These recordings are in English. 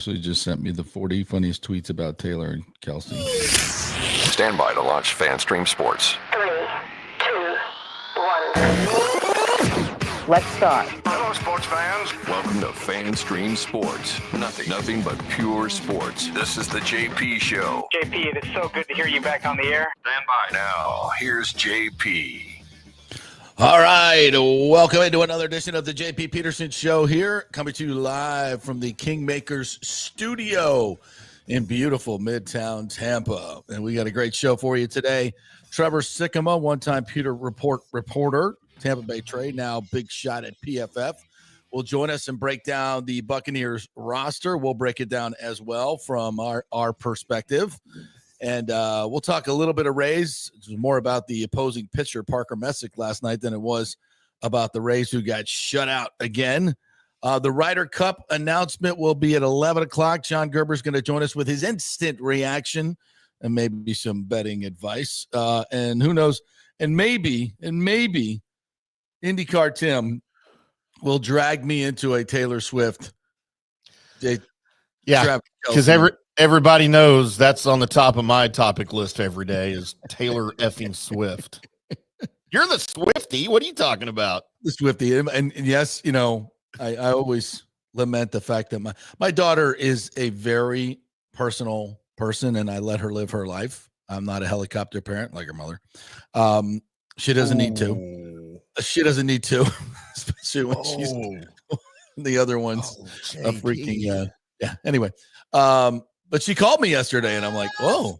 Actually just sent me the 40 funniest tweets about Taylor and Kelsey. Stand by to launch FanStream Sports. 3, 2, 1. Let's start. Hello, sports fans. Welcome to FanStream Sports. Nothing but pure sports. This is the JP Show. JP, it is so good to hear you back on the air. Stand by. Now, here's JP. All right, welcome into another edition of the JP Peterson Show here, coming to you live from the Kingmakers studio in beautiful Midtown Tampa. And we got a great show for you today. Trevor Sikkema, one-time reporter, Tampa Bay trade, now big shot at PFF, will join us and break down the Buccaneers roster. We'll break it down as well from our perspective. And we'll talk a little bit of Rays. It was more about the opposing pitcher, Parker Messick, last night than it was about the Rays, who got shut out again. The Ryder Cup announcement will be at 11 o'clock. John Gerber is going to join us with his instant reaction and maybe some betting advice. And who knows? And maybe IndyCar Tim will drag me into a Taylor Swift. Yeah, because everybody knows that's on the top of my topic list every day is Taylor effing Swift. You're the Swiftie. What are you talking about? The Swiftie. And yes, you know, I always lament the fact that my daughter is a very personal person, and I let her live her life. I'm not a helicopter parent like her mother. She doesn't need to. She doesn't need to, especially when she's the other one's a freaking yeah. Anyway, but she called me yesterday, and I'm like, "Whoa,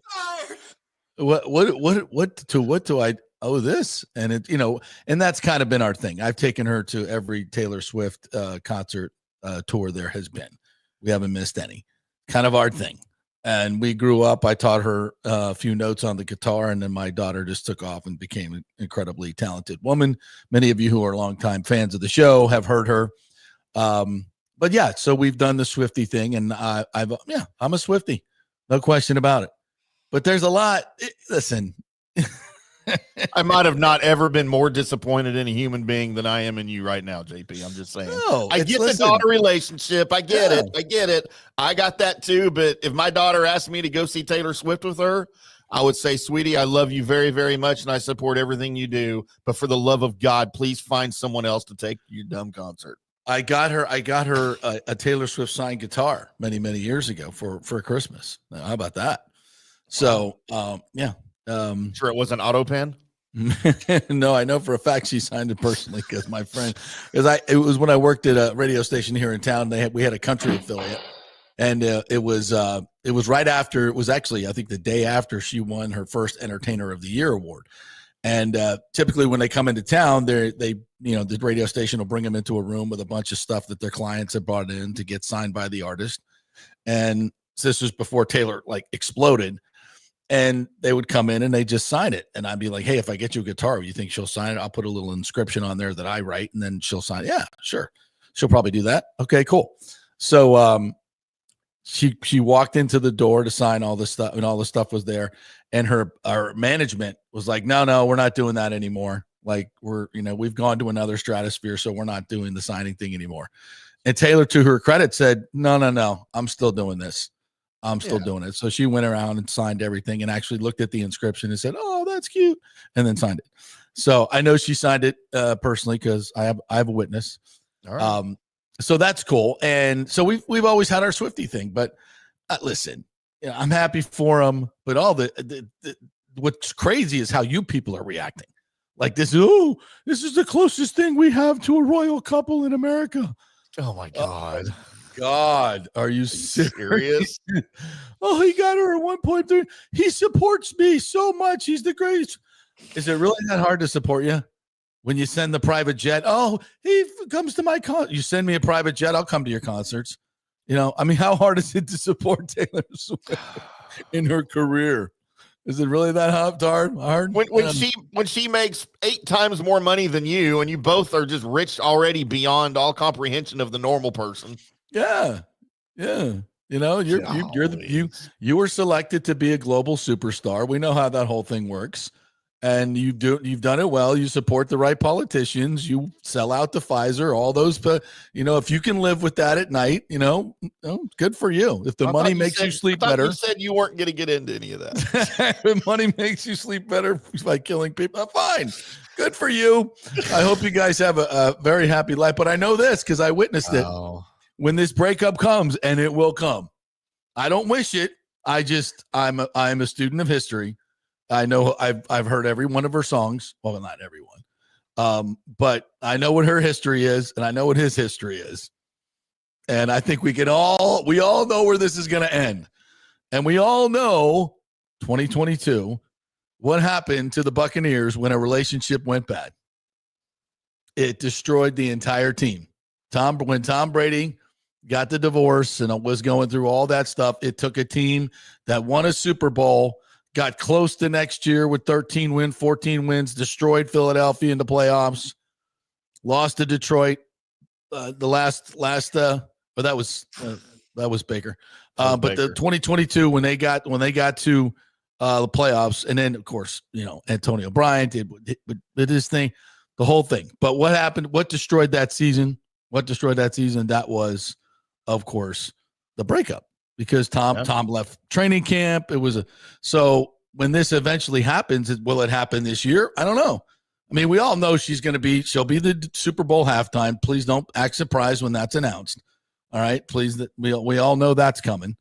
what do I owe this?" And it, you know, and that's kind of been our thing. I've taken her to every Taylor Swift concert tour there has been. We haven't missed any. Kind of our thing. And we grew up. I taught her a few notes on the guitar, and then my daughter just took off and became an incredibly talented woman. Many of you who are longtime fans of the show have heard her. But yeah, so we've done the Swiftie thing, and I'm a Swiftie, no question about it. But there's a lot. Listen, I might have not ever been more disappointed in a human being than I am in you right now, JP. I'm just saying. No, I get the daughter relationship. I get it. I got that too. But if my daughter asked me to go see Taylor Swift with her, I would say, sweetie, I love you very, very much, and I support everything you do. But for the love of God, please find someone else to take your dumb concert. I got her a Taylor Swift signed guitar many years ago for Christmas. How about that? So yeah. Sure it wasn't auto pen? No, I know for a fact she signed it personally because my friend, it was when I worked at a radio station here in town. We had a country affiliate, and it was right after, it was actually, I think, the day after she won her first Entertainer of the Year award. And typically when they come into town, the radio station will bring them into a room with a bunch of stuff that their clients have brought in to get signed by the artist. And this was before Taylor exploded. And they would come in and they just sign it. And I'd be like, hey, if I get you a guitar, you think she'll sign it? I'll put a little inscription on there that I write, and then she'll sign it. Yeah, sure. She'll probably do that. Okay, cool. So she walked into the door to sign all this stuff, and all the stuff was there. And our management was like, no, we're not doing that anymore. Like, we've gone to another stratosphere, so we're not doing the signing thing anymore. And Taylor, to her credit, said, no, I'm still doing this. I'm still doing it. So she went around and signed everything and actually looked at the inscription and said, oh, that's cute, and then signed it. So I know she signed it personally because I have a witness. All right. So that's cool. And so we've always had our Swiftie thing. But listen, I'm happy for them. But all the what's crazy is how you people are reacting. Like this is the closest thing we have to a royal couple in America. Oh, my God. God, are you serious? Oh, he got her at 1.3. He supports me so much. He's the greatest. Is it really that hard to support you when you send the private jet? Oh, he comes to my concert. You send me a private jet, I'll come to your concerts. I mean, how hard is it to support Taylor Swift in her career? Is it really that hard? When she makes 8 times more money than you, and you both are just rich already beyond all comprehension of the normal person. Yeah. You were selected to be a global superstar. We know how that whole thing works. and you've done it well. You support the right politicians. You sell out to Pfizer, all those. But if you can live with that at night, good for you. If the money makes you sleep better, you said you weren't going to get into any of that. If money makes you sleep better by killing people, fine. Good for you. I hope you guys have a very happy life. But I know this because I witnessed it. When this breakup comes, and it will come. I don't wish it. I'm a student of history. I know I've heard every one of her songs. Well, not everyone. But I know what her history is, and I know what his history is. And I think we all know where this is going to end. And we all know 2022, what happened to the Buccaneers when a relationship went bad. It destroyed the entire team. When Tom Brady got the divorce and was going through all that stuff, it took a team that won a Super Bowl, got close to next year with 14 wins, destroyed Philadelphia in the playoffs, lost to Detroit. That was Baker. But the 2022 when they got to the playoffs, and then of course Antonio Bryan did his thing, the whole thing. But what happened? What destroyed that season? That was, of course, the breakup. Because Tom left training camp. So when this eventually happens, will it happen this year? I don't know. I mean, we all know she'll be the Super Bowl halftime. Please don't act surprised when that's announced. All right, please. We all know that's coming.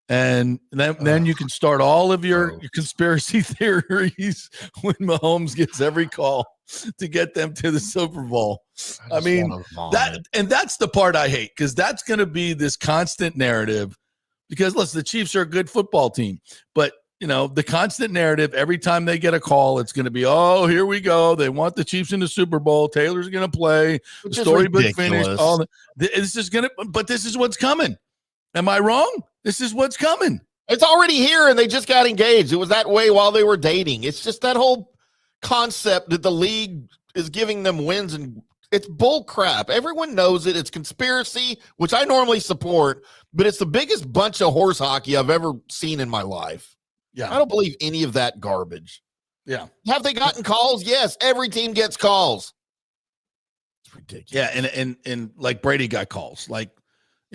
And then you can start all of your conspiracy theories when Mahomes gets every call to get them to the Super Bowl. I mean, that's the part I hate, because that's going to be this constant narrative. Because listen, the Chiefs are a good football team, but the constant narrative every time they get a call, it's going to be, oh, here we go. They want the Chiefs in the Super Bowl. Taylor's going to play. The storybook finished. This is what's coming. Am I wrong? This is what's coming. It's already here, and they just got engaged. It was that way while they were dating. It's just that whole concept that the league is giving them wins, and it's bull crap. Everyone knows it. It's conspiracy, which I normally support, but it's the biggest bunch of horse hockey I've ever seen in my life. Yeah. I don't believe any of that garbage. Yeah. Have they gotten calls? Yes. Every team gets calls. It's ridiculous. Yeah. And like Brady got calls,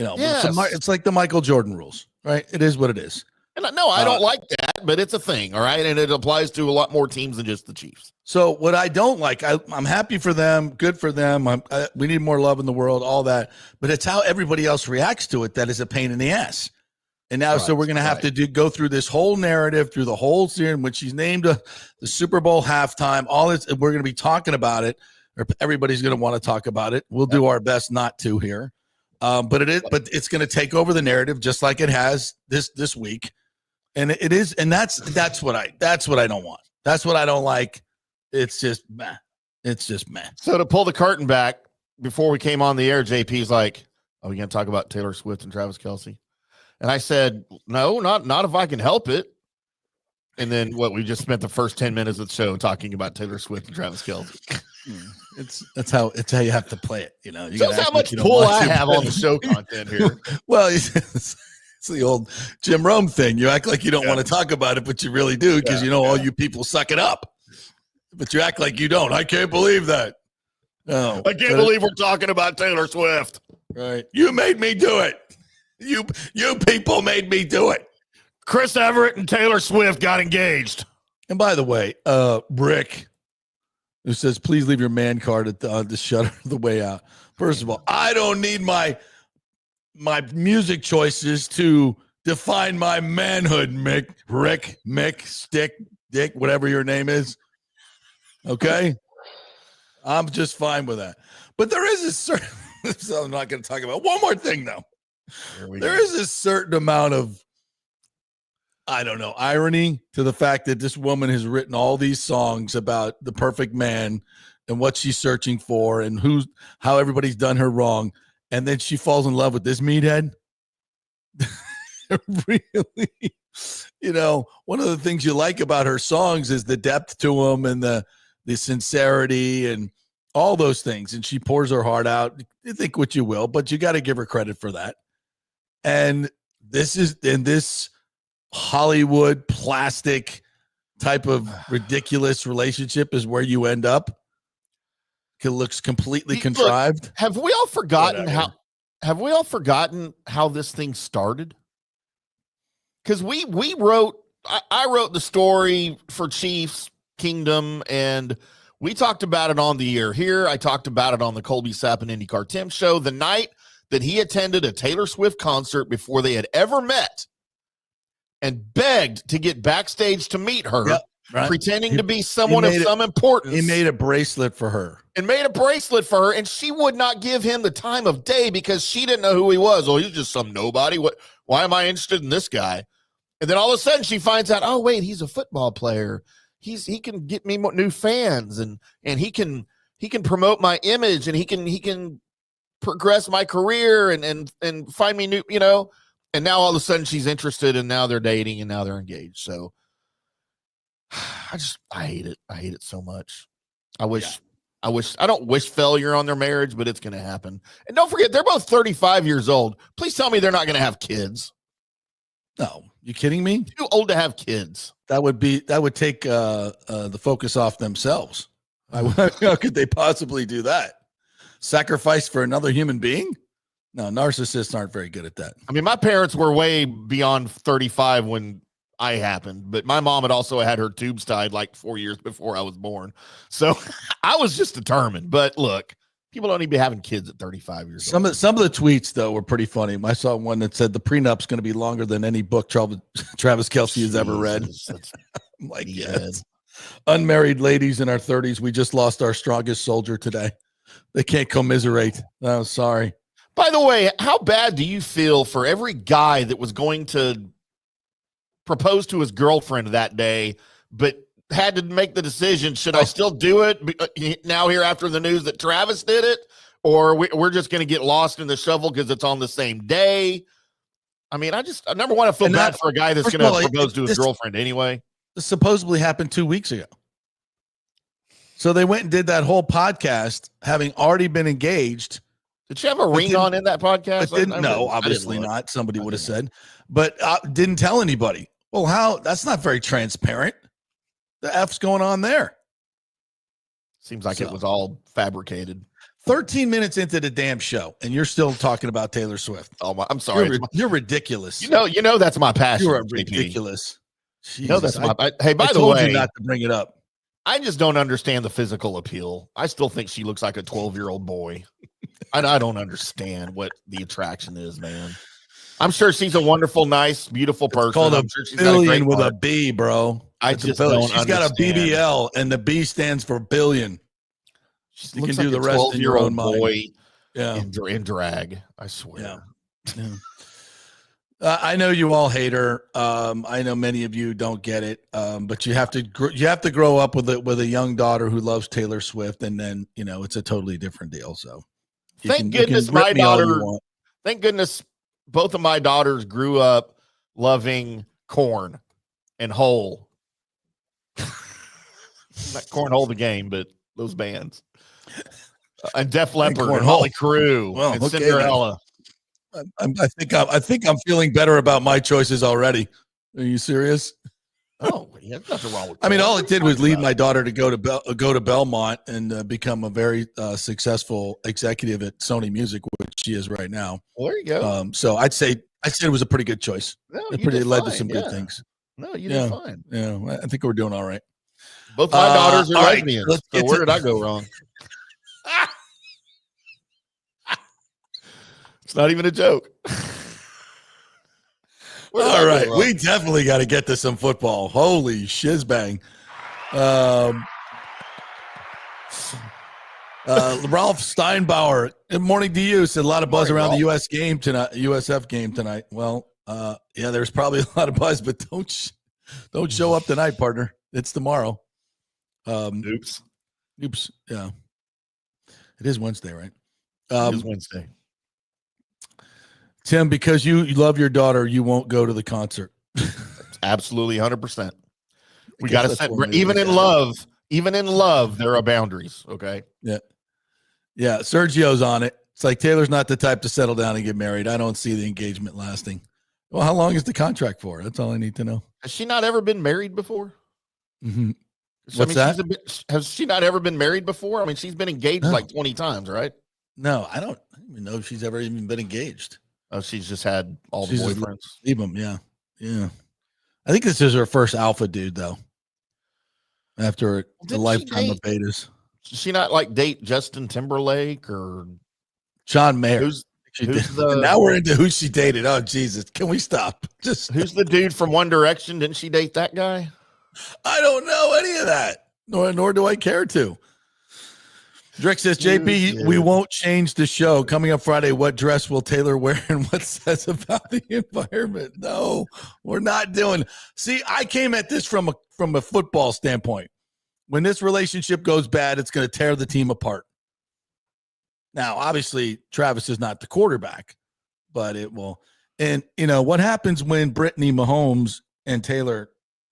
it's like the Michael Jordan rules, right? It is what it is. And no, I don't like that, but it's a thing. All right. And it applies to a lot more teams than just the Chiefs. So what I don't like, I'm happy for them. Good for them. We need more love in the world, all that. But it's how everybody else reacts to it that is a pain in the ass. And now, so we're going to have to go through this whole narrative, through the whole series, when she's named the Super Bowl halftime. All this, we're going to be talking about it, or everybody's going to want to talk about it. We'll do our best not to here, but it's going to take over the narrative just like it has this week, and it is, and that's what I don't want. That's what I don't like. It's just meh. So to pull the curtain back before we came on the air, JP's like, "Are we going to talk about Taylor Swift and Travis Kelce?" And I said, no, not if I can help it. And then we just spent the first 10 minutes of the show talking about Taylor Swift and Travis Kelce. That's how you have to play it. You shows how much pull I have on the show content here. Well, it's the old Jim Rome thing. You act like you don't want to talk about it, but you really do, because all you people suck it up. But you act like you don't. I can't believe that. No, I can't believe we're talking about Taylor Swift. Right. You made me do it. You people made me do it. Chris Everett and Taylor Swift got engaged. And by the way, Rick, who says, please leave your man card at the shutter the way out. First of all, I don't need my music choices to define my manhood, Mick, Stick, Dick, whatever your name is. Okay? I'm just fine with that. But there is a certain, so I'm not going to talk about one more thing, though. There is a certain amount of, I don't know, irony to the fact that this woman has written all these songs about the perfect man and what she's searching for and how everybody's done her wrong. And then she falls in love with this meathead. Really? One of the things you like about her songs is the depth to them and the sincerity and all those things. And she pours her heart out. You think what you will, but you got to give her credit for that. And this Hollywood plastic type of ridiculous relationship is where you end up. It looks completely contrived. Look, have we all forgotten how this thing started? Because we wrote, I wrote the story for Chiefs Kingdom, and we talked about it on the air here. I talked about it on the Colby Sapp and IndyCar Tim show the night that he attended a Taylor Swift concert before they had ever met and begged to get backstage to meet her. Yep. Right. Pretending to be someone of some importance. He made a bracelet for her. And she would not give him the time of day because she didn't know who he was. Oh, he's just some nobody. Why am I interested in this guy? And then all of a sudden she finds out, oh, wait, he's a football player. He can get me new fans and he can promote my image and he can progress my career and find me new, and now all of a sudden she's interested and now they're dating and now they're engaged. So I hate it. I hate it so much. I don't wish failure on their marriage, but it's going to happen. And don't forget, they're both 35 years old. Please tell me they're not going to have kids. No, you kidding me? Too old to have kids. That would take the focus off themselves. How could they possibly do that? Sacrifice for another human being? No, narcissists aren't very good at that. I mean, my parents were way beyond 35 when I happened, but my mom had also had her tubes tied like 4 years before I was born. So I was just determined. But look, people don't need to be having kids at 35 years old. Some of the tweets, though, were pretty funny. I saw one that said the prenup's going to be longer than any book Travis Kelce has ever read. I'm like, yes. Unmarried ladies in our 30s, we just lost our strongest soldier today. They can't commiserate. Oh, sorry. By the way, how bad do you feel for every guy that was going to propose to his girlfriend that day, but had to make the decision, should I still do it now here after the news that Travis did it, or we're just going to get lost in the shuffle because it's on the same day? I mean, I number one, I feel bad for a guy that's going to propose to his girlfriend anyway. This supposedly happened 2 weeks ago. So they went and did that whole podcast having already been engaged. Did she have a ring on in that podcast? No, obviously not. Somebody would have said, but didn't tell anybody. Well, how? That's not very transparent. The F's going on there. Seems like it was all fabricated. 13 minutes into the damn show, and you're still talking about Taylor Swift. Oh, I'm sorry. You're ridiculous. You know that's my passion. You're ridiculous. That's my. Hey, by the way, I told you not to bring it up. I just don't understand the physical appeal. I still think she looks like a 12-year-old boy. I don't understand what the attraction is, man. I'm sure she's a wonderful, nice, beautiful person. It's called I'm sure a billion with a B, bro. She's got a BBL, and the B stands for billion. You can do the rest in your own mind. Yeah, in drag. I swear. Yeah. I know you all hate her. I know many of you don't get it. But you have to grow up with a young daughter who loves Taylor Swift, and then it's a totally different deal. So, thank goodness my daughter. Thank goodness both of my daughters grew up loving Korn and Hole. Not Cornhole the game, but those bands. And Def Leppard and Holly Crew and Cinderella. I think I'm feeling better about my choices already. Are you serious? Oh, yeah, nothing wrong with that. I mean, all it did was lead my daughter to go to Belmont and become a very successful executive at Sony Music, which she is right now. Well, there you go. So I'd say it was a pretty good choice. No, it led to some good things. No, you did fine. Yeah, I think we're doing all right. Both my daughters are lesbians. Right, so where did I go wrong? It's not even a joke. All right. We definitely got to get to some football. Holy shizbang. Ralph Steinbauer, good morning to you. Said a lot of buzz around the USF game tonight. Well, yeah, there's probably a lot of buzz, but don't show up tonight, partner. It's tomorrow. Oops. Yeah. It is Wednesday, right? It is Wednesday. Tim, because you love your daughter, you won't go to the concert. Absolutely, 100%. We got to set. Even in love, there are boundaries. Okay. Yeah. Sergio's on it. It's like Taylor's not the type to settle down and get married. I don't see the engagement lasting. Well, how long is the contract for? That's all I need to know. Has she not ever been married before? Mm-hmm. So, What's that? Has she not ever been married before? I mean, she's been engaged like 20 times, right? No, I don't even know if she's ever even been engaged. Oh, she's just had all the boyfriends. Leave them, yeah. I think this is her first alpha dude, though. After a lifetime of betas. Does she not like date Justin Timberlake or John Mayer? Now we're into who she dated. Oh, Jesus. Can we stop? Who's the dude from One Direction? Didn't she date that guy? I don't know any of that, nor do I care to. Drake says, JP, we won't change the show. Coming up Friday, what dress will Taylor wear and what says about the environment? No, we're not doing. See, I came at this from a football standpoint. When this relationship goes bad, it's going to tear the team apart. Now, obviously, Travis is not the quarterback, but it will. And, what happens when Brittany Mahomes and Taylor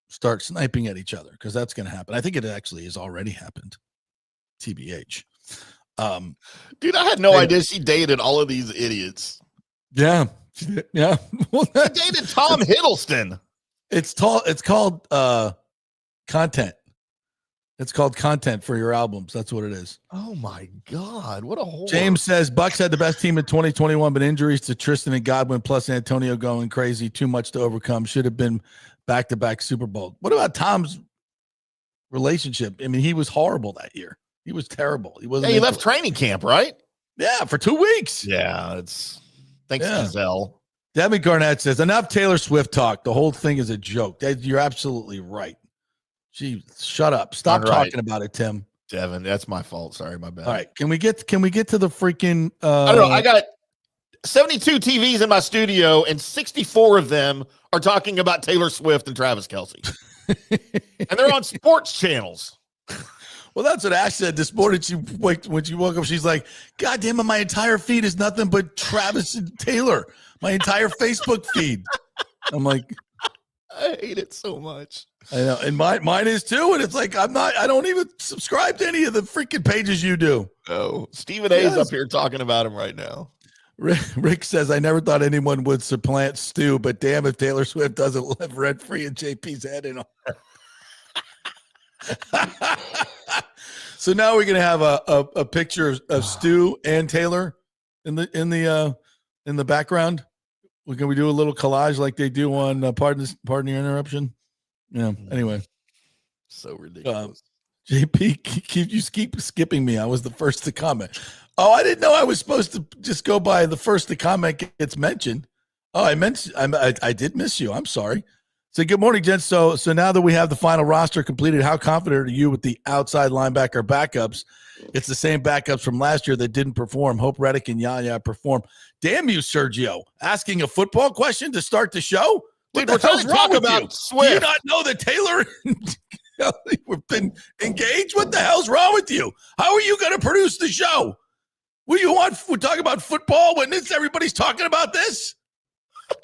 start sniping at each other? Because that's going to happen. I think it actually has already happened. TBH. Dude, I had no idea she dated all of these idiots. Yeah. Yeah. Well, she dated Tom Hiddleston. It's called content. It's called content for your albums. That's what it is. Oh my God. What a whore. James says Bucs had the best team in 2021, but injuries to Tristan and Godwin plus Antonio going crazy. Too much to overcome. Should have been back-to-back Super Bowl. What about Tom's relationship? I mean, he was horrible that year. He was terrible. He wasn't. He left training camp, right? Yeah, for 2 weeks. Yeah, thanks to Giselle. Devin Garnett says, enough Taylor Swift talk. The whole thing is a joke. You're absolutely right. Shut up. Stop talking about it, Tim. Devin, that's my fault. Sorry, my bad. All right. Can we get to the freaking I don't know. I got 72 TVs in my studio, and 64 of them are talking about Taylor Swift and Travis Kelce. And they're on sports channels. Well, that's what Ash said this morning. When she woke up, she's like, God damn it, my entire feed is nothing but Travis and Taylor. My entire Facebook feed. I'm like, I hate it so much. I know. And mine is too. And it's like, I don't even subscribe to any of the freaking pages you do. Oh, Stephen A is up here talking about him right now. Rick says, I never thought anyone would supplant Stu, but damn if Taylor Swift doesn't live rent free in JP's head and all. So now we're gonna have a picture of Stu and Taylor in the background. Can we do a little collage like they do on pardon the interruption? Yeah. Anyway, so ridiculous. JP, keep skipping me. I was the first to comment. Oh, I didn't know I was supposed to just go by the first to comment gets mentioned. Oh, I did miss you. I'm sorry. So good morning, gents. So now that we have the final roster completed, how confident are you with the outside linebacker backups? It's the same backups from last year that didn't perform. Hope Reddick and Yaya perform. Damn you, Sergio. Asking a football question to start the show? Dude, we're trying to talk about Swift. Do you not know that Taylor and Kelly have been engaged? What the hell's wrong with you? How are you going to produce the show? What do you want? We're talking about football when everybody's talking about this?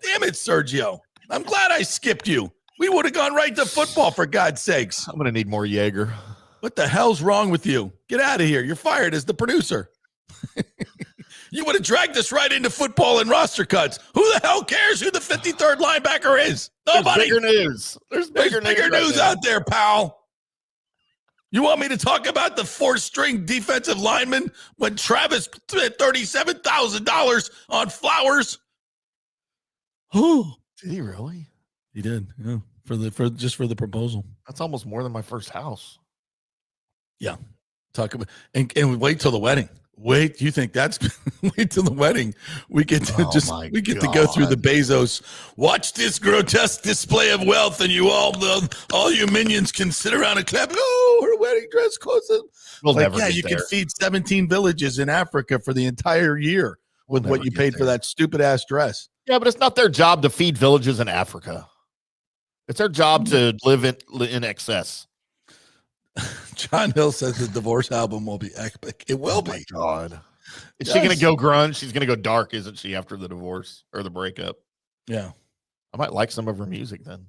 Damn it, Sergio. I'm glad I skipped you. We would have gone right to football, for God's sakes. I'm going to need more Jaeger. What the hell's wrong with you? Get out of here. You're fired as the producer. You would have dragged us right into football and roster cuts. Who the hell cares who the 53rd linebacker is? Nobody. There's bigger news. There's bigger news out there, pal. You want me to talk about the fourth-string defensive lineman when Travis spent $37,000 on Flowers? Who? Did he really? He did, yeah. For the proposal. That's almost more than my first house. Yeah. Talk about and wait till the wedding. Wait, you think that's wait till the wedding? We get to to go through the Bezos. Watch this grotesque display of wealth, and you all you minions can sit around and clap. Oh, her wedding dress costs. We'll never get you there. can feed 17 villages in Africa for the entire year with what you paid for that stupid ass dress. Yeah, but it's not their job to feed villages in Africa. It's their job to live in excess. John Hill says the divorce album will be epic. It will be. My God. Is she going to go grunge? She's going to go dark, isn't she, after the divorce or the breakup? Yeah. I might like some of her music then.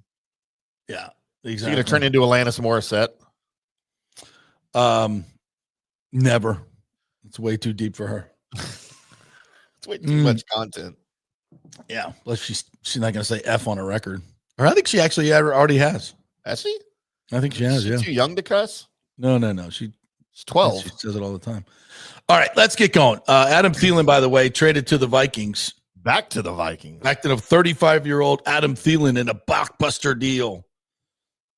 Yeah. Exactly. Is she going to turn into Alanis Morissette? Never. It's way too deep for her. It's way too much content. Yeah. Plus she's not going to say F on a record. Or I think she actually already has. Has she? I think she has. Is she Yeah. too young to cuss? No. She's 12. She says it all the time. All right, let's get going. Adam Thielen, by the way, traded to the Vikings. Back to the Vikings. Back to the 35-year-old Adam Thielen in a blockbuster deal.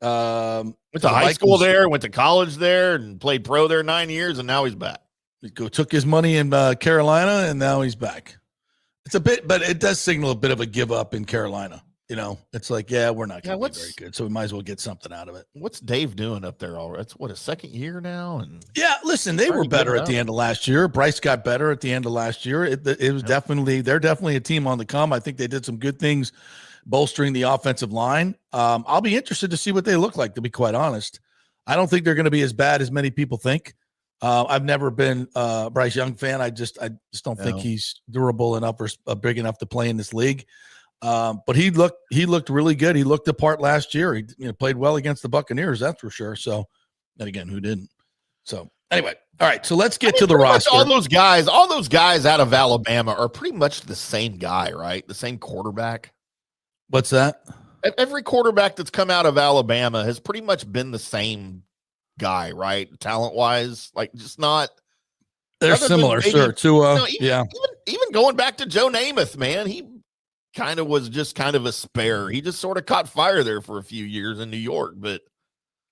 Went to high school there, went to college there, and played pro there 9 years, and now he's back. He took his money in Carolina, and now he's back. It's a bit, but it does signal a bit of a give up in Carolina. You know, it's like, we're not going to be very good, so we might as well get something out of it. What's Dave doing up there already? It's what, a second year now? And listen, they were better at the end of last year. Bryce got better at the end of last year. It was they're definitely a team on the come. I think they did some good things bolstering the offensive line. I'll be interested to see what they look like, to be quite honest. I don't think they're going to be as bad as many people think. I've never been a Bryce Young fan. I just don't think he's durable enough or big enough to play in this league. But he looked really good. He looked the part last year. He played well against the Buccaneers, that's for sure. So, and again, who didn't? So anyway, all right. So let's get to the roster. All those guys out of Alabama are pretty much the same guy, right? The same quarterback. What's that? Every quarterback that's come out of Alabama has pretty much been the same guy, right? Talent-wise, like just not. They're similar, sure. Even going back to Joe Namath, man, he kind of was just kind of a spare. He just sort of caught fire there for a few years in New York, but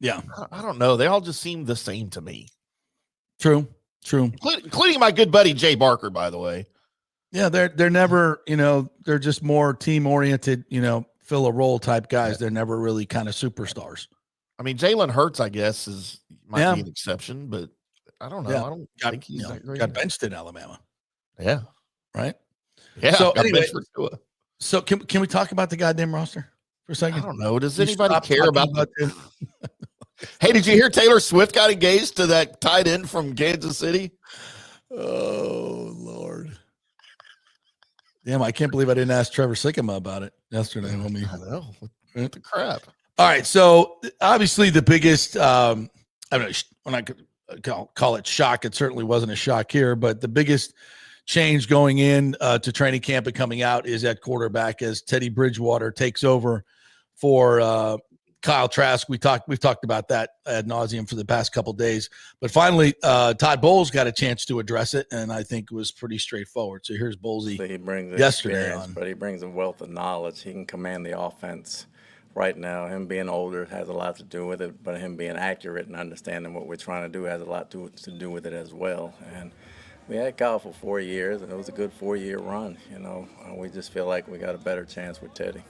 I don't know. They all just seem the same to me. True. Including my good buddy Jay Barker, by the way. Yeah, they're never, they're just more team oriented, fill a role type guys. They're never really kind of superstars. I mean, Jalen Hurts, I guess, might be an exception, but I don't know. Yeah. I don't think he's got benched in Alabama. Yeah. Right. Yeah. So anyway, so can we talk about the goddamn roster for a second? I don't know. Does anybody care about Hey, did you hear Taylor Swift got engaged to that tight end from Kansas City? Oh, Lord. Damn, I can't believe I didn't ask Trevor Sikkema about it yesterday. I know. What the crap? All right. So obviously the biggest, I don't know, when I could call it shock, it certainly wasn't a shock here, but the biggest change going in to training camp and coming out is at quarterback as Teddy Bridgewater takes over for Kyle Trask. We've talked about that ad nauseum for the past couple of days, but finally Todd Bowles got a chance to address it, and I think it was pretty straightforward. So here's Bowlesy. So he brings yesterday experience, but he brings a wealth of knowledge. He can command the offense. Right now, him being older has a lot to do with it, but him being accurate and understanding what we're trying to do has a lot to do with it as well. And we had Kyle for 4 years, and it was a good 4-year run. We just feel like we got a better chance with Teddy.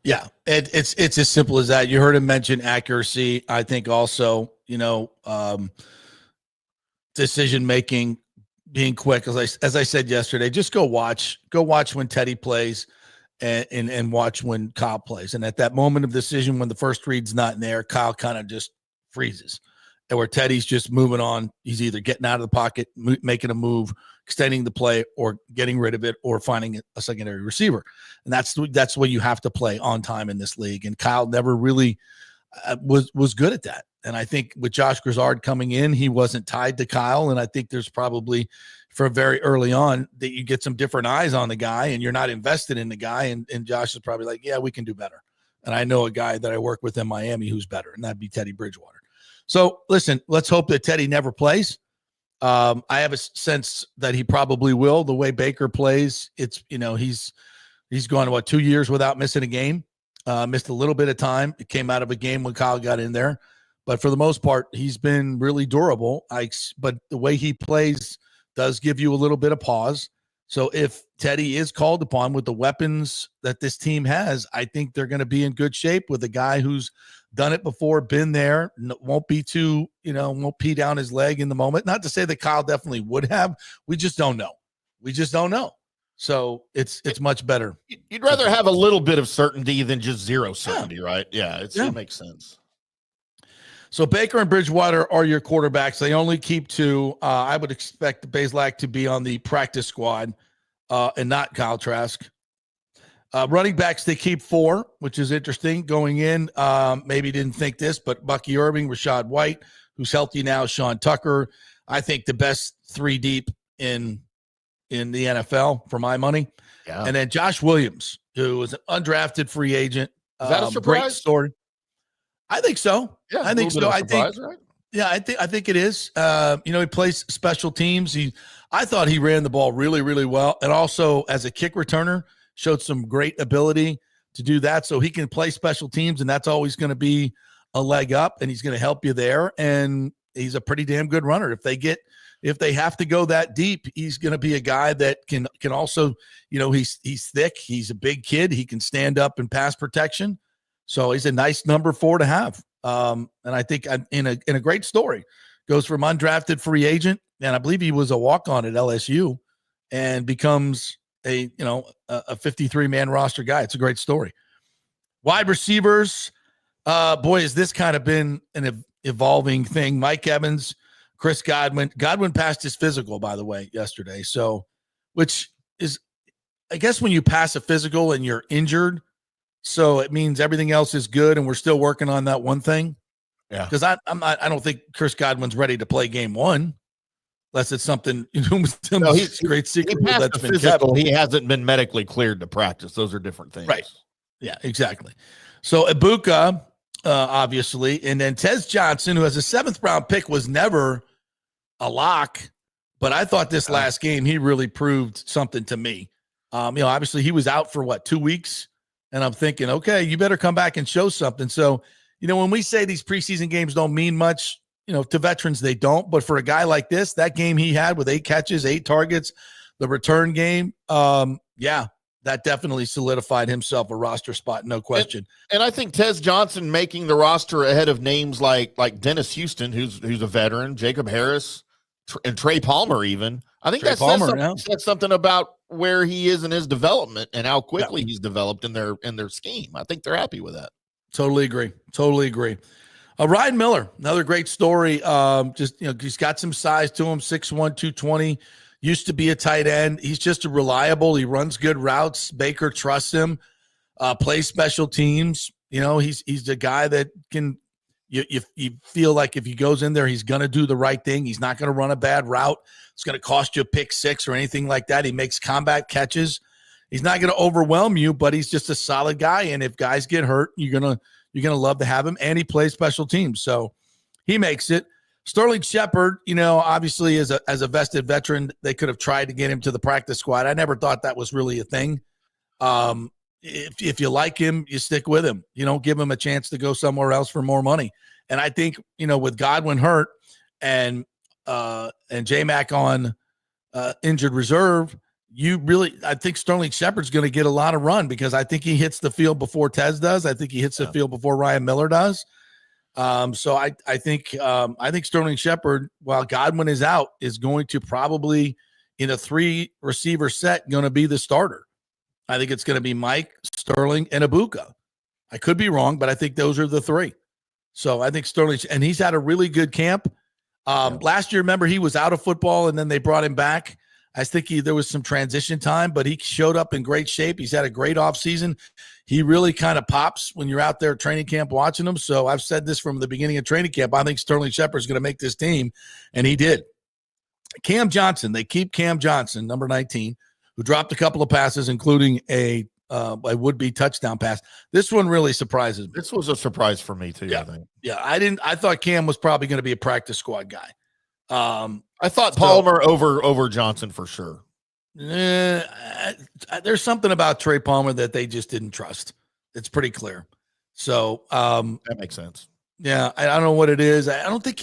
Yeah, it's as simple as that. You heard him mention accuracy. I think also, decision making, being quick. As I said yesterday, just go watch when Teddy plays, and watch when Kyle plays. And at that moment of decision, when the first read's not in there, Kyle kind of just freezes. And where Teddy's just moving on, he's either getting out of the pocket, making a move, extending the play, or getting rid of it, or finding a secondary receiver. And that's the way you have to play on time in this league. And Kyle never really was good at that. And I think with Josh Grizzard coming in, he wasn't tied to Kyle. And I think there's probably for very early on that you get some different eyes on the guy and you're not invested in the guy. And Josh is probably like, yeah, we can do better. And I know a guy that I work with in Miami who's better, and that'd be Teddy Bridgewater. So listen, let's hope that Teddy never plays. I have a sense that he probably will. The way Baker plays, it's, he's gone 2 years without missing a game. Missed a little bit of time. It came out of a game when Kyle got in there, but for the most part, he's been really durable. But the way he plays does give you a little bit of pause. So if Teddy is called upon with the weapons that this team has, I think they're going to be in good shape with a guy who's done it before, been there, won't be too, won't pee down his leg in the moment. Not to say that Kyle definitely would have. We just don't know. So it's much better. You'd rather have a little bit of certainty than just zero certainty, right? Yeah, it makes sense. So Baker and Bridgewater are your quarterbacks. They only keep two. I would expect Bazelak to be on the practice squad and not Kyle Trask. Running backs, they keep 4, which is interesting. Going in, maybe didn't think this, but Bucky Irving, Rashad White, who's healthy now, Sean Tucker. I think the best 3 deep in the NFL for my money. Yeah. And then Josh Williams, who was an undrafted free agent, Is that a Great surprise? story. I think so. Yeah, I think so. Right? Yeah, I think it is. He plays special teams. I thought he ran the ball really, really well, and also as a kick returner, showed some great ability to do that. So he can play special teams, and that's always going to be a leg up, and he's going to help you there. And he's a pretty damn good runner. If they have to go that deep, he's going to be a guy that can also, he's thick. He's a big kid. He can stand up in pass protection. So he's a nice number 4 to have. And I think in a great story, goes from undrafted free agent, and I believe he was a walk-on at LSU, and becomes a 53-man roster guy. It's a great story. Wide receivers, boy, has this kind of been an evolving thing. Mike Evans, Chris Godwin. Godwin passed his physical, by the way, yesterday. So, which is, I guess, when you pass a physical and you're injured, so it means everything else is good, and we're still working on that one thing. Yeah, because I don't think Chris Godwin's ready to play game 1, unless it's something. No, he's great secret that's been physical. He hasn't been medically cleared to practice. Those are different things, right? Yeah, exactly. So Ibuka, obviously, and then Tez Johnson, who has a 7th round pick, was never a lock, but I thought this last game he really proved something to me. Obviously he was out for 2 weeks. And I'm thinking, okay, you better come back and show something. So, when we say these preseason games don't mean much, to veterans, they don't. But for a guy like this, that game he had with 8 catches, 8 targets, the return game, that definitely solidified himself a roster spot, no question. And I think Tez Johnson making the roster ahead of names like Dennis Houston, who's a veteran, Jacob Harris, and Trey Palmer even. I think that says something about where he is in his development and how quickly he's developed in their scheme. I think they're happy with that. Totally agree. Ryan Miller, another great story. He's got some size to him, 6'1", 220. Used to be a tight end. He's just a reliable. He runs good routes. Baker trusts him. Plays special teams. He's the guy that can. You feel like if he goes in there, he's going to do the right thing. He's not going to run a bad route. It's going to cost you a pick 6 or anything like that. He makes combat catches. He's not going to overwhelm you, but he's just a solid guy. And if guys get hurt, you're gonna love to have him. And he plays special teams, so he makes it. Sterling Shepard, obviously as a vested veteran, they could have tried to get him to the practice squad. I never thought that was really a thing. If you like him, you stick with him. You don't give him a chance to go somewhere else for more money. And I think, with Godwin hurt and J-Mac on injured reserve, I think Sterling Shepard's going to get a lot of run, because I think he hits the field before Tez does. I think he hits the field before Ryan Miller does. So I think Sterling Shepard, while Godwin is out, is going to probably, in a 3 receiver set, going to be the starter. I think it's going to be Mike, Sterling, and Ibuka. I could be wrong, but I think those are the 3. So I think Sterling, and he's had a really good camp. Last year, remember, he was out of football, and then they brought him back. I think there was some transition time, but he showed up in great shape. He's had a great offseason. He really kind of pops when you're out there at training camp watching him. So I've said this from the beginning of training camp. I think Sterling Shepard's going to make this team, and he did. Cam Johnson, they keep Cam Johnson, number 19, who dropped a couple of passes, including a would-be touchdown pass. This one really surprises me. This was a surprise for me too. Yeah. I think. Yeah, I thought Cam was probably going to be a practice squad guy. I thought Palmer over Johnson for sure. There's something about Trey Palmer that they just didn't trust. It's pretty clear. So that makes sense. Yeah, I don't know what it is. I don't think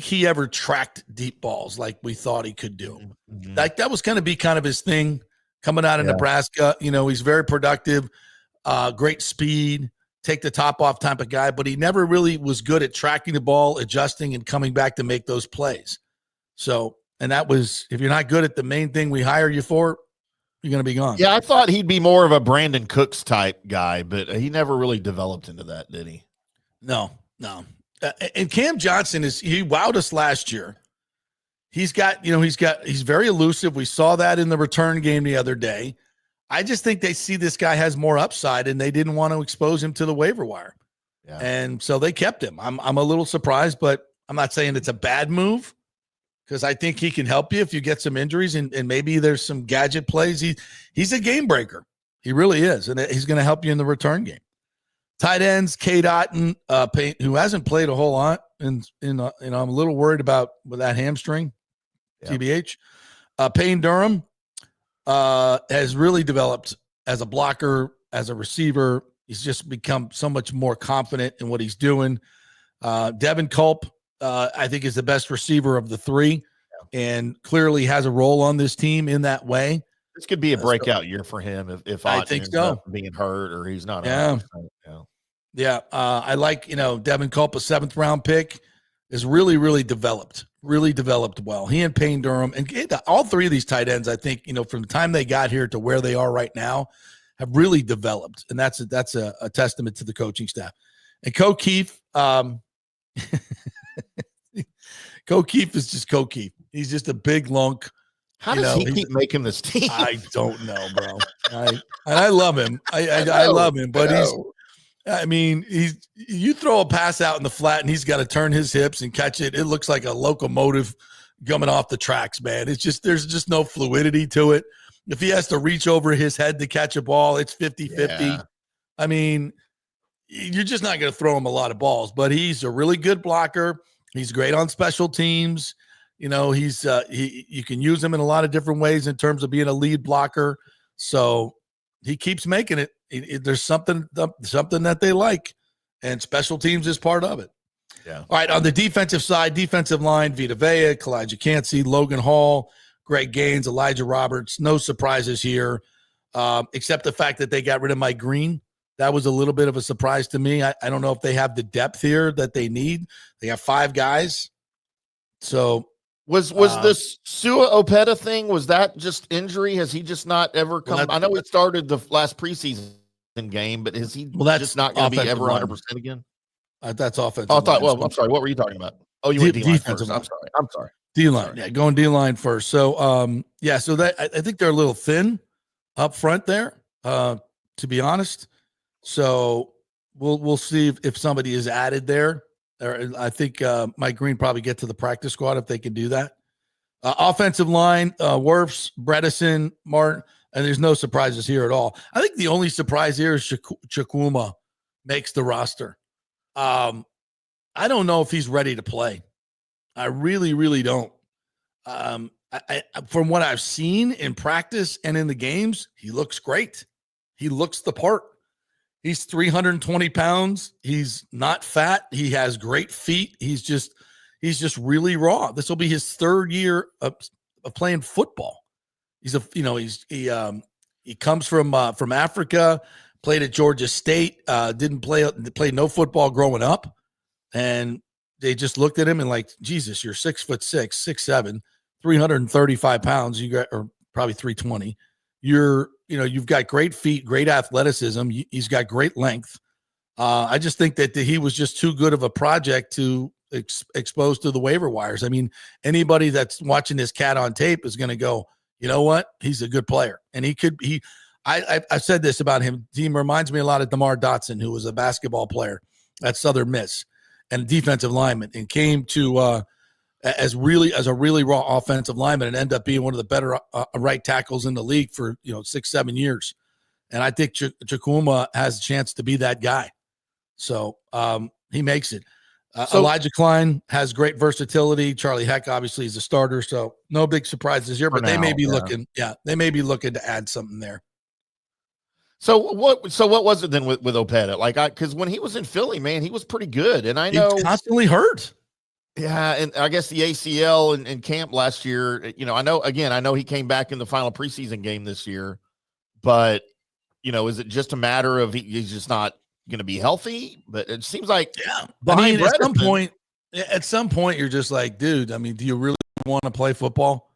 he ever tracked deep balls like we thought he could do. Mm-hmm. Like that was going to be kind of his thing coming out of Nebraska. He's very productive, great speed, take the top off type of guy, but he never really was good at tracking the ball, adjusting, and coming back to make those plays. So, and that was, if you're not good at the main thing we hire you for, you're going to be gone. Yeah, I thought he'd be more of a Brandon Cooks type guy, but he never really developed into that, did he? No. And Cam Johnson he wowed us last year. He's very elusive. We saw that in the return game the other day. I just think they see this guy has more upside, and they didn't want to expose him to the waiver wire. Yeah. And so they kept him. I'm a little surprised, but I'm not saying it's a bad move, because I think he can help you if you get some injuries and maybe there's some gadget plays. He's a game breaker. He really is. And he's going to help you in the return game. Tight ends, Cade Otton, who hasn't played a whole lot, and I'm a little worried about with that hamstring, TBH. Payne Durham has really developed as a blocker, as a receiver. He's just become so much more confident in what he's doing. Devin Culp, I think, is the best receiver of the three, and clearly has a role on this team in that way. This could be a breakout year for him if I Otton think ends so. up being hurt or he's not. Yeah. 100%. Yeah. I like, Devin Culp, a 7th round pick, is really, really developed well. He and Payne Durham, and all three of these tight ends, I think, from the time they got here to where they are right now, have really developed. And that's a testament to the coaching staff. And Ko Keefe, Ko Keefe is just Ko Keefe. He's just a big lunk. How does he keep making this team? I don't know, bro. I love him. I love him, but you throw a pass out in the flat and he's got to turn his hips and catch it. It looks like a locomotive coming off the tracks, man. There's just no fluidity to it. If he has to reach over his head to catch a ball, it's 50-50. Yeah. I mean, you're just not going to throw him a lot of balls, but he's a really good blocker. He's great on special teams. You can use him in a lot of different ways in terms of being a lead blocker. So he keeps making it. There's something that they like, and special teams is part of it. Yeah. All right. On the defensive side, defensive line, Vita Vea, Kalijah Cansey, Logan Hall, Greg Gaines, Elijah Roberts. No surprises here, except the fact that they got rid of Mike Green. That was a little bit of a surprise to me. I don't know if they have the depth here that they need. They got 5 guys. So was this Sua Opeta thing? Was that just injury? Has he just not ever come? I know he started the last preseason game, but is he just not going to be ever 100% again? That's offensive. I'm sorry. What were you talking about? Oh, you went D-line first. I'm sorry. D-line. Yeah, going D-line first. So, so that I think they're a little thin up front there, to be honest. So we'll see if somebody is added there. I think Mike Green probably get to the practice squad if they can do that. Offensive line, Wirfs, Bredesen, Martin, and there's no surprises here at all. I think the only surprise here is Chukwuma makes the roster. I don't know if he's ready to play. I really, really don't. From what I've seen in practice and in the games, he looks great. He looks the part. He's 320 pounds. He's not fat. He has great feet. He's just really raw. This will be his 3rd year of playing football. He comes from Africa, played at Georgia State, played no football growing up. And they just looked at him and like, Jesus, you're 6'6", 6'7", 335 pounds. You got, or probably 320. You've got great feet, great athleticism. He's got great length. I just think that he was just too good of a project to expose to the waiver wires. I mean, anybody that's watching this cat on tape is going to go, you know what? He's a good player. And I've said this about him. He reminds me a lot of DeMar Dotson, who was a basketball player at Southern Miss and a defensive lineman, and came to as a really raw offensive lineman and end up being one of the better right tackles in the league for 6-7 years. And I think Chukwuma has a chance to be that guy. So he makes it. Elijah Klein has great versatility. Charlie Heck obviously is a starter, so no big surprises here. But they may be looking to add something there. So what was it then with Opeta? Because when he was in Philly, man, he was pretty good, and I know he's constantly hurt. Yeah, and I guess the ACL in camp last year, I know he came back in the final preseason game this year, but, is it just a matter of he's just not going to be healthy? But it seems like, at some point, you're just like, dude, I mean, do you really want to play football?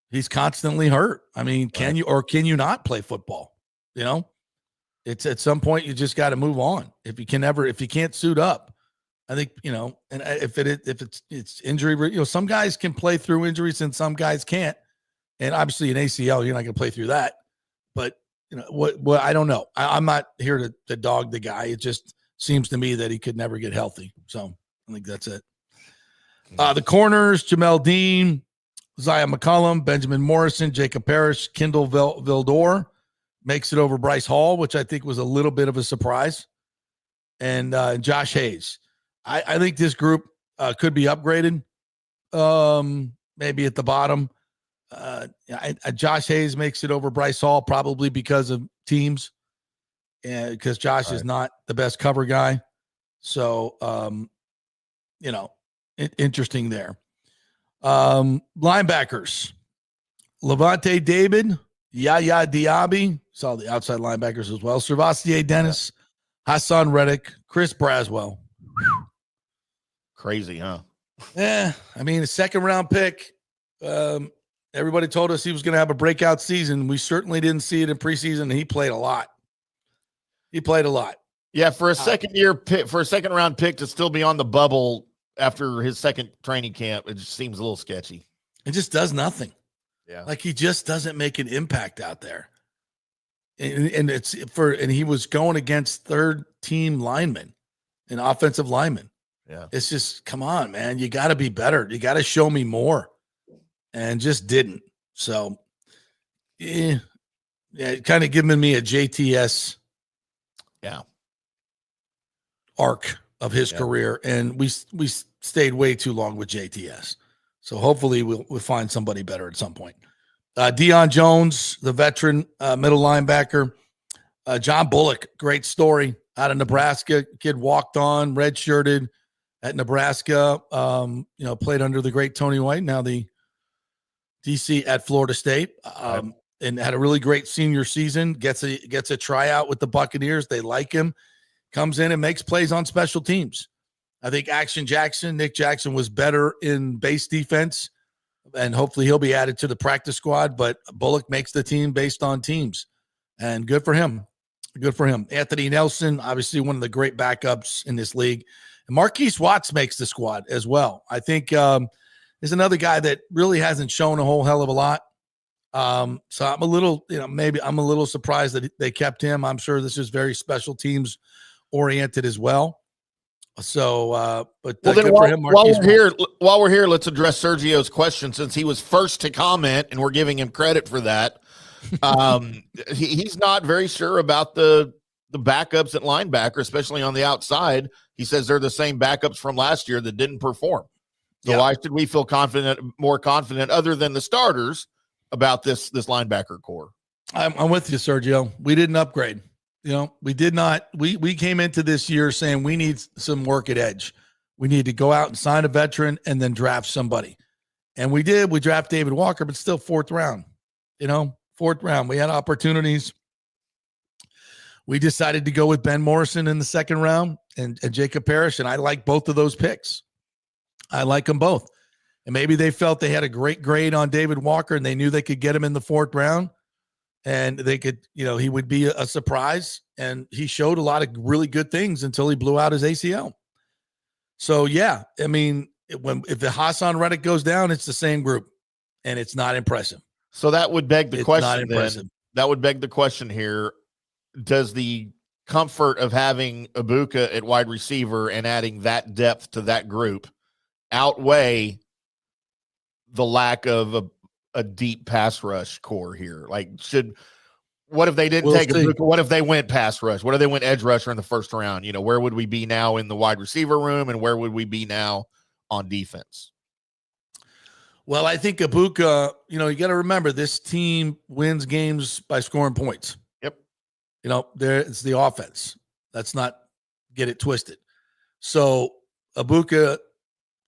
He's constantly hurt. I mean, can you not play football? It's at some point you just got to move on. If you can't suit up. I think, and if it's injury, some guys can play through injuries and some guys can't. And obviously an ACL, you're not going to play through that. But, what I don't know. I'm not here to dog the guy. It just seems to me that he could never get healthy. So I think that's it. The corners, Jamel Dean, Zion McCollum, Benjamin Morrison, Jacob Parrish, Kendall Vildor makes it over Bryce Hall, which I think was a little bit of a surprise. and Josh Hayes. I think this group could be upgraded. Maybe at the bottom. Josh Hayes makes it over Bryce Hall probably because of teams, and because Josh is not the best cover guy. So, interesting there. Linebackers, Levante David, Yaya Diaby, saw the outside linebackers as well. Servastier Dennis, Hassan Reddick, Chris Braswell. Crazy, huh? Yeah, I mean, a second-round pick. Everybody told us he was going to have a breakout season. We certainly didn't see it in preseason, and he played a lot. Yeah, for a second-round pick to still be on the bubble after his second training camp, it just seems a little sketchy. It just does nothing. Yeah, like he just doesn't make an impact out there. And he was going against third-team linemen and offensive linemen. Yeah, it's just, come on, man. You got to be better. You got to show me more. And just didn't. So, kind of giving me a JTS arc of his career. And we stayed way too long with JTS. So hopefully we'll find somebody better at some point. Deion Jones, the veteran middle linebacker. John Bullock, great story out of Nebraska. Kid walked on, redshirted at Nebraska. Played under the great Tony White. Now the DC at Florida State, and had a really great senior season. Gets a tryout with the Buccaneers. They like him. Comes in and makes plays on special teams. I think Nick Jackson was better in base defense, and hopefully he'll be added to the practice squad. But Bullock makes the team based on teams, and good for him. Good for him. Anthony Nelson, obviously one of the great backups in this league. And Marquise Watts makes the squad as well. I think is another guy that really hasn't shown a whole hell of a lot. So I'm a little, maybe I'm a little surprised that they kept him. I'm sure this is very special teams oriented as well. So, but good for him. While we're here, let's address Sergio's question since he was first to comment, and we're giving him credit for that. He's not very sure about the backups at linebacker, especially on the outside. He says they're the same backups from last year that didn't perform. So why should we feel more confident other than the starters about this linebacker core? I'm with you, Sergio. We didn't upgrade. We did not. We came into this year saying we need some work at edge. We need to go out and sign a veteran and then draft somebody. And we did. We draft David Walker, but still fourth round. Fourth round. We had opportunities. We decided to go with Ben Morrison in the second round and Jacob Parrish, and I like both of those picks. I like them both. And maybe they felt they had a great grade on David Walker and they knew they could get him in the fourth round and they could, he would be a surprise. And he showed a lot of really good things until he blew out his ACL. So, I mean, if the Hassan Reddick goes down, it's the same group and it's not impressive. So that would beg the question. Not impressive. That would beg the question here. Does the comfort of having Ibuka at wide receiver and adding that depth to that group outweigh the lack of a deep pass rush core here? What if they didn't take Ibuka? What if they went pass rush? What if they went edge rusher in the first round? Where would we be now in the wide receiver room, and where would we be now on defense? Well, I think Ibuka, you got to remember this team wins games by scoring points. Yep. It's the offense. Let's not get it twisted. So Ibuka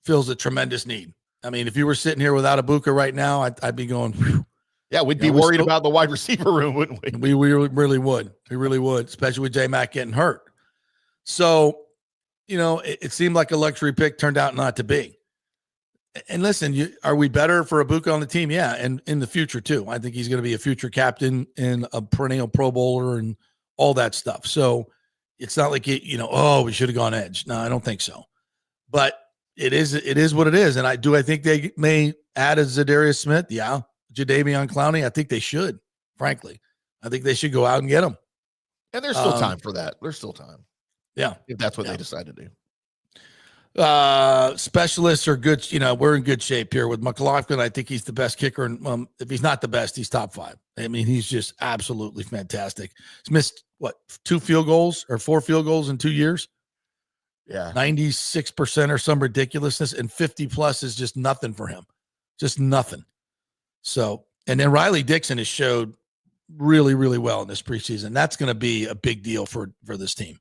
fills a tremendous need. I mean, if you were sitting here without Ibuka right now, I'd be going, whew. Yeah, we'd be worried about the wide receiver room, wouldn't we? We really would. We really would, especially with J-Mac getting hurt. So, it seemed like a luxury pick, turned out not to be. And listen, are we better for Ibuka on the team? Yeah, and in the future too. I think he's going to be a future captain and a perennial Pro Bowler and all that stuff. So it's not like we should have gone edge. No, I don't think so. But it is what it is. And I think they may add a Zadarius Smith. Yeah. Jadeveon Clowney. I think they should, frankly. I think they should go out and get him. And there's still time for that. There's still time. Yeah. If that's what they decide to do. Specialists are good. We're in good shape here with McLaughlin. I think he's the best kicker. And if he's not the best, he's top 5. I mean, he's just absolutely fantastic. He's missed 2 field goals or 4 field goals in 2 years. Yeah. 96% or some ridiculousness, and 50 plus is just nothing for him. Just nothing. So, and then Riley Dixon has showed really, really well in this preseason. That's going to be a big deal for this team.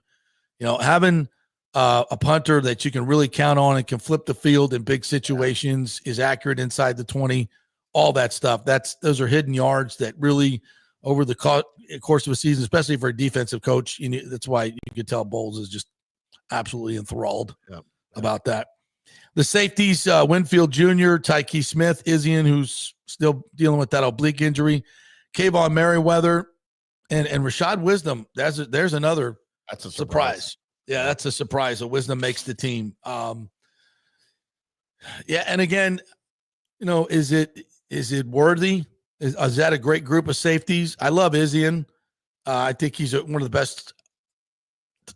You know, having a punter that you can really count on and can flip the field in big situations, is accurate inside the 20, all that stuff. Those are hidden yards that really, over the course of a season, especially for a defensive coach, that's why you could tell Bowles is just absolutely enthralled about that. The safeties, Winfield Jr., Tyke Smith, Izzian, who's still dealing with that oblique injury, Kayvon Merriweather, and Rashad Wisdom. There's another That's a surprise. Yeah, that's a surprise that Wisdom makes the team. Yeah, and again, you know, is it worthy? Is that a great group of safeties? I love Izzian. I think he's one of the best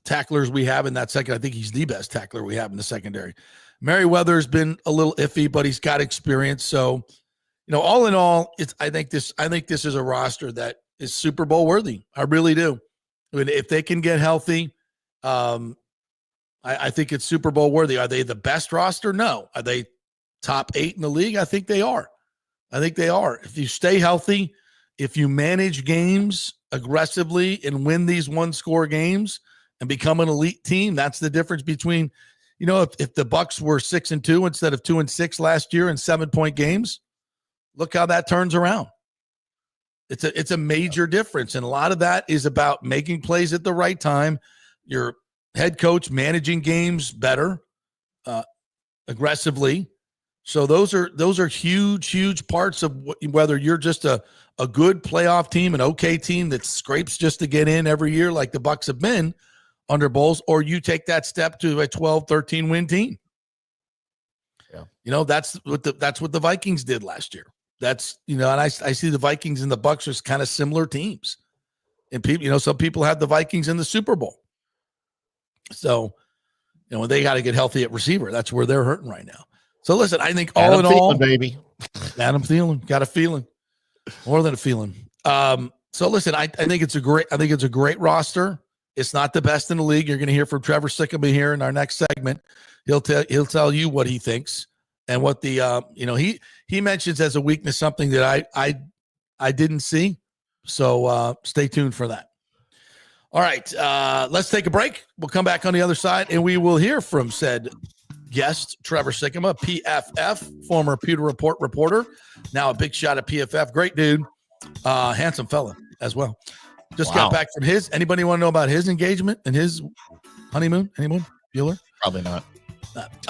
tacklers we have in that second. I think he's the best tackler we have in the secondary. Merriweather's been a little iffy, but he's got experience. So, you know, all in all, I think this is a roster that is Super Bowl worthy. I really do. I mean, if they can get healthy, I think it's Super Bowl worthy. Are they the best roster? No. Are they top 8 in the league? I think they are. If you stay healthy, if you manage games aggressively and win these one-score games and become an elite team, that's the difference between, you know, if the Bucs were 6-2 instead of 2-6 last year in 7-point games, look how that turns around. It's a major difference. And a lot of that is about making plays at the right time. Your head coach managing games better, aggressively. So those are huge parts of whether you're just a good playoff team, an okay team that scrapes just to get in every year like the Bucs have been under Bowles, or you take that step to a 12, 13 win team. Yeah. You know, that's what the Vikings did last year. That's, you know, and I see the Vikings and the Bucs as kind of similar teams. And people, you know, some people have the Vikings in the Super Bowl. So, you know, they got to get healthy at receiver. That's where they're hurting right now. So listen, I think all in all, baby, Adam Thielen, got a feeling, more than a feeling. So listen, I think it's a great roster. It's not the best in the league. You're going to hear from Trevor Sikkema here in our next segment. He'll tell you what he thinks and what the you know, he mentions as a weakness something that I didn't see. So stay tuned for that. All right, let's take a break. We'll come back on the other side, and we will hear from said guest, Trevor Sikkema, PFF, former Pewter Report reporter, now a big shot at PFF. Great dude, handsome fella as well. Just got back from his. Anybody want to know about his engagement and his honeymoon? Anyone? Bueller? Probably not.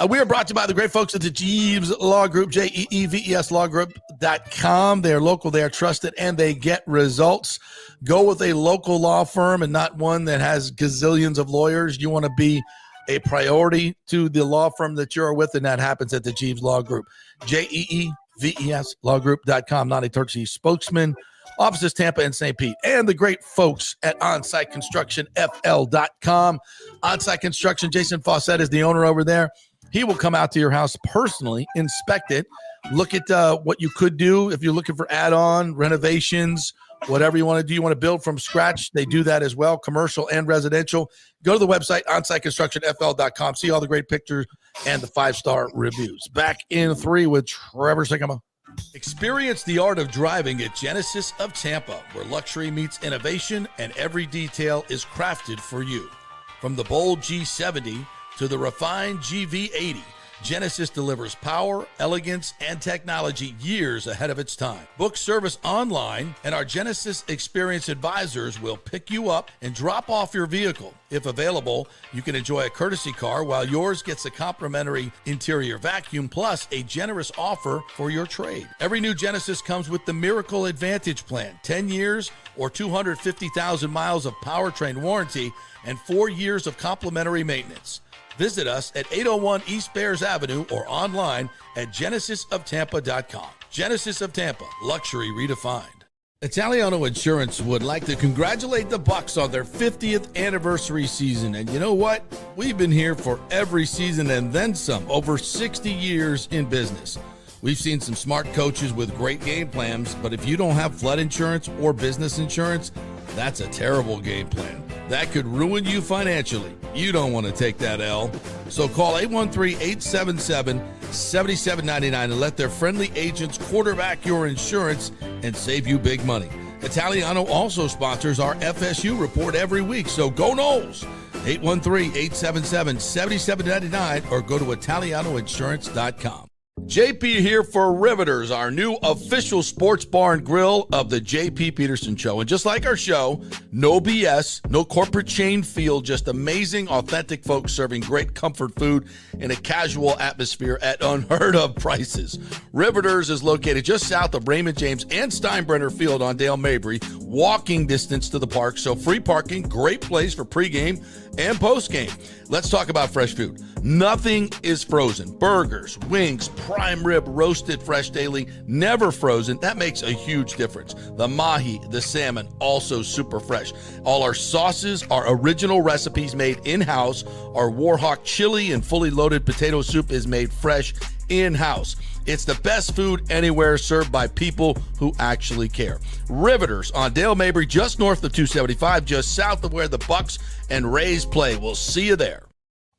We are brought to you by the great folks at the Jeeves Law Group, JEEVES lawgroup.com. They are local, they are trusted, and they get results. Go with a local law firm and not one that has gazillions of lawyers. You want to be a priority to the law firm that you're with, and that happens at the Jeeves Law Group. JEEVES lawgroup.com, not a Turkey spokesman. Offices Tampa and St. Pete, and the great folks at Onsite Construction, FL.com. Onsite Construction, Jason Fawcett is the owner over there. He will come out to your house personally, inspect it, look at what you could do if you're looking for add-on, renovations, whatever you want to do. You want to build from scratch, they do that as well, commercial and residential. Go to the website, OnsiteConstructionFL.com. See all the great pictures and the 5-star reviews. Back in 3 with Trevor Sikkema. Experience the art of driving at Genesis of Tampa, where luxury meets innovation and every detail is crafted for you. From the bold G70 to the refined GV80, Genesis delivers power, elegance, and technology years ahead of its time. Book service online, and our Genesis Experience advisors will pick you up and drop off your vehicle. If available, you can enjoy a courtesy car while yours gets a complimentary interior vacuum plus a generous offer for your trade. Every new Genesis comes with the Miracle Advantage Plan, 10 years or 250,000 miles of powertrain warranty and 4 years of complimentary maintenance. Visit us at 801 East Bears Avenue or online at genesisoftampa.com. Genesis of Tampa, luxury redefined. Italiano Insurance would like to congratulate the Bucs on their 50th anniversary season. And you know what? We've been here for every season and then some, over 60 years in business. We've seen some smart coaches with great game plans, but if you don't have flood insurance or business insurance, that's a terrible game plan. That could ruin you financially. You don't want to take that L. So call 813-877-7799 and let their friendly agents quarterback your insurance and save you big money. Italiano also sponsors our FSU report every week. So go Noles. 813-877-7799 or go to italianoinsurance.com. JP here for Riveters, our new official sports bar and grill of the JP Peterson Show. And just like our show, no BS, no corporate chain feel, just amazing, authentic folks serving great comfort food in a casual atmosphere at unheard of prices. Riveters is located just south of Raymond James and Steinbrenner Field on Dale Mabry, walking distance to the park. So free parking, great place for pregame and postgame. Let's talk about fresh food. Nothing is frozen. Burgers, wings, prime rib, roasted fresh daily, never frozen. That makes a huge difference. The mahi, the salmon, also super fresh. All our sauces are original recipes made in-house. Our Warhawk chili and fully loaded potato soup is made fresh in-house. It's the best food anywhere, served by people who actually care. Riveters on Dale Mabry, just north of 275, just south of where the Bucs and Rays play. We'll see you there.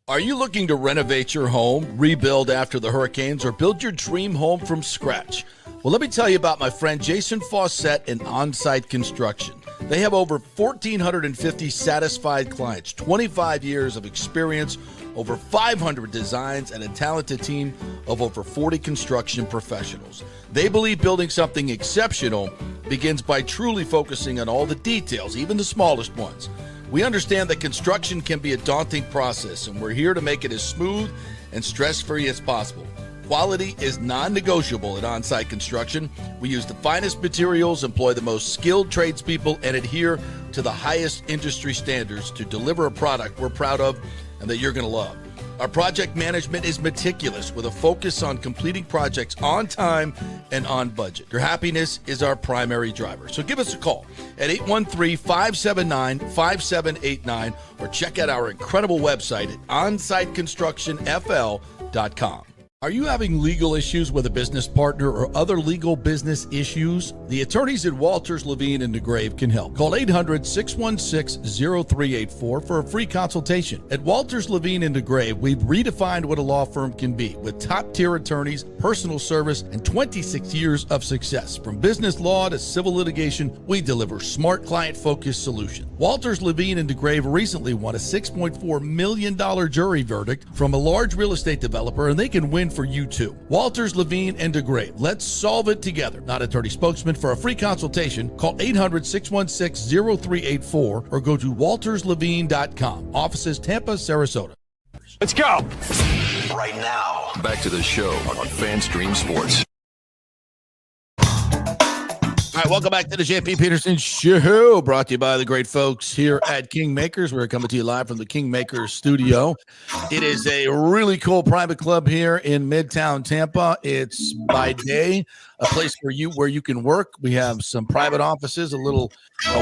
Are you looking to renovate your home, rebuild after the hurricanes, or build your dream home from scratch? Well, let me tell you about my friend Jason Fawcett and On-Site Construction. They have over 1,450 satisfied clients, 25 years of experience, over 500 designs, and a talented team of over 40 construction professionals. They believe building something exceptional begins by truly focusing on all the details, even the smallest ones. We understand that construction can be a daunting process, and we're here to make it as smooth and stress-free as possible. Quality is non-negotiable at On-Site Construction. We use the finest materials, employ the most skilled tradespeople, and adhere to the highest industry standards to deliver a product we're proud of and that you're going to love. Our project management is meticulous with a focus on completing projects on time and on budget. Your happiness is our primary driver. So give us a call at 813-579-5789 or check out our incredible website at onsiteconstructionfl.com. Are you having legal issues with a business partner or other legal business issues? The attorneys at Walters, Levine & DeGrave can help. Call 800-616-0384 for a free consultation. At Walters, Levine & DeGrave, we've redefined what a law firm can be with top-tier attorneys, personal service, and 26 years of success. From business law to civil litigation, we deliver smart, client-focused solutions. Walters, Levine & DeGrave recently won a $6.4 million jury verdict from a large real estate developer, and they can win for you too. Walters, Levine & DeGrave. Let's solve it together. Not attorney spokesman. For a free consultation, call 800-616-0384 or go to walterslevine.com. Offices Tampa, Sarasota. Let's go. Right now, back to the show on FanStream Sports. All right, welcome back to the JP Peterson Show, brought to you by the great folks here at Kingmakers. We're coming to you live from the Kingmakers studio. It is a really cool private club here in Midtown Tampa. It's by day, a place where you can work. We have some private offices, a little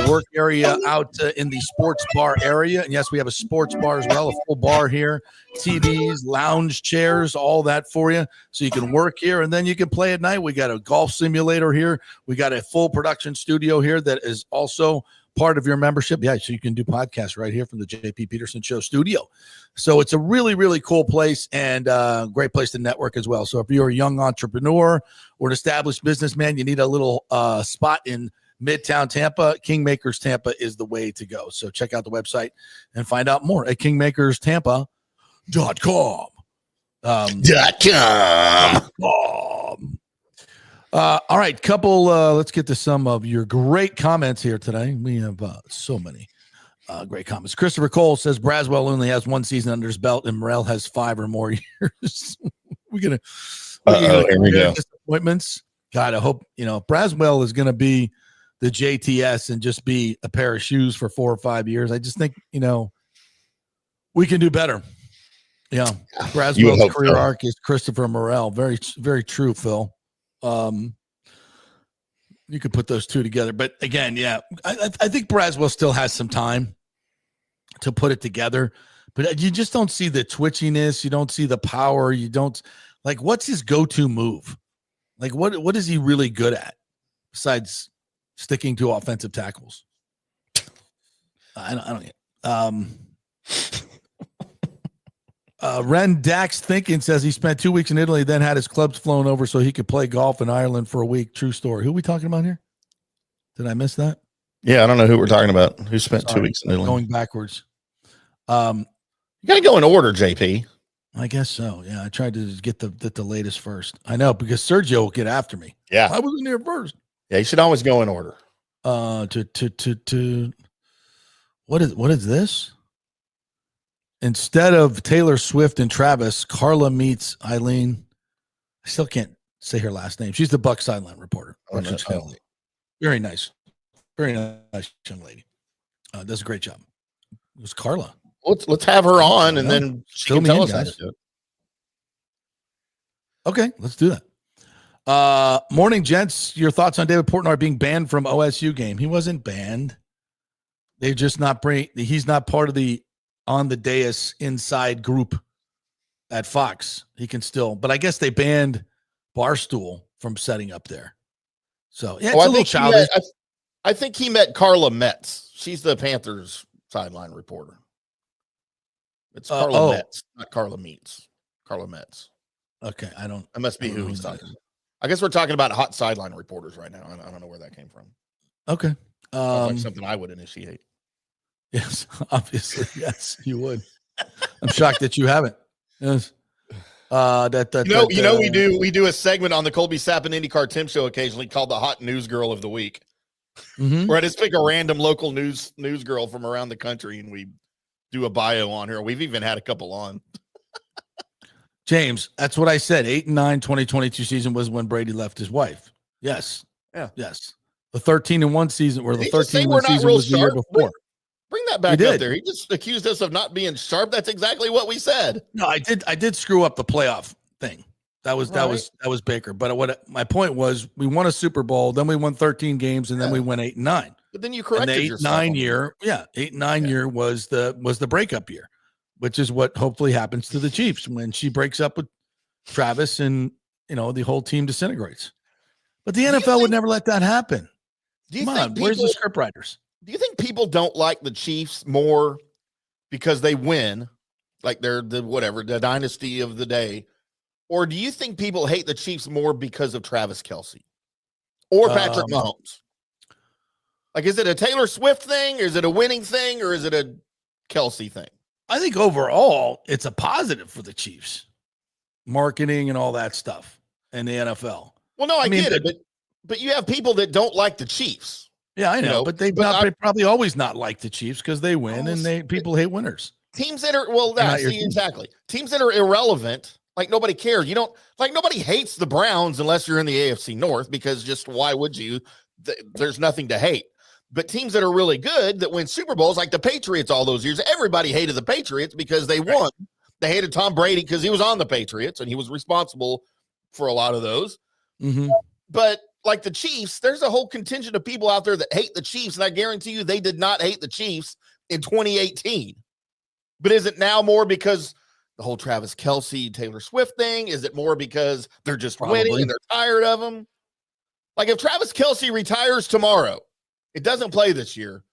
work area out in the sports bar area. And yes, we have a sports bar as well, a full bar here, TVs, lounge chairs, all that for you. So you can work here and then you can play at night. We got a golf simulator here. We got a full production studio here that is also part of your membership. Yeah, so you can do podcasts right here from the JP Peterson Show studio. So it's a really, really cool place and great place to network as well. So if you're a young entrepreneur or an established businessman, you need a little spot in Midtown Tampa, Kingmakers Tampa is the way to go. So check out the website and find out more at kingmakerstantampa.com. All right, let's get to some of your great comments here today. We have so many great comments. Christopher Cole says Braswell only has one season under his belt and Morrell has 5 or more years. Here we go. Disappointments. God, I hope, Braswell is going to be the JTS and just be a pair of shoes for 4 or 5 years. I just think, we can do better. Yeah. Braswell's career arc is Christopher Morrell. Very, very true, Phil. You could put those two together, but again, yeah, I think Braswell still has some time to put it together, but you just don't see the twitchiness. You don't see the power. You don't what's his go-to move? What is he really good at besides sticking to offensive tackles? I Ren Dax Thinking says he spent 2 weeks in Italy, then had his clubs flown over so he could play golf in Ireland for a week. True story. Who are we talking about here? Did I miss that? Yeah, I don't know who we're talking about. Who spent 2 weeks in Italy? Going backwards. You got to go in order, JP. I guess so. Yeah, I tried to get the latest first. I know, because Sergio will get after me. Yeah, I wasn't here first. Yeah, you should always go in order. What is this? Instead of Taylor Swift and Travis, Carla meets Eileen. I still can't say her last name. She's the Bucs sideline reporter. Oh, no. Very nice young lady. Does a great job. It was Carla. Let's have her on, and then she can tell us how to do it. Okay, let's do that. Morning, gents. Your thoughts on David Portnoy being banned from OSU game? He wasn't banned. They're just not he's not part of the on the dais inside group at Fox. He can still, but I guess they banned Barstool from setting up there. So yeah, it's a little childish. I think he met Carla Metz. She's the Panthers sideline reporter. It's Carla Metz, not Carla Meets. Carla Metz. Okay, that must be who he's talking about. I guess we're talking about hot sideline reporters right now. I don't know where that came from. Okay. Like something I would initiate. Yes, obviously. Yes, you would. I'm shocked that you haven't. Yes. We do a segment on the Colby Sapp and IndyCar Tim show occasionally called the Hot News Girl of the Week. Mm-hmm. Where I just pick a random local news girl from around the country and we do a bio on her. We've even had a couple on. James, that's what I said. 8-9 2022 season was when Brady left his wife. Yes. Yeah. Yes. The 13-1 season, where the 13-1 season was the year sharp? before. Bring that back up there. He just accused us of not being sharp. That's exactly what we said. No, I did screw up the playoff thing. That was Baker. But what my point was, we won a Super Bowl, then we won 13 games, and then we went 8-9. But then you corrected yourself. 8-9 year, 8-9 year was the breakup year, which is what hopefully happens to the Chiefs when she breaks up with Travis and the whole team disintegrates. But the NFL would never let that happen. Come on, where's the script writers? Do you think people don't like the Chiefs more because they win, like they're the dynasty of the day? Or do you think people hate the Chiefs more because of Travis Kelce or Patrick Mahomes? Like, is it a Taylor Swift thing? Or is it a winning thing? Or is it a Kelce thing? I think overall it's a positive for the Chiefs. Marketing and all that stuff and the NFL. Well, no, I get it, but you have people that don't like the Chiefs. Yeah, I know, but they probably always not like the Chiefs because they win and people hate winners. Teams that are exactly. Teams that are irrelevant, like nobody cares. Nobody hates the Browns unless you're in the AFC North, because just why would you? There's nothing to hate. But teams that are really good that win Super Bowls, like the Patriots all those years, everybody hated the Patriots because they won. They hated Tom Brady because he was on the Patriots and he was responsible for a lot of those. Mm-hmm. But like the Chiefs, there's a whole contingent of people out there that hate the Chiefs, and I guarantee you they did not hate the Chiefs in 2018. But is it now more because the whole Travis Kelce, Taylor Swift thing? Is it more because they're just winning and they're tired of them? Like if Travis Kelce retires tomorrow, it doesn't play this year,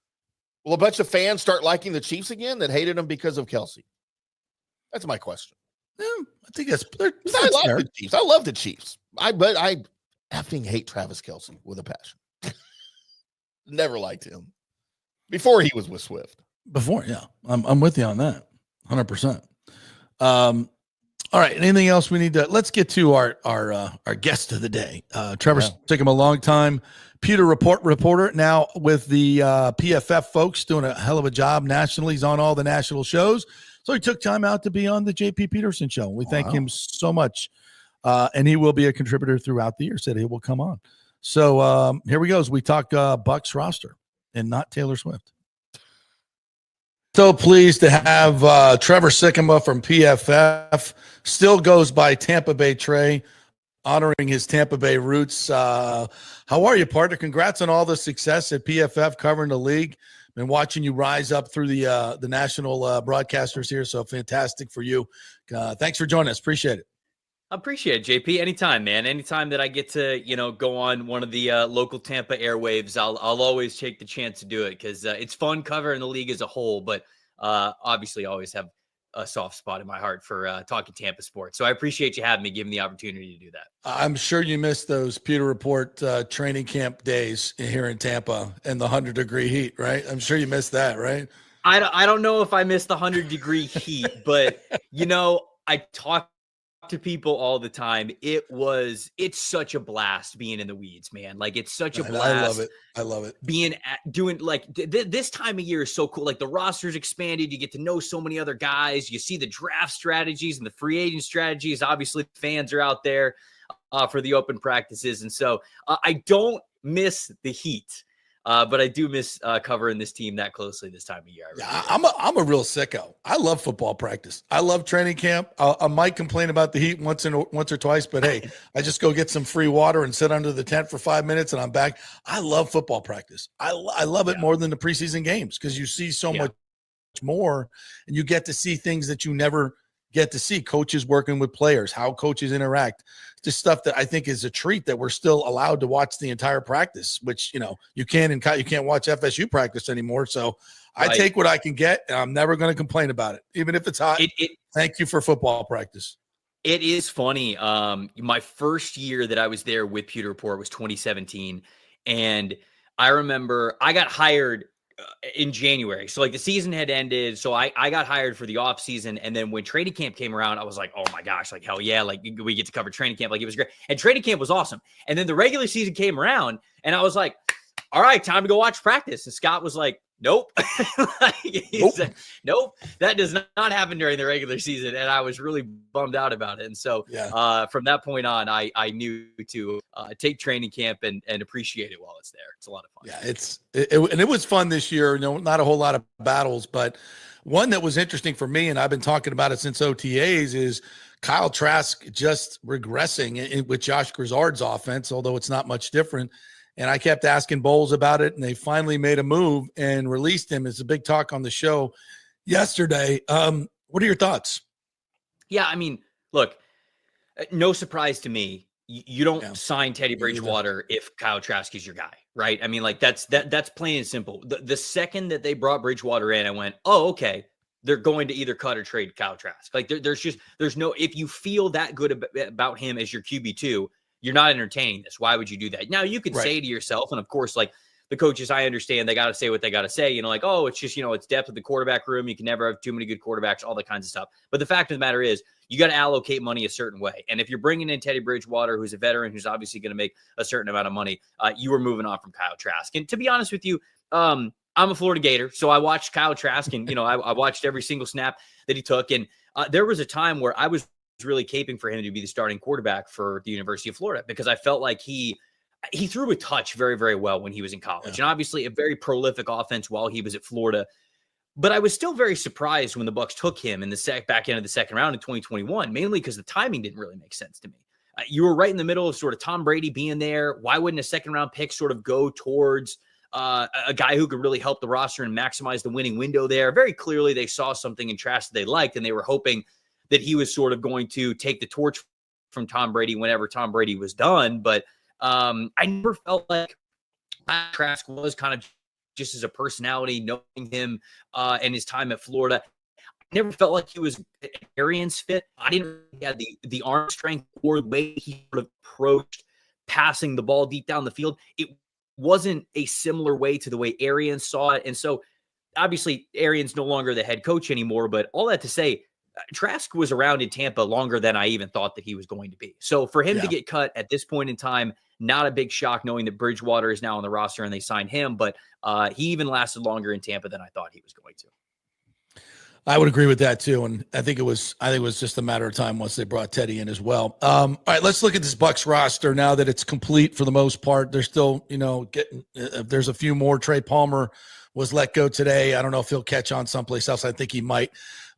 will a bunch of fans start liking the Chiefs again that hated them because of Kelce? That's my question. Yeah, I think that's I love the Chiefs. I love the Chiefs. But I effing hate Travis Kelce with a passion. Never liked him before he was with Swift. Before, yeah, I'm with you on that, 100%. All right, anything else we need to? Let's get to our guest of the day, Trevor Sikkema, a long time Pewter reporter, now with the PFF folks, doing a hell of a job nationally. He's on all the national shows, so he took time out to be on the JP Peterson Show. We thank him so much. And he will be a contributor throughout the year. Said he will come on. So here we go. As we talk Bucs roster and not Taylor Swift. So pleased to have Trevor Sikkema from PFF. Still goes by Tampa Bay Trey, honoring his Tampa Bay roots. How are you, partner? Congrats on all the success at PFF covering the league. Been watching you rise up through the national broadcasters here. So fantastic for you. Thanks for joining us. Appreciate it. I appreciate it, JP. Anytime, man. Anytime that I get to, go on one of the local Tampa airwaves, I'll always take the chance to do it because it's fun covering the league as a whole. But obviously always have a soft spot in my heart for talking Tampa sports. So I appreciate you having me, giving me the opportunity to do that. I'm sure you missed those Pewter Report training camp days here in Tampa and the 100-degree heat, right? I'm sure you missed that, right? I don't know if I missed the 100-degree heat, but I talk to people all the time. It's such a blast being in the weeds, man. Like, it's such a blast. I love it. Doing like this time of year is so cool. Like, the roster's expanded. You get to know so many other guys. You see the draft strategies and the free agent strategies. Obviously, fans are out there for the open practices. And so I don't miss the heat. But I do miss covering this team that closely this time of year. I'm a real sicko. I love football practice. I love training camp. I might complain about the heat once or twice, but hey, I just go get some free water and sit under the tent for 5 minutes and I'm back. I love football practice. I love it more than the preseason games because you see so much more and you get to see things that you never get to see. Coaches working with players, how coaches interact, just stuff that I think is a treat that we're still allowed to watch the entire practice, which, you can't watch FSU practice anymore. So I take what I can get and I'm never going to complain about it. Even if it's hot. Thank you for football practice. It is funny. My first year that I was there with Pewter Report was 2017. And I remember I got hired in January. So like the season had ended. So I got hired for the off season. And then when training camp came around, I was like, oh my gosh, like hell yeah. Like we get to cover training camp. Like it was great. And training camp was awesome. And then the regular season came around and I was like, all right, time to go watch practice. And Scott was like, nope. Said, nope, that does not happen during the regular season. And I was really bummed out about it. And so from that point on, I knew to take training camp and appreciate it while it's there. It's a lot of fun. Yeah, and it was fun this year. Not a whole lot of battles, but one that was interesting for me, and I've been talking about it since OTAs, is Kyle Trask just regressing with Josh Grizzard's offense, although it's not much different. And I kept asking Bowles about it, and they finally made a move and released him. It's a big talk on the show yesterday. What are your thoughts? Yeah, I mean, look, no surprise to me. You don't sign Teddy Bridgewater if Kyle Trask is your guy, right? I mean, like that's plain and simple. The second that they brought Bridgewater in, I went, oh, okay. They're going to either cut or trade Kyle Trask. Like there's no, if you feel that good about him as your QB2, you're not entertaining this. Why would you do that? Now you can say to yourself, and of course, like the coaches, I understand they got to say what they got to say, like, oh, it's just, it's depth of the quarterback room. You can never have too many good quarterbacks, all that kinds of stuff. But the fact of the matter is you got to allocate money a certain way. And if you're bringing in Teddy Bridgewater, who's a veteran, who's obviously going to make a certain amount of money, you are moving on from Kyle Trask. And to be honest with you, I'm a Florida Gator. So I watched Kyle Trask and, I watched every single snap that he took. And there was a time where I was really caping for him to be the starting quarterback for the University of Florida because I felt like he threw a touch very, very well when he was in college. And obviously a very prolific offense while he was at Florida. But I was still very surprised when the Bucs took him in the back end of the second round in 2021, mainly because the timing didn't really make sense to me. You were right in the middle of sort of Tom Brady being there. Why wouldn't a second round pick sort of go towards a guy who could really help the roster and maximize the winning window there? Very clearly they saw something in Trask that they liked, and they were hoping that he was sort of going to take the torch from Tom Brady whenever Tom Brady was done. But I never felt like Trask was kind of just as a personality, knowing him and his time at Florida. I never felt like he was an Arians fit. I didn't really have the arm strength or the way he sort of approached passing the ball deep down the field. It wasn't a similar way to the way Arians saw it. And so obviously Arians no longer the head coach anymore, but all that to say, Trask was around in Tampa longer than I even thought that he was going to be. So for him to get cut at this point in time, not a big shock knowing that Bridgewater is now on the roster and they signed him, but he even lasted longer in Tampa than I thought he was going to. I would agree with that too. And I think it was just a matter of time once they brought Teddy in as well. All right, let's look at this Bucs roster now that it's complete for the most part. They're still, getting, there's a few more. Trey Palmer was let go today. I don't know if he'll catch on someplace else. I think he might.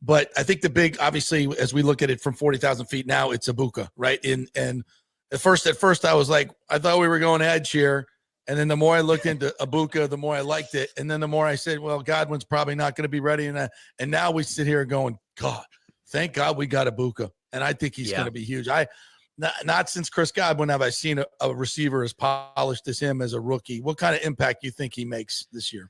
But I think the big, obviously, as we look at it from 40,000 feet now, it's Ibuka, right? And at first I was like, I thought we were going edge here. And then the more I looked into Ibuka, the more I liked it. And then the more I said, well, Godwin's probably not going to be ready. And now we sit here going, God, thank God we got Ibuka. And I think he's going to be huge. Not since Chris Godwin have I seen a receiver as polished as him as a rookie. What kind of impact do you think he makes this year?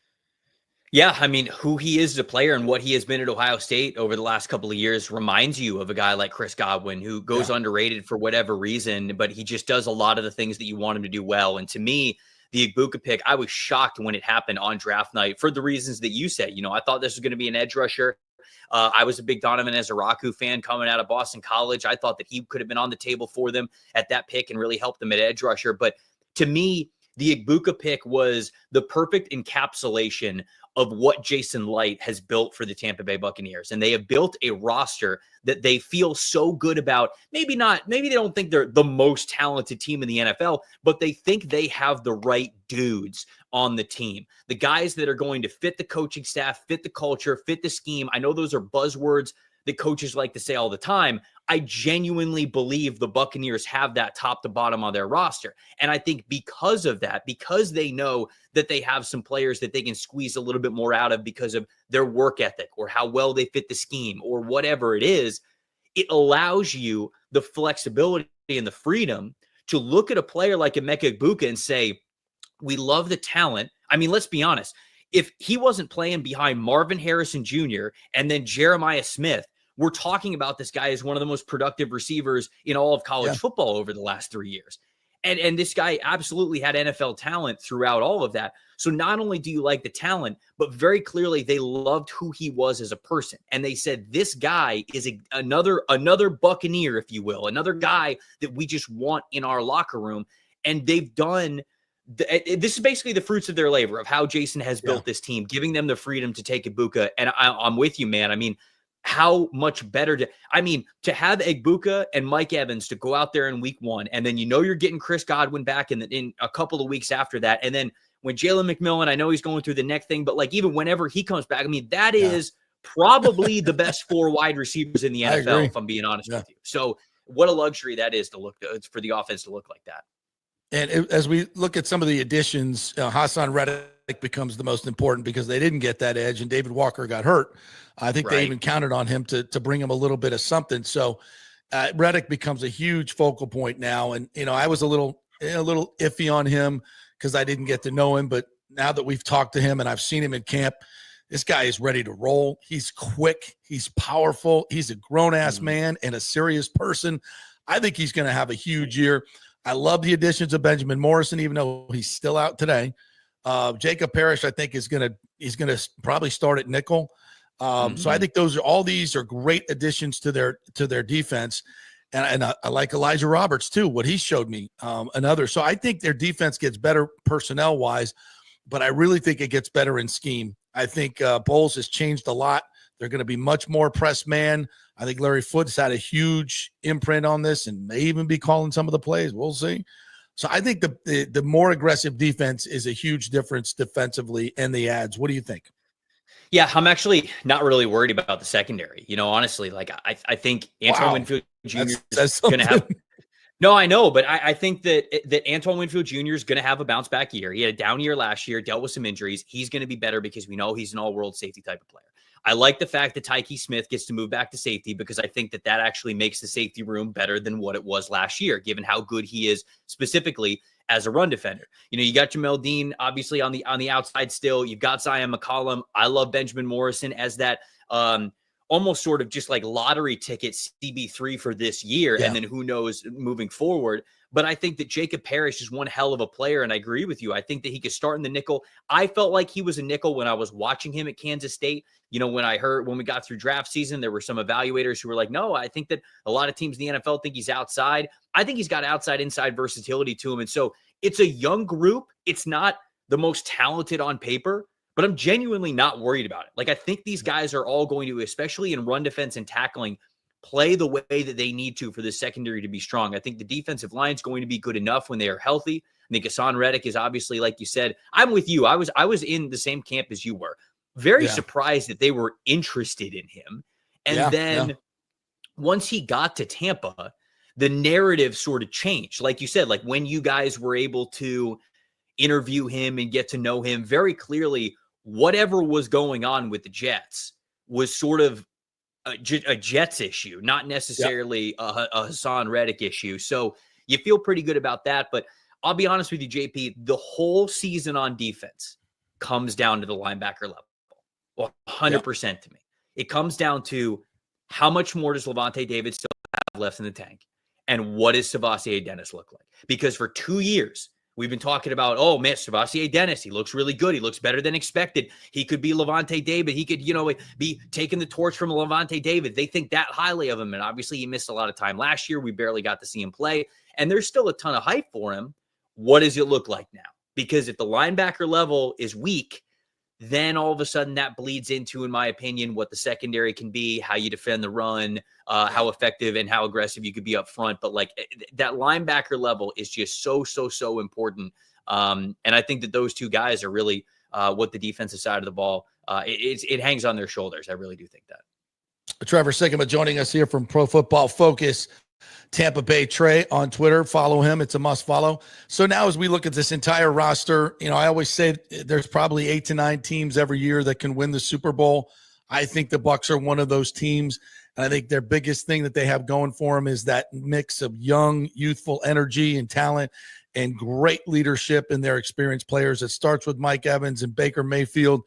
Yeah, I mean, who he is as a player and what he has been at Ohio State over the last couple of years reminds you of a guy like Chris Godwin, who goes underrated for whatever reason, but he just does a lot of the things that you want him to do well. And to me, the Igbuka pick, I was shocked when it happened on draft night for the reasons that you said. I thought this was going to be an edge rusher. I was a big Donovan Ezeraku fan coming out of Boston College. I thought that he could have been on the table for them at that pick and really helped them at edge rusher. But to me, the Igbuka pick was the perfect encapsulation of what Jason Light has built for the Tampa Bay Buccaneers. And they have built a roster that they feel so good about. Maybe they don't think they're the most talented team in the NFL, but they think they have the right dudes on the team. The guys that are going to fit the coaching staff, fit the culture, fit the scheme. I know those are buzzwords that coaches like to say all the time. I genuinely believe the Buccaneers have that top to bottom on their roster. And I think because of that, because they know that they have some players that they can squeeze a little bit more out of because of their work ethic or how well they fit the scheme or whatever it is, it allows you the flexibility and the freedom to look at a player like Emeka Egbuka and say, we love the talent. I mean, let's be honest. If he wasn't playing behind Marvin Harrison Jr. and then Jeremiah Smith, we're talking about this guy as one of the most productive receivers in all of college football over the last 3 years. And this guy absolutely had NFL talent throughout all of that. So not only do you like the talent, but very clearly they loved who he was as a person. And they said, this guy is another Buccaneer, if you will, another guy that we just want in our locker room. And they've done this is basically the fruits of their labor of how Jason has built this team, giving them the freedom to take Egbuka. And I'm with you, man. I mean, how much better to have Egbuka and Mike Evans to go out there in week 1, and then you're getting Chris Godwin back in a couple of weeks after that. And then when Jalen McMillan, I know he's going through the neck thing, but like even whenever he comes back, I mean, that is probably the best 4 wide receivers in the NFL, if I'm being honest with you. So what a luxury that is for the offense to look like that. And as we look at some of the additions, Hassan Reddick becomes the most important because they didn't get that edge and David Walker got hurt. I think they even counted on him to bring him a little bit of something. So Reddick becomes a huge focal point now. And, I was a little iffy on him because I didn't get to know him. But now that we've talked to him and I've seen him in camp, this guy is ready to roll. He's quick. He's powerful. He's a grown-ass man and a serious person. I think he's going to have a huge year. I love the additions of Benjamin Morrison, even though he's still out today. Jacob Parrish, I think, he's going to probably start at nickel. So I think all these are great additions to their defense. And I like Elijah Roberts too, what he showed me, another. So I think their defense gets better personnel wise, but I really think it gets better in scheme. I think Bowles has changed a lot. They're going to be much more press man. I think Larry Foote's had a huge imprint on this and may even be calling some of the plays. We'll see. So I think the more aggressive defense is a huge difference defensively and the ads. What do you think? Yeah, I'm actually not really worried about the secondary. Honestly, like I think Antoine Winfield Jr. is going to have. No, I know, but I think that Antoine Winfield Jr. is going to have a bounce back year. He had a down year last year, dealt with some injuries. He's going to be better because we know he's an all-world safety type of player. I like the fact that Tyke Smith gets to move back to safety because I think that actually makes the safety room better than what it was last year, given how good he is specifically as a run defender. You got Jamel Dean obviously on the outside still. You've got Zion McCollum. I love Benjamin Morrison as that almost sort of just like lottery ticket CB3 for this year. And then who knows moving forward. But I think that Jacob Parrish is one hell of a player. And I agree with you. I think that he could start in the nickel. I felt like he was a nickel when I was watching him at Kansas State. When we got through draft season, there were some evaluators who were like, no, I think that a lot of teams in the NFL think he's outside. I think he's got inside versatility to him. And so it's a young group. It's not the most talented on paper, but I'm genuinely not worried about it. Like, I think these guys are all going to, especially in run defense and tackling, play the way that they need to for the secondary to be strong. I think the defensive line is going to be good enough when they are healthy. I think Hassan Reddick is obviously, like you said, I'm with you. I was in the same camp as you were. Very surprised that they were interested in him. And then once he got to Tampa, the narrative sort of changed. Like you said, like when you guys were able to interview him and get to know him very clearly, whatever was going on with the Jets was sort of a Jets issue, not necessarily a Hassan Reddick issue. So you feel pretty good about that. But I'll be honest with you, JP, the whole season on defense comes down to the linebacker level. Well, 100% to me. It comes down to how much more does Levante David still have left in the tank? And what does Savasier Dennis look like? Because for 2 years, we've been talking about, oh, man, Savasier Dennis, he looks really good. He looks better than expected. He could be Levante David. He could, be taking the torch from Levante David. They think that highly of him. And obviously, he missed a lot of time last year. We barely got to see him play. And there's still a ton of hype for him. What does it look like now? Because if the linebacker level is weak, then all of a sudden that bleeds into, in my opinion, what the secondary can be, how you defend the run, how effective and how aggressive you could be up front. But like that linebacker level is just so important. And I think that those two guys are really what the defensive side of the ball, it hangs on their shoulders. I really do think that. Trevor Sikkema joining us here from Pro Football Focus. Tampa Bay Trey on Twitter. Follow him. It's a must follow. So now as we look at this entire roster, I always say there's probably 8 to 9 teams every year that can win the Super Bowl. I think the Bucs are one of those teams. And I think their biggest thing that they have going for them is that mix of young, youthful energy and talent and great leadership in their experienced players. It starts with Mike Evans and Baker Mayfield.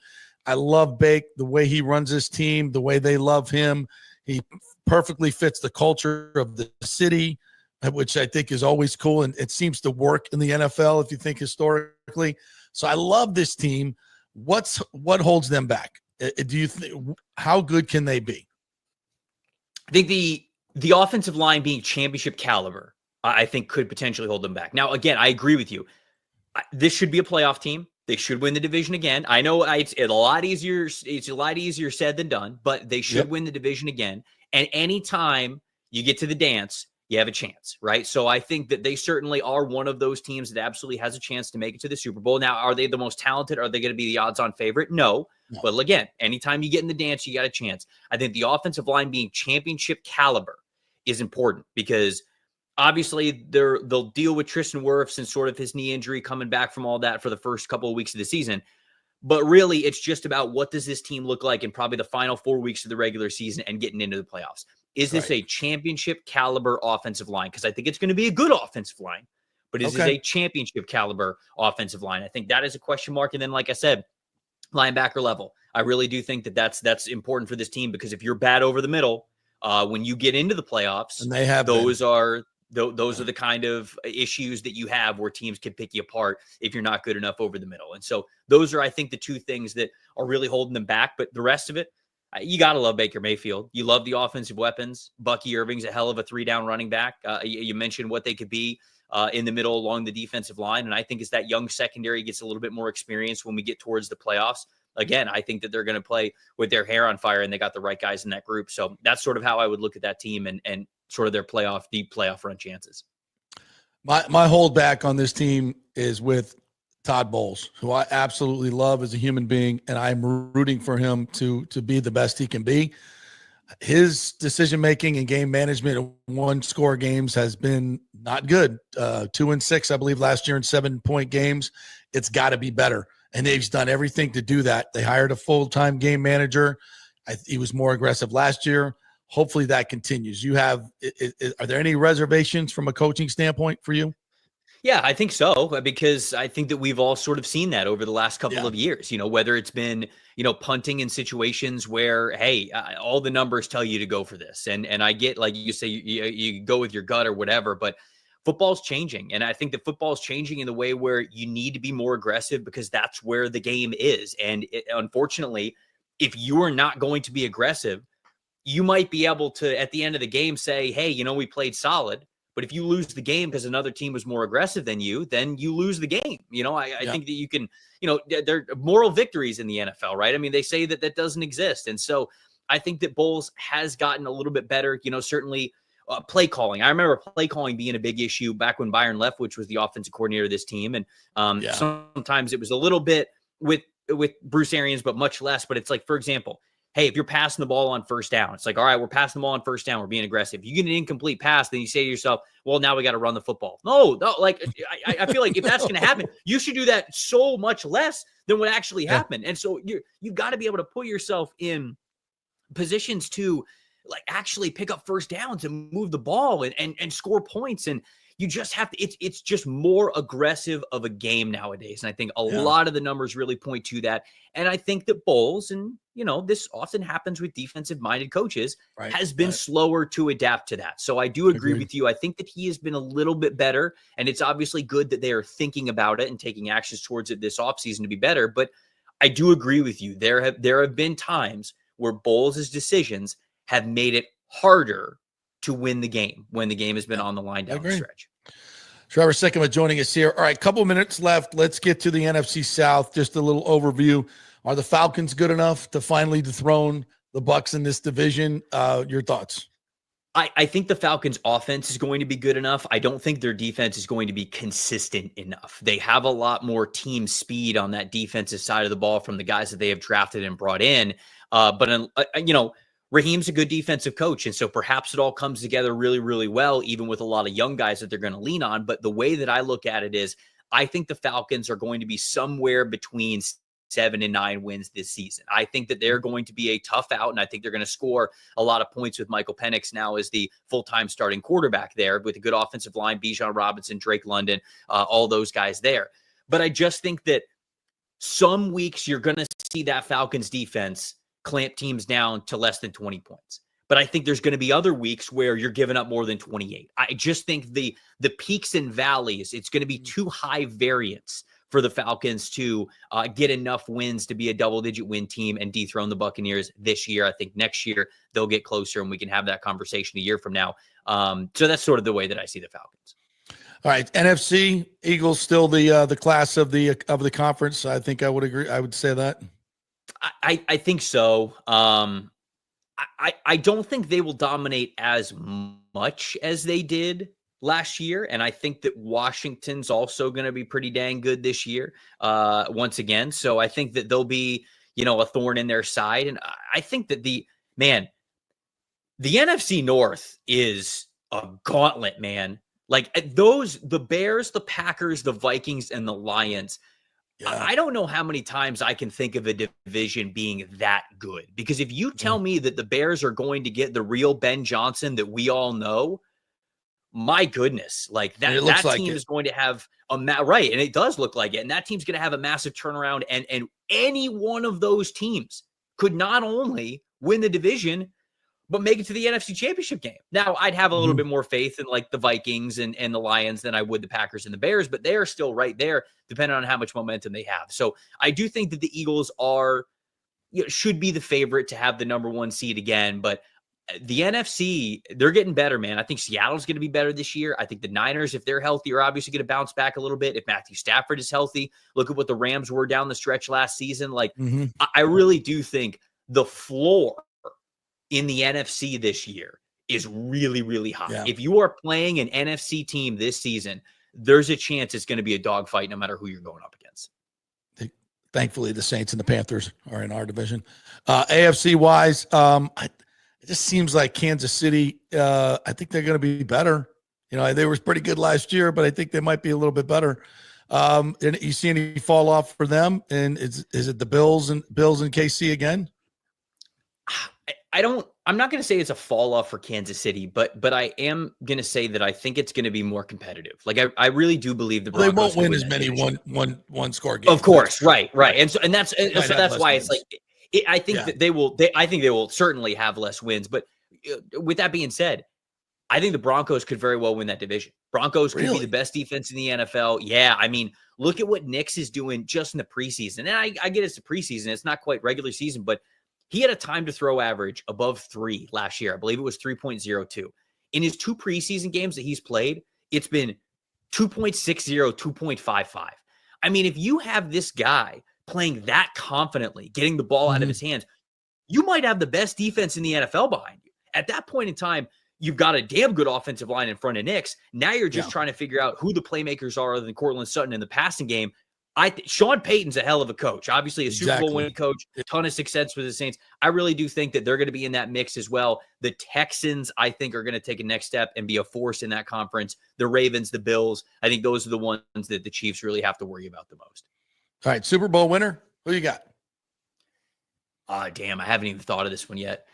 I love Bake, the way he runs his team, the way they love him. He perfectly fits the culture of the city, which I think is always cool. And it seems to work in the NFL if you think historically. So I love this team. What holds them back? Do you think, how good can they be? I think the offensive line being championship caliber, I think could potentially hold them back. Now, again, I agree with you. This should be a playoff team. They should win the division again. I know it's a lot easier. It's a lot easier said than done, but they should win the division again. And anytime you get to the dance, you have a chance, right? So I think that they certainly are one of those teams that absolutely has a chance to make it to the Super Bowl. Now, are they the most talented? Are they going to be the odds-on favorite? No. But again, anytime you get in the dance, you got a chance. I think the offensive line being championship caliber is important because obviously they'll deal with Tristan Wirfs and sort of his knee injury coming back from all that for the first couple of weeks of the season. But really, it's just about what does this team look like in probably the final 4 weeks of the regular season and getting into the playoffs. Is this a championship caliber offensive line? Because I think it's going to be a good offensive line, but is this a championship caliber offensive line? I think that is a question mark. And then, like I said, linebacker level. I really do think that that's important for this team because if you're bad over the middle, when you get into the playoffs, and they have those are the kind of issues that you have where teams can pick you apart if you're not good enough over the middle. And so those are, I think, the two things that are really holding them back. But the rest of it, you got to love Baker Mayfield. You love the offensive weapons. Bucky Irving's a hell of a 3-down running back. You mentioned what they could be in the middle along the defensive line. And I think as that young secondary gets a little bit more experience when we get towards the playoffs, again, I think that they're going to play with their hair on fire and they got the right guys in that group. So that's sort of how I would look at that team and sort of their deep playoff run chances. My holdback on this team is with Todd Bowles, who I absolutely love as a human being, and I'm rooting for him to be the best he can be. His decision-making and game management in one-score games has been not good. 2-6, I believe, last year in 7-point games. It's got to be better, and they've done everything to do that. They hired a full-time game manager. He was more aggressive last year. Hopefully that continues. Are there any reservations from a coaching standpoint for you? Yeah, I think so, because I think that we've all sort of seen that over the last couple of years, whether it's been, punting in situations where, hey, all the numbers tell you to go for this. And I get, like you say, you go with your gut or whatever, but football's changing. And I think that football's changing in the way where you need to be more aggressive because that's where the game is. And unfortunately, if you are not going to be aggressive, you might be able to, at the end of the game, say, hey, we played solid. But if you lose the game because another team was more aggressive than you, then you lose the game. I think that you can, there are moral victories in the NFL, right? I mean, they say that doesn't exist. And so I think that Bowles has gotten a little bit better, certainly play calling. I remember play calling being a big issue back when Byron Leftwich was the offensive coordinator of this team. And sometimes it was a little bit with Bruce Arians, but much less. But it's like, for example, hey, if you're passing the ball on first down, it's like, all right, we're passing the ball on first down. We're being aggressive. You get an incomplete pass, then you say to yourself, well, now we got to run the football. No, like I feel like if that's going to happen, you should do that so much less than what actually happened. And so you've got to be able to put yourself in positions to like actually pick up first downs and move the ball and score points. And You just have to, it's just more aggressive of a game nowadays. And I think a lot of the numbers really point to that. And I think that Bowles, and this often happens with defensive minded coaches, has been slower to adapt to that. So I do agree with you. I think that he has been a little bit better, and it's obviously good that they are thinking about it and taking actions towards it this offseason to be better. But I do agree with you. There have been times where Bowles' decisions have made it harder to win the game when the game has been on the line down the stretch. Trevor Sikkema joining us here. All right, couple minutes left. Let's get to the NFC South. Just a little overview. Are the Falcons good enough to finally dethrone the Bucs in this division? Your thoughts? I think the Falcons' offense is going to be good enough. I don't think their defense is going to be consistent enough. They have a lot more team speed on that defensive side of the ball from the guys that they have drafted and brought in. But Raheem's a good defensive coach, and so perhaps it all comes together really, really well, even with a lot of young guys that they're going to lean on. But the way that I look at it is I think the Falcons are going to be somewhere between 7 and 9 wins this season. I think that they're going to be a tough out, and I think they're going to score a lot of points with Michael Penix now as the full-time starting quarterback there with a good offensive line, Bijan Robinson, Drake London, all those guys there. But I just think that some weeks you're going to see that Falcons defense clamp teams down to less than 20 points. But I think there's going to be other weeks where you're giving up more than 28. I just think the peaks and valleys, it's going to be too high variance for the Falcons to get enough wins to be a double-digit win team and dethrone the Buccaneers this year. I think next year they'll get closer, and we can have that conversation a year from now. So that's sort of the way that I see the Falcons. All right, NFC Eagles still the class of the conference. I think I would agree. I would say that. I think so. I don't think they will dominate as much as they did last year. And I think that Washington's also going to be pretty dang good this year once again. So I think that they'll be, a thorn in their side. And I think that the NFC North is a gauntlet, man. Like the Bears, the Packers, the Vikings, and the Lions. Yeah. I don't know how many times I can think of a division being that good, because if you tell me that the Bears are going to get the real Ben Johnson that we all know, my goodness, like that team is going to have right. And it does look like it. And that team's going to have a massive turnaround. And any one of those teams could not only win the division, but make it to the NFC Championship game. Now, I'd have a little bit more faith in like the Vikings and the Lions than I would the Packers and the Bears, but they are still right there, depending on how much momentum they have. So I do think that the Eagles should be the favorite to have the number 1 seed again. But the NFC, they're getting better, man. I think Seattle's going to be better this year. I think the Niners, if they're healthy, are obviously going to bounce back a little bit. If Matthew Stafford is healthy, look at what the Rams were down the stretch last season. Like, I really do think the floor in the NFC this year is really, really high. Yeah. If you are playing an NFC team this season, there's a chance it's going to be a dogfight no matter who you're going up against. Thankfully, the Saints and the Panthers are in our division. AFC wise, it just seems like Kansas City, I think they're going to be better. They were pretty good last year, but I think they might be a little bit better. And you see any fall off for them? And is it the Bills and KC again? I'm not going to say it's a fall off for Kansas City, but I am going to say that I think it's going to be more competitive. Like I really do believe the Broncos they won't win as many one score games. Of course. Right. And so that's why it's like, I think that I think they will certainly have less wins, but with that being said, I think the Broncos could very well win that division. Broncos could be the best defense in the NFL. Yeah. I mean, look at what Nick's is doing just in the preseason. And I get it's the preseason. It's not quite regular season, but he had a time to throw average above 3 last year. I believe it was 3.02. In his 2 preseason games that he's played, it's been 2.60, 2.55. I mean, if you have this guy playing that confidently, getting the ball out of his hands, you might have the best defense in the NFL behind you. At that point in time, you've got a damn good offensive line in front of Knicks. Now you're just trying to figure out who the playmakers are other than Cortland Sutton in the passing game. Sean Payton's a hell of a coach. Obviously, a Super Bowl winning coach, a ton of success with the Saints. I really do think that they're going to be in that mix as well. The Texans, I think, are going to take a next step and be a force in that conference. The Ravens, the Bills, I think those are the ones that the Chiefs really have to worry about the most. All right, Super Bowl winner, who you got? Damn, I haven't even thought of this one yet.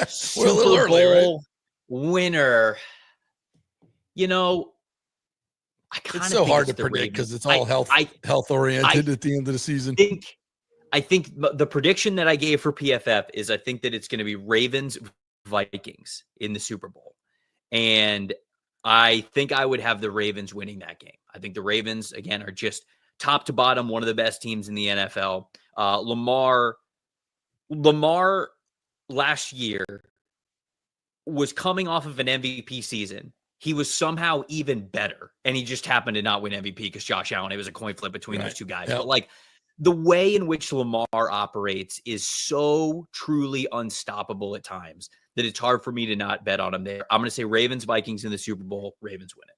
Super Bowl winner. you know, I kind of it's so hard to predict because it's all health oriented at the end of the season. I think the prediction that I gave for PFF is I think that it's going to be Ravens Vikings in the Super Bowl. And I think I would have the Ravens winning that game. I think the Ravens, again, are just top to bottom, one of the best teams in the NFL. Lamar last year was coming off of an MVP season. He was somehow even better, and he just happened to not win MVP because Josh Allen, it was a coin flip between those two guys. Yep. But like the way in which Lamar operates is so truly unstoppable at times that it's hard for me to not bet on him there. I'm going to say Ravens, Vikings in the Super Bowl. Ravens win it.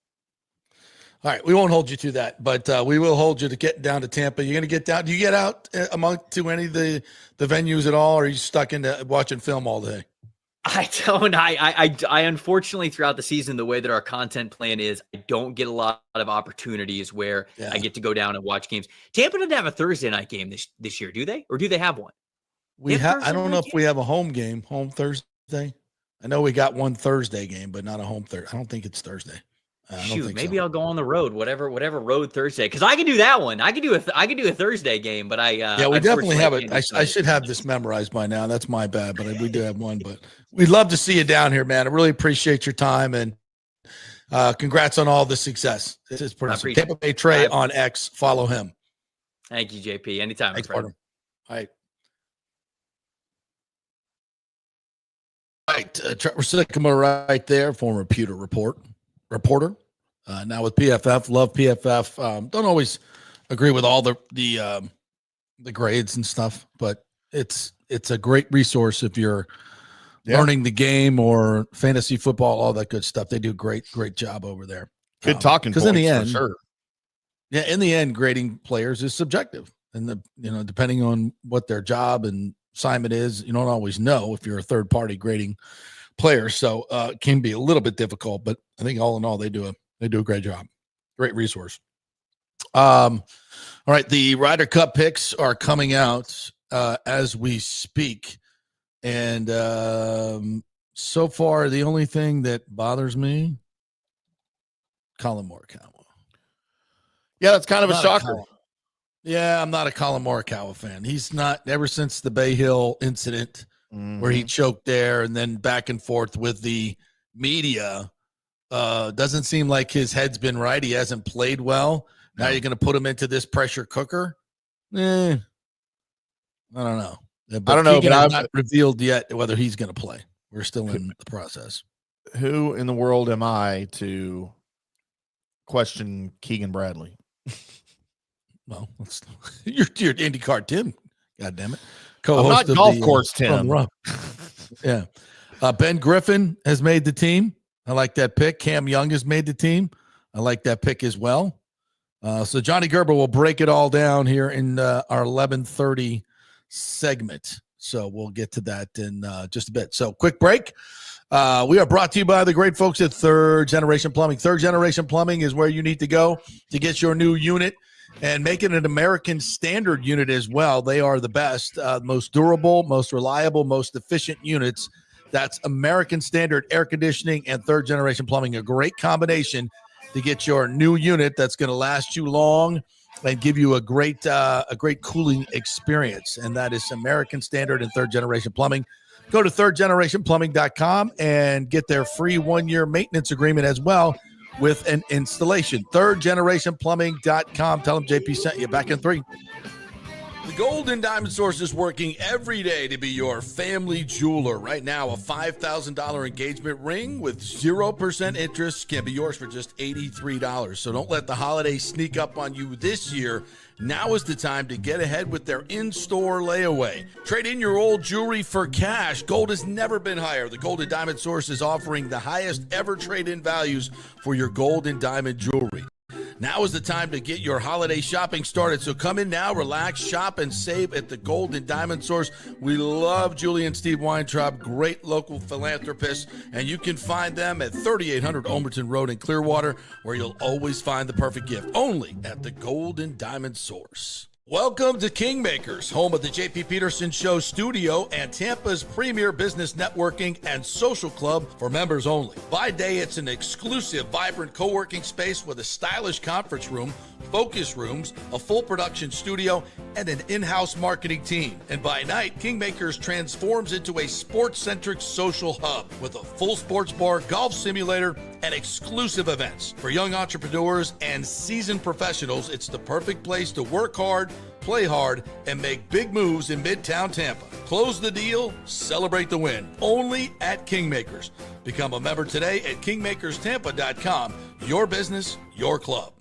All right. We won't hold you to that, but we will hold you to getting down to Tampa. You're going to get down. Do you get out to any of the venues at all, or are you stuck into watching film all day? I don't. I unfortunately, throughout the season, the way that our content plan is, I don't get a lot of opportunities where I get to go down and watch games. Tampa doesn't have a Thursday night game this year, do they? Or do they have one? I don't know if we have a home Thursday. I know we got one Thursday game, but not a home Thursday. I don't think it's Thursday. Maybe I'll go on the road, whatever road Thursday, because I can do that one. I can do a Thursday game, but we definitely have it. I should have this memorized by now. That's my bad, but we do have one. But we'd love to see you down here, man. I really appreciate your time, and congrats on all the success. This is pretty Tampa Bay Trey on X. Follow him. Thank you, JP. Anytime. Thanks, partner. All right. Trevor Sikkema right there, former Pewter reporter. Now with PFF, love PFF. Don't always agree with all the grades and stuff, but it's a great resource if you're learning the game or fantasy football, all that good stuff. They do great job over there. Good talking points, in the end, for sure. Yeah, in the end, grading players is subjective, and depending on what their job and assignment is, you don't always know if you're a third party grading player, so it can be a little bit difficult. But I think all in all, they do a great job. Great resource. All right, the Ryder Cup picks are coming out as we speak, and so far the only thing that bothers me, Colin Morikawa. Yeah, that's kind of a shocker. I'm not a Colin Morikawa fan. He's not, ever since the Bay Hill incident where he choked there and then back and forth with the media. Doesn't seem like his head's been right. He hasn't played well. Now you're going to put him into this pressure cooker? I don't know. But I'm not revealed yet whether he's going to play. We're still in the process. Who in the world am I to question Keegan Bradley? Well, you're IndyCar Tim. God damn it. I'm not golf course Tim. Yeah. Ben Griffin has made the team. I like that pick. Cam Young has made the team. I like that pick as well. So Johnny Gerber will break it all down here in our 11:30 segment. So we'll get to that in just a bit. So quick break. We are brought to you by the great folks at Third Generation Plumbing. Third Generation Plumbing is where you need to go to get your new unit and make it an American standard unit as well. They are the best, most durable, most reliable, most efficient units. That's American Standard Air Conditioning and Third Generation Plumbing, a great combination to get your new unit that's going to last you long and give you a great cooling experience. And that is American Standard and Third Generation Plumbing. Go to thirdgenerationplumbing.com and get their free 1-year maintenance agreement as well with an installation. thirdgenerationplumbing.com. Tell them JP sent you. Back in 3. The Gold and Diamond Source is working every day to be your family jeweler. Right now, a $5,000 engagement ring with 0% interest can be yours for just $83. So don't let the holidays sneak up on you this year. Now is the time to get ahead with their in-store layaway. Trade in your old jewelry for cash. Gold has never been higher. The Gold and Diamond Source is offering the highest ever trade-in values for your gold and diamond jewelry. Now is the time to get your holiday shopping started. So come in now, relax, shop, and save at the Gold and Diamond Source. We love Julie and Steve Weintraub, great local philanthropists, and you can find them at 3800 Olmerton Road in Clearwater, where you'll always find the perfect gift. Only at the Gold and Diamond Source. Welcome to Kingmakers, home of the JP Peterson Show studio and Tampa's premier business networking and social club for members only. By day, it's an exclusive, vibrant co-working space with a stylish conference room, focus rooms, a full production studio, and an in-house marketing team. And by night, Kingmakers transforms into a sports-centric social hub with a full sports bar, golf simulator, and exclusive events. For young entrepreneurs and seasoned professionals, it's the perfect place to work hard, play hard, and make big moves in Midtown Tampa. Close the deal, celebrate the win. Only at Kingmakers. Become a member today at kingmakerstampa.com. Your business, your club.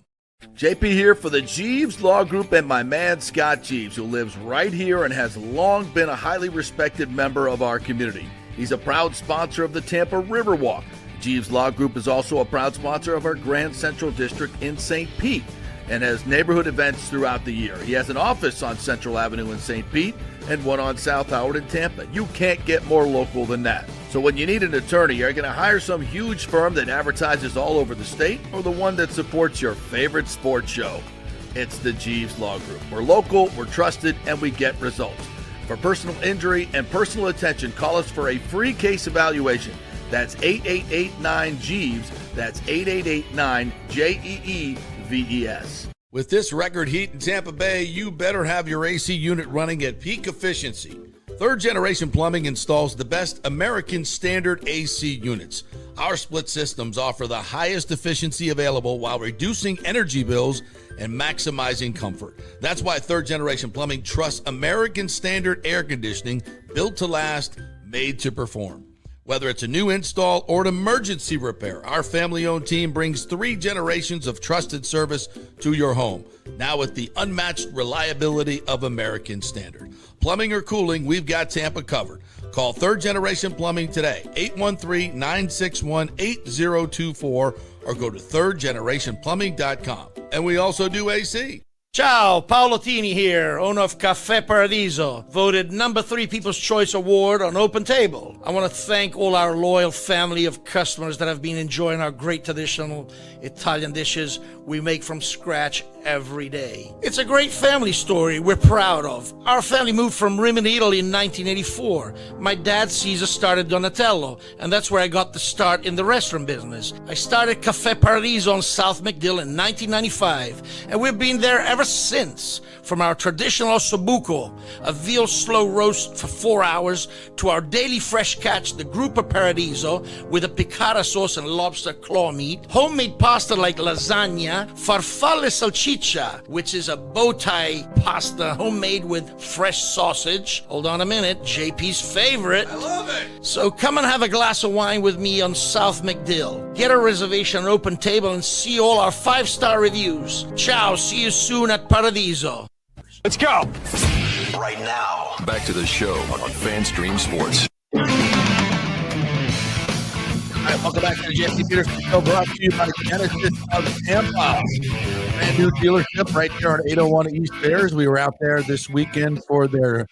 JP here for the Jeeves Law Group and my man Scott Jeeves, who lives right here and has long been a highly respected member of our community. He's a proud sponsor of the Tampa Riverwalk. Jeeves Law Group is also a proud sponsor of our Grand Central District in St. Pete and has neighborhood events throughout the year. He has an office on Central Avenue in St. Pete and one on South Howard in Tampa. You can't get more local than that. So when you need an attorney, are you going to hire some huge firm that advertises all over the state or the one that supports your favorite sports show? It's the Jeeves Law Group. We're local, we're trusted, and we get results. For personal injury and personal attention, call us for a free case evaluation. That's 8889-JEEVES. That's 8889-JEEVES. With this record heat in Tampa Bay, you better have your AC unit running at peak efficiency. Third Generation Plumbing installs the best American standard AC units. Our split systems offer the highest efficiency available while reducing energy bills and maximizing comfort. That's why Third Generation Plumbing trusts American standard air conditioning, built to last, made to perform. Whether it's a new install or an emergency repair, our family-owned team brings 3 generations of trusted service to your home, now with the unmatched reliability of American standard. Plumbing or cooling, we've got Tampa covered. Call Third Generation Plumbing today, 813-961-8024, or go to thirdgenerationplumbing.com. And we also do AC. Ciao, Paolo Tini here, owner of Caffè Paradiso, voted number 3 People's Choice Award on Open Table. I want to thank all our loyal family of customers that have been enjoying our great traditional Italian dishes we make from scratch every day. It's a great family story we're proud of. Our family moved from Rimini, Italy in 1984. My dad, Caesar, started Donatello, and that's where I got the start in the restaurant business. I started Caffè Paradiso on South McDill in 1995, and we've been there ever since. From our traditional ossobuco, a veal slow roast for 4 hours, to our daily fresh catch, the Gruppo Paradiso, with a piccata sauce and lobster claw meat, homemade pasta like lasagna, farfalle salchicha, which is a bow tie pasta homemade with fresh sausage. Hold on a minute, JP's favorite. I love it. So come and have a glass of wine with me on South McDill. Get a reservation on Open Table and see all our 5-star reviews. Ciao, see you soon at Paradiso. Let's go. Right now, back to the show on FanStream Sports. All right, welcome back to the JP Peterson Show, brought to you by Genesis of Tampa. Brand new dealership right here on 801 East Bears. We were out there this weekend for their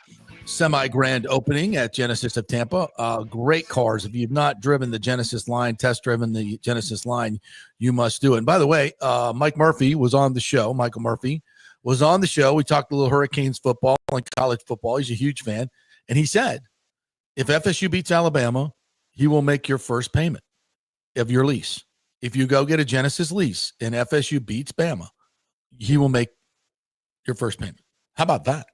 semi-grand opening at Genesis of Tampa. Great cars. If you've not driven the Genesis line, test-driven the Genesis line, you must do it. And by the way, Mike Murphy was on the show. Michael Murphy was on the show. We talked a little Hurricanes football and college football. He's a huge fan. And he said, if FSU beats Alabama, he will make your first payment of your lease. If you go get a Genesis lease and FSU beats Bama, he will make your first payment. How about that?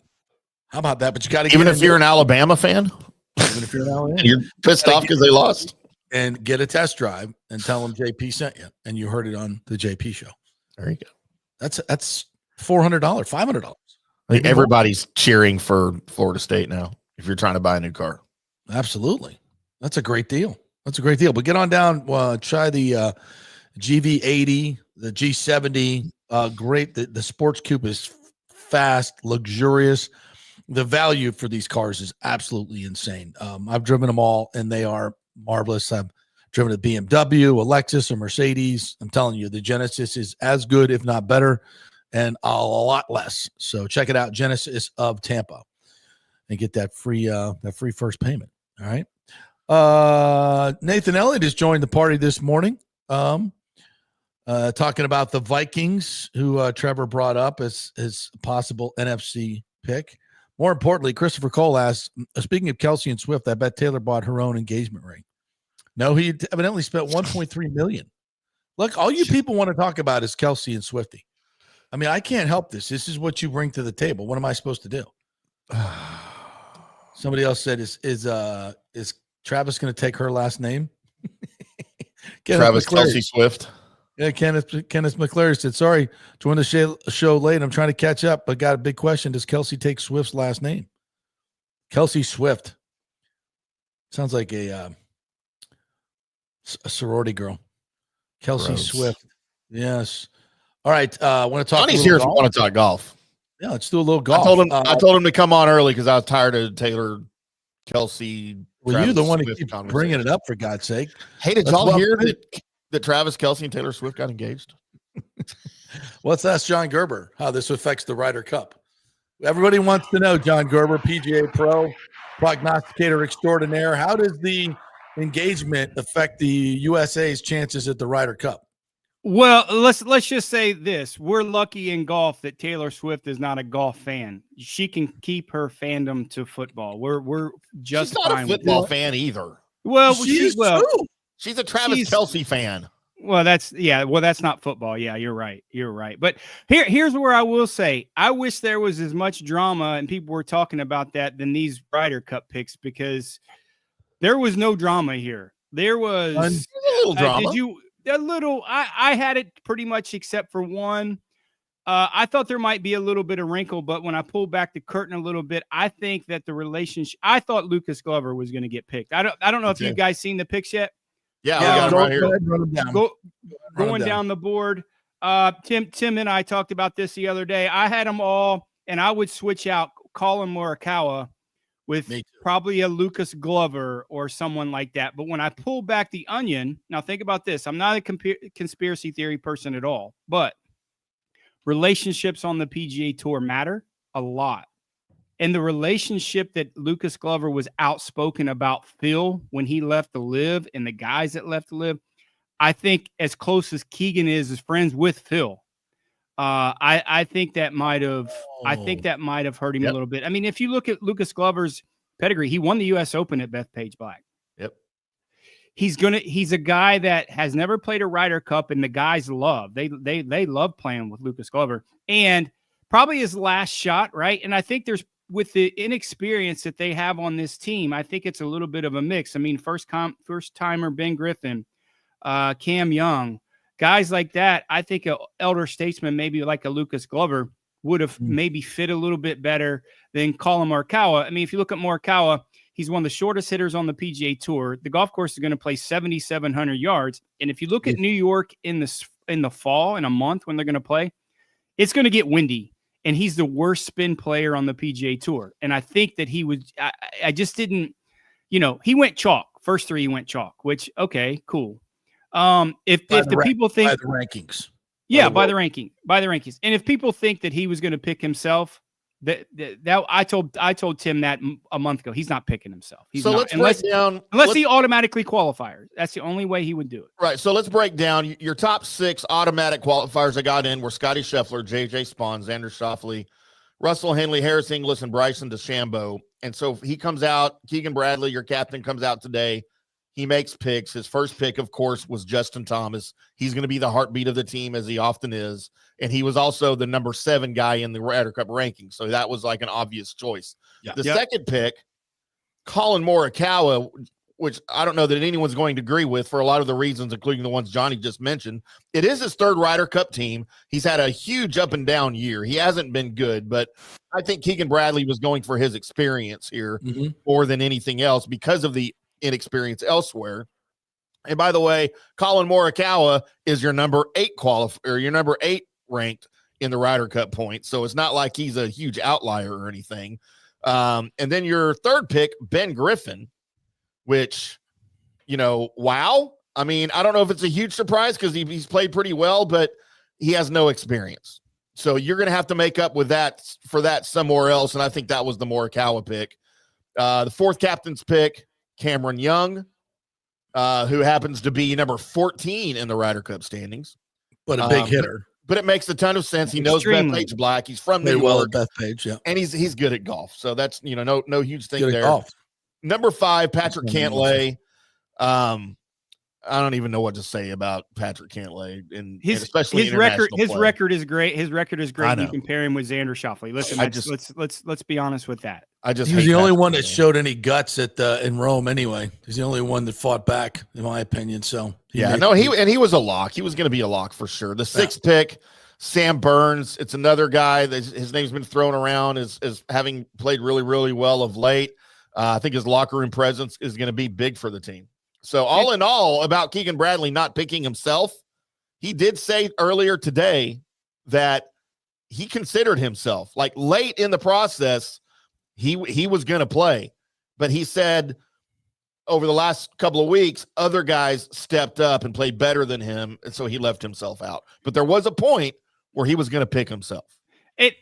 How about that? But you got to, even if you're an Alabama fan, even if you're an Alabama, you're pissed off because they lost, and get a test drive and tell them JP sent you, and you heard it on the JP show. There you go. That's $400, $500. Like everybody's cheering for Florida State now. If you're trying to buy a new car, absolutely, that's a great deal. That's a great deal. But get on down, try the GV80, the G70. Great. The Sports Coupe is fast, luxurious. The value for these cars is absolutely insane. I've driven them all, and they are marvelous. I've driven a BMW, a Lexus, a Mercedes. I'm telling you, the Genesis is as good, if not better, and a lot less. So check it out, Genesis of Tampa, and get that free first payment. All right. Nathan Elliott has joined the party this morning. Talking about the Vikings, who Trevor brought up as his possible NFC pick. More importantly, Christopher Cole asked, speaking of Kelsey and Swift, I bet Taylor bought her own engagement ring. No, he evidently spent $1.3 million. Look, all you people want to talk about is Kelsey and Swifty. I mean, I can't help this. This is what you bring to the table. What am I supposed to do? Somebody else said, is Travis going to take her last name? Travis Kelsey Swift. Yeah, Kenneth McClary said, sorry, joined the show late. I'm trying to catch up, but got a big question. Does Kelsey take Swift's last name? Kelsey Swift. Sounds like a sorority girl. Kelsey Gross. Swift. Yes. All right. I want to talk. Johnny's here if you want to talk golf. Yeah, let's do a little golf. I told him to come on early because I was tired of Taylor, Kelsey. Well, Travis you're the one who Swift keeps conversation. bringing it up, for God's sake. Hey, did y'all hear that Travis Kelsey and Taylor Swift got engaged? Let's ask John Gerber how this affects the Ryder Cup. Everybody wants to know, John Gerber, PGA Pro, prognosticator extraordinaire. How does the engagement affect the USA's chances at the Ryder Cup? Well, let's just say this. We're lucky in golf that Taylor Swift is not a golf fan. She can keep her fandom to football. We're just She's not fine a with football that. fan either. Well, She's She's a Travis Kelsey fan. Well, that's not football. Yeah, you're right. But here's where I will say, I wish there was as much drama and people were talking about that than these Ryder Cup picks, because there was no drama here. There was a little drama. I had it pretty much except for one. I thought there might be a little bit of wrinkle, but when I pulled back the curtain a little bit, I think that the relationship, I thought Lucas Glover was going to get picked. I don't know if you guys seen the picks yet. Yeah, we got him right here. Run them down. Going down the board. Tim and I talked about this the other day. I had them all, and I would switch out Colin Morikawa with probably a Lucas Glover or someone like that. But when I pull back the onion, now think about this. I'm not a conspiracy theory person at all, but relationships on the PGA Tour matter a lot. And the relationship that Lucas Glover was outspoken about Phil when he left to live and the guys that left to live, I think as close as Keegan is friends with Phil, I think that might have hurt him a little bit. I mean, if you look at Lucas Glover's pedigree, he won the U.S. Open at Bethpage Black. Yep. He's a guy that has never played a Ryder Cup, and the guys love. They love playing with Lucas Glover, and probably his last shot, right? And I think there's, with the inexperience that they have on this team, I think it's a little bit of a mix. I mean, first timer Ben Griffin, Cam Young, guys like that. I think an elder statesman, maybe like a Lucas Glover, would have maybe fit a little bit better than Colin Morikawa. I mean, if you look at Morikawa, he's one of the shortest hitters on the PGA Tour. The golf course is going to play 7,700 yards, and if you look at New York in the fall, in a month when they're going to play, it's going to get windy. And he's the worst spin player on the PGA Tour. And I think that he would – I just didn't – he went chalk. First three he went chalk, which, okay, cool. If the people think – by the rankings. Yeah, by the rankings. And if people think that he was going to pick himself, that I told Tim that a month ago. He's not picking himself. He's not. Unless he automatically qualifies. That's the only way he would do it. Right. So let's break down your top 6 automatic qualifiers that got in were Scotty Scheffler, JJ Spawn, Xander Schauffele, Russell Henley, Harris Inglis, and Bryson DeChambeau. And so he comes out, Keegan Bradley, your captain, comes out today. He makes picks. His first pick, of course, was Justin Thomas. He's going to be the heartbeat of the team, as he often is. And he was also the number 7 guy in the Ryder Cup ranking. So that was like an obvious choice. Yeah. The second pick, Colin Morikawa, which I don't know that anyone's going to agree with for a lot of the reasons, including the ones Johnny just mentioned. It is his 3rd Ryder Cup team. He's had a huge up and down year. He hasn't been good, but I think Keegan Bradley was going for his experience here more than anything else because of the inexperience elsewhere. And by the way, Colin Morikawa is your number 8 your number 8 ranked in the Ryder Cup points. So it's not like he's a huge outlier or anything. And then your 3rd pick, Ben Griffin, which, wow. I mean, I don't know if it's a huge surprise because he's played pretty well, but he has no experience. So you're going to have to make up with that for that somewhere else. And I think that was the Morikawa pick. The 4th captain's pick, Cameron Young, who happens to be number 14 in the Ryder Cup standings. but a big hitter. But it makes a ton of sense. He knows Bethpage Black. He's from New York. Well at Bethpage, yeah. And he's good at golf. So that's, no huge thing there. Golf. Number 5, Patrick Cantlay. I don't even know what to say about Patrick Cantlay, and especially his record. His record is great. His record is great. You compare him with Xander Schauffele. Listen, let's be honest with that. He's the only one that showed any guts in Rome. Anyway, he's the only one that fought back, in my opinion. So he was a lock. He was going to be a lock for sure. The 6th pick, Sam Burns. It's another guy that his name's been thrown around as having played really, really well of late. I think his locker room presence is going to be big for the team. So all in all, about Keegan Bradley not picking himself, he did say earlier today that he considered himself, like late in the process, he was going to play. But he said over the last couple of weeks, other guys stepped up and played better than him, and so he left himself out. But there was a point where he was going to pick himself.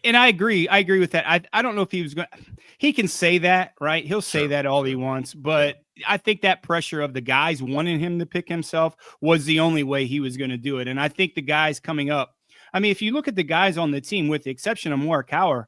And I agree. I agree with that. I don't know if he was going to – he can say that, right? He'll say that all he wants. But I think that pressure of the guys wanting him to pick himself was the only way he was going to do it. And I think the guys coming up – I mean, if you look at the guys on the team, with the exception of Morikawa,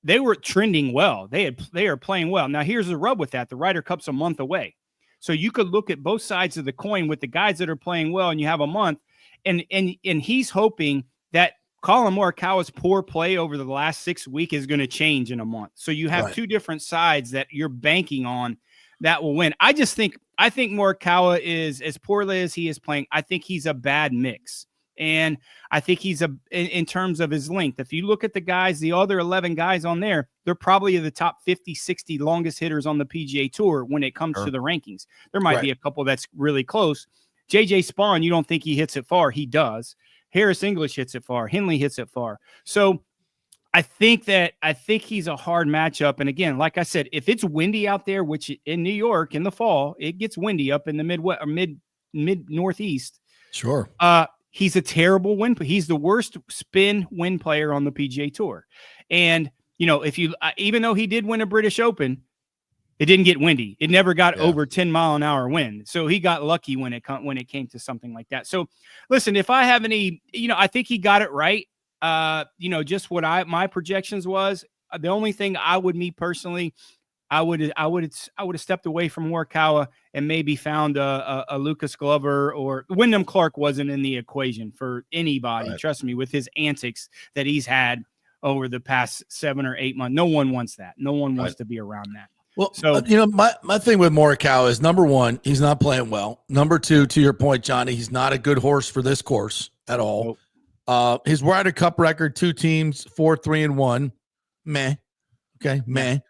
they were trending well. They are playing well. Now, here's the rub with that. The Ryder Cup's a month away. So you could look at both sides of the coin with the guys that are playing well, and you have a month. And he's hoping that – Colin Morikawa's poor play over the last 6 weeks is going to change in a month. So you have two different sides that you're banking on that will win. I think Morikawa is, as poorly as he is playing, I think he's a bad mix. And I think he's in terms of his length. If you look at the guys, the other 11 guys on there, they're probably the top 50, 60 longest hitters on the PGA Tour when it comes to the rankings. There might be a couple that's really close. JJ Spawn, you don't think he hits it far. He does. Harris English hits it far. Henley hits it far. So I think he's a hard matchup. And again, like I said, if it's windy out there, which in New York in the fall, it gets windy up in the Midwest or mid Northeast. Sure. He's a terrible wind. He's the worst spin wind player on the PGA Tour. And, if you, even though he did win a British Open, it didn't get windy. It never got over 10-mile-an-hour wind. So he got lucky when it came to something like that. So listen, if I have any, I think he got it right. Just what my projections was. The only thing I would have stepped away from Morikawa and maybe found a Lucas Glover, or Wyndham Clark wasn't in the equation for anybody. Right. Trust me, with his antics that he's had over the past 7 or 8 months, no one wants that. No one wants to be around that. Well, so my thing with Morikawa is, number one, he's not playing well. Number two, to your point, Johnny, he's not a good horse for this course at all. Nope. His Ryder Cup record, 2 teams, 4-3-1, meh. Okay, meh.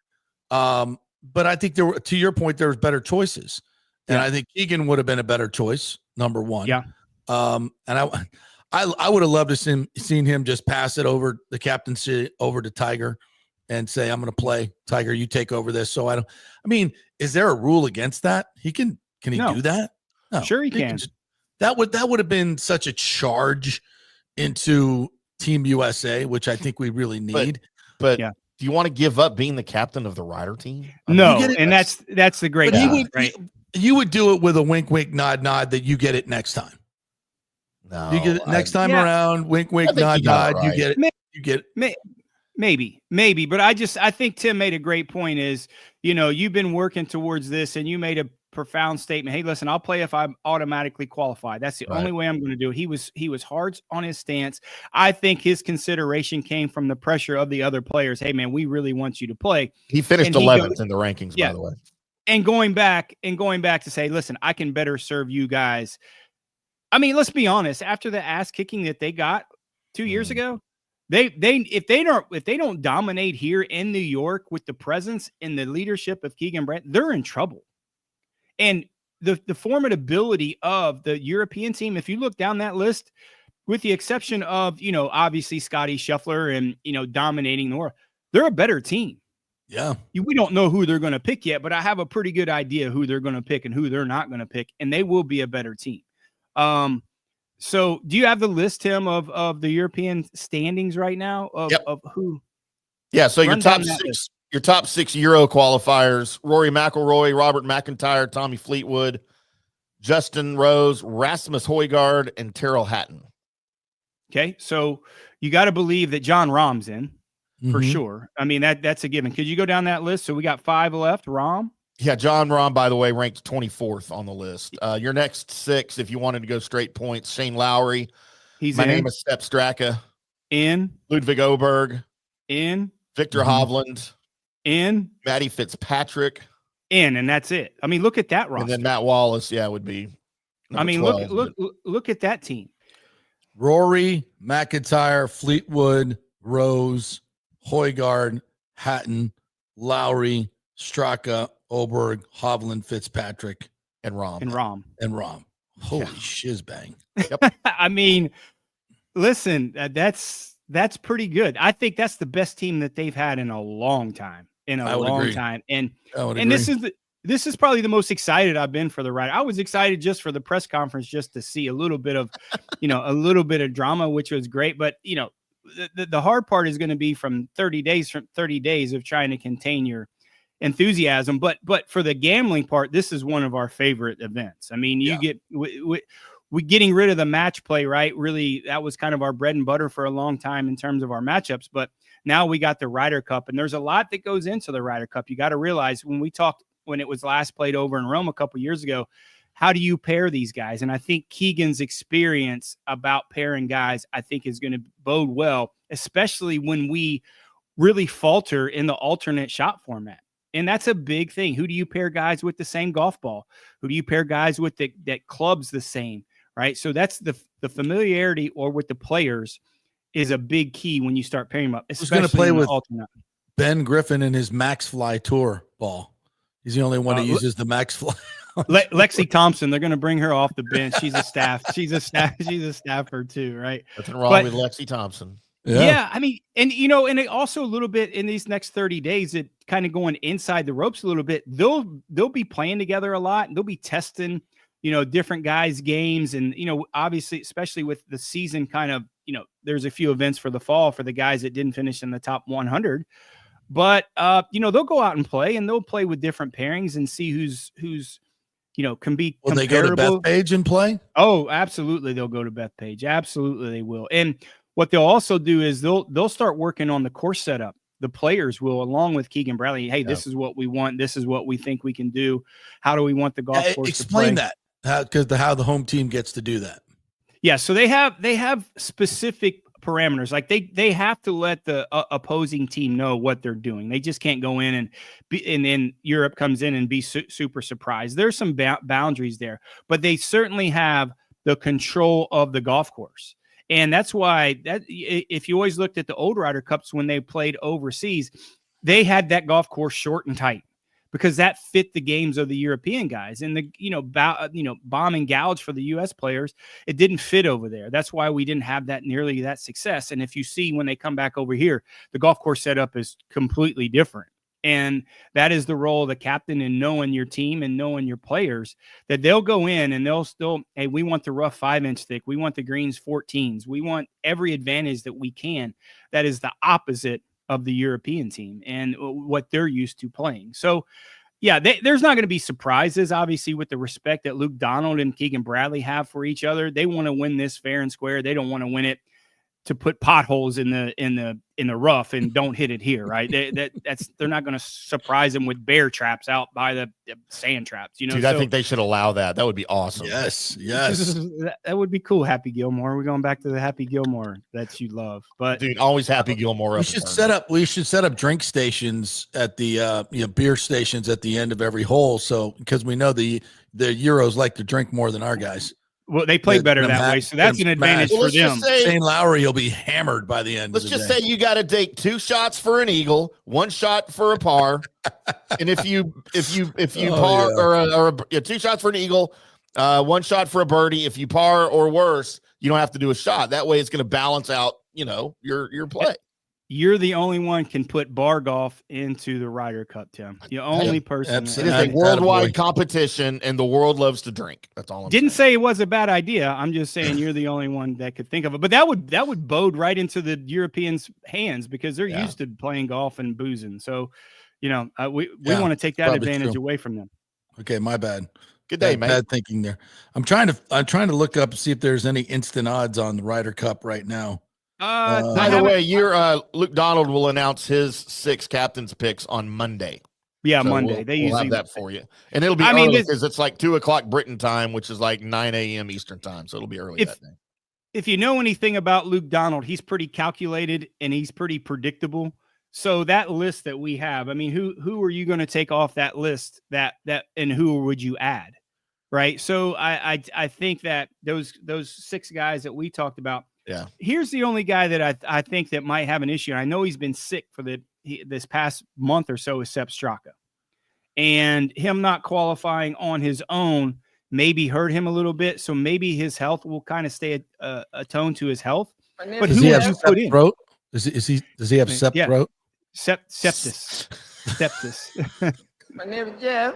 But I think to your point, there was better choices, and I think Keegan would have been a better choice. Number one, and I would have loved to seen him just pass it over the captaincy over to Tiger and say, I'm going to play. Tiger, you take over this. So is there a rule against that? Can he do that? No. Sure he can. That would have been such a charge into Team USA, which I think we really need. But do you want to give up being the captain of the Ryder team? No, and that's the great thing, right? You would do it with a wink, wink, nod, nod that you get it next time. No. You get it next time around, wink, wink, nod, nod, right. You get it. You get it. Maybe, but I think Tim made a great point is, you've been working towards this and you made a profound statement. Hey, listen, I'll play if I'm automatically qualified. That's the only way I'm going to do it. He was hard on his stance. I think his consideration came from the pressure of the other players. Hey man, we really want you to play. He finished 11th in the rankings, by the way. And going back to say, listen, I can better serve you guys. I mean, let's be honest, after the ass kicking that they got 2 years ago, if they don't dominate here in New York with the presence and the leadership of Keegan Bradley, they're in trouble. And the formidability of the European team, if you look down that list, with the exception of, obviously Scotty Scheffler and, dominating the world, they're a better team. Yeah. We don't know who they're going to pick yet, but I have a pretty good idea who they're going to pick and who they're not going to pick, and they will be a better team. So do you have the list, Tim, of the European standings right now of who? Yeah. So your top six Euro qualifiers: Rory McIlroy, Robert McIntyre, Tommy Fleetwood, Justin Rose, Rasmus Højgaard, and Tyrrell Hatton. Okay, so you got to believe that John Rahm's in for Mhm. sure. I mean, that's a given. Could you go down that list? So we got 5 left. Rahm, Yeah, John Rahm, by the way, ranked 24th on the list. Your next 6, if you wanted to go straight points, Shane Lowry. he's My in. name is Sepp Straka. In, Ludwig Oberg. in, Victor Hovland. in, Matty Fitzpatrick. in, and that's it. I mean, look at that roster. And then Matt Wallace, would be I mean, 12, look at that team. Rory, McIntyre, Fleetwood, Rose, Højgaard, Hatton, Lowry, Straka, Oberg, Hovland, Fitzpatrick, and Rahm. And Rahm. Holy shizbang. I mean, listen, that's pretty good. I think that's the best team that they've had in a long time. I would agree. And I would and agree. this is probably the most excited I've been for the Ryder. I was excited just for the press conference, just to see a little bit of, a little bit of drama, which was great. But the hard part is going to be from 30 days of trying to contain your enthusiasm. But for the gambling part, this is one of our favorite events. I mean, you get we getting rid of the match play, right? Really, that was kind of our bread and butter for a long time in terms of our matchups. But now we got the Ryder Cup, and there's a lot that goes into the Ryder Cup. You got to realize when it was last played over in Rome a couple years ago, how do you pair these guys? And I think Keegan's experience about pairing guys, I think, is going to bode well, especially when we really falter in the alternate shot format. And that's a big thing. Who do you pair guys with the same golf ball? Who do you pair guys with that club's the same, right? So that's the familiarity or with the players is a big key when you start pairing them up. Who's going to play with alternate? Ben Griffin and his Max Fly Tour ball? He's the only one who uses the Max Fly. Lexi Thompson, they're going to bring her off the bench. She's a staffer too, right? Nothing wrong with Lexi Thompson. Yeah, I mean, and it also a little bit in these next 30 days, it kind of going inside the ropes a little bit. They'll be playing together a lot, and they'll be testing, different guys' games, and obviously, especially with the season kind of, there's a few events for the fall for the guys that didn't finish in the top 100. But they'll go out and play, and they'll play with different pairings and see who's can be Will comparable. They go to Bethpage and play? Oh, absolutely, they'll go to Bethpage. Absolutely, they will. And what they'll also do is they'll start working on the course setup. The players will, along with Keegan Bradley. Hey, this is what we want. This is what we think we can do. How do we want the golf course explain to play? that how the home team gets to do that. Yeah, so they have specific parameters. Like they have to let the opposing team know what they're doing. They just can't go in and then Europe comes in and be super surprised. There's some boundaries there, but they certainly have the control of the golf course. And that's why if you always looked at the old Ryder Cups when they played overseas, they had that golf course short and tight because that fit the games of the European guys. And the bomb and gouge for the U.S. players, it didn't fit over there. That's why we didn't have nearly that success. And if you see when they come back over here, the golf course setup is completely different. And that is the role of the captain in knowing your team and knowing your players, that they'll go in and they'll still, hey, we want the rough 5-inch thick. We want the greens 14s. We want every advantage that we can. That is the opposite of the European team and what they're used to playing. So, yeah, there's not going to be surprises, obviously, with the respect that Luke Donald and Keegan Bradley have for each other. They want to win this fair and square. They don't want to win it to put potholes in the rough and don't hit it here, right? They're not going to surprise them with bear traps out by the sand traps, Dude, I think they should allow that. That would be awesome. Yes. That would be cool. Happy Gilmore. We're going back to the Happy Gilmore that you love, but dude, always Happy Gilmore. We should set up drink stations at the beer stations at the end of every hole. So because we know the Euros like to drink more than our guys. Well, they play better that way, so that's an advantage for them. Shane Lowry will be hammered by the end. Let's just say you got to take 2 shots for an eagle, 1 shot for a par, and if you par or 2 shots for an eagle, 1 shot for a birdie. If you par or worse, you don't have to do a shot. That way, it's going to balance out, your play. You're the only one can put bar golf into the Ryder Cup, Tim. The only person. It is a worldwide competition, and the world loves to drink. That's all. Didn't say it was a bad idea. I'm just saying you're the only one that could think of it. But that would bode right into the Europeans' hands because they're used to playing golf and boozing. So, we want to take that advantage away from them. Okay, my bad. Good day, mate. Bad thinking there. I'm trying to look up, see if there's any instant odds on the Ryder Cup right now. By the way, Luke Donald will announce his 6 captains picks on Monday. Yeah, So Monday. We'll have that for you. And it'll be early because it's like 2:00 Britain time, which is like 9 a.m. Eastern time. So it'll be early that day. If you know anything about Luke Donald, he's pretty calculated and he's pretty predictable. So that list that we have, I mean, who are you going to take off that list and who would you add? Right. So I think that those 6 guys that we talked about. Yeah. Here's the only guy that I think that might have an issue. I know he's been sick for this past month or so is Sepp Straka, and him not qualifying on his own maybe hurt him a little bit. So maybe his health will kind of stay attuned to his health. But does who he would have you put in? throat? Does he have septic throat? Sepsis. My name is Jeff.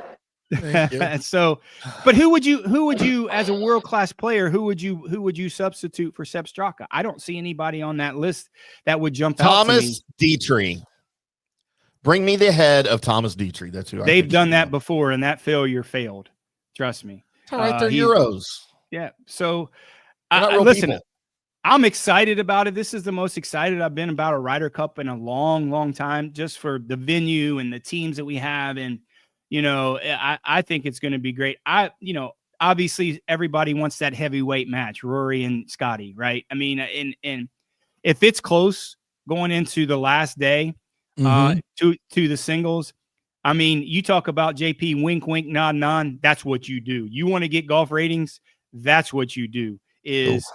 So, but who would you as a world-class player, who would you substitute for Sepp Straka? I don't see anybody on that list that would jump out to me. Thomas Dietrich. Bring me the head of Thomas Dietrich. That's who they've done that before, and that failed. Trust me. All right, they're Euros. Yeah. So, listen. People. I'm excited about it. This is the most excited I've been about a Ryder Cup in a long, long time, just for the venue and the teams that we have. And, I think it's going to be great. Obviously everybody wants that heavyweight match, Rory and Scotty, right? I mean, and if it's close going into the last day to the singles, I mean, you talk about JP, wink, wink, nod, nod. That's what you do. You want to get golf ratings. That's what you do is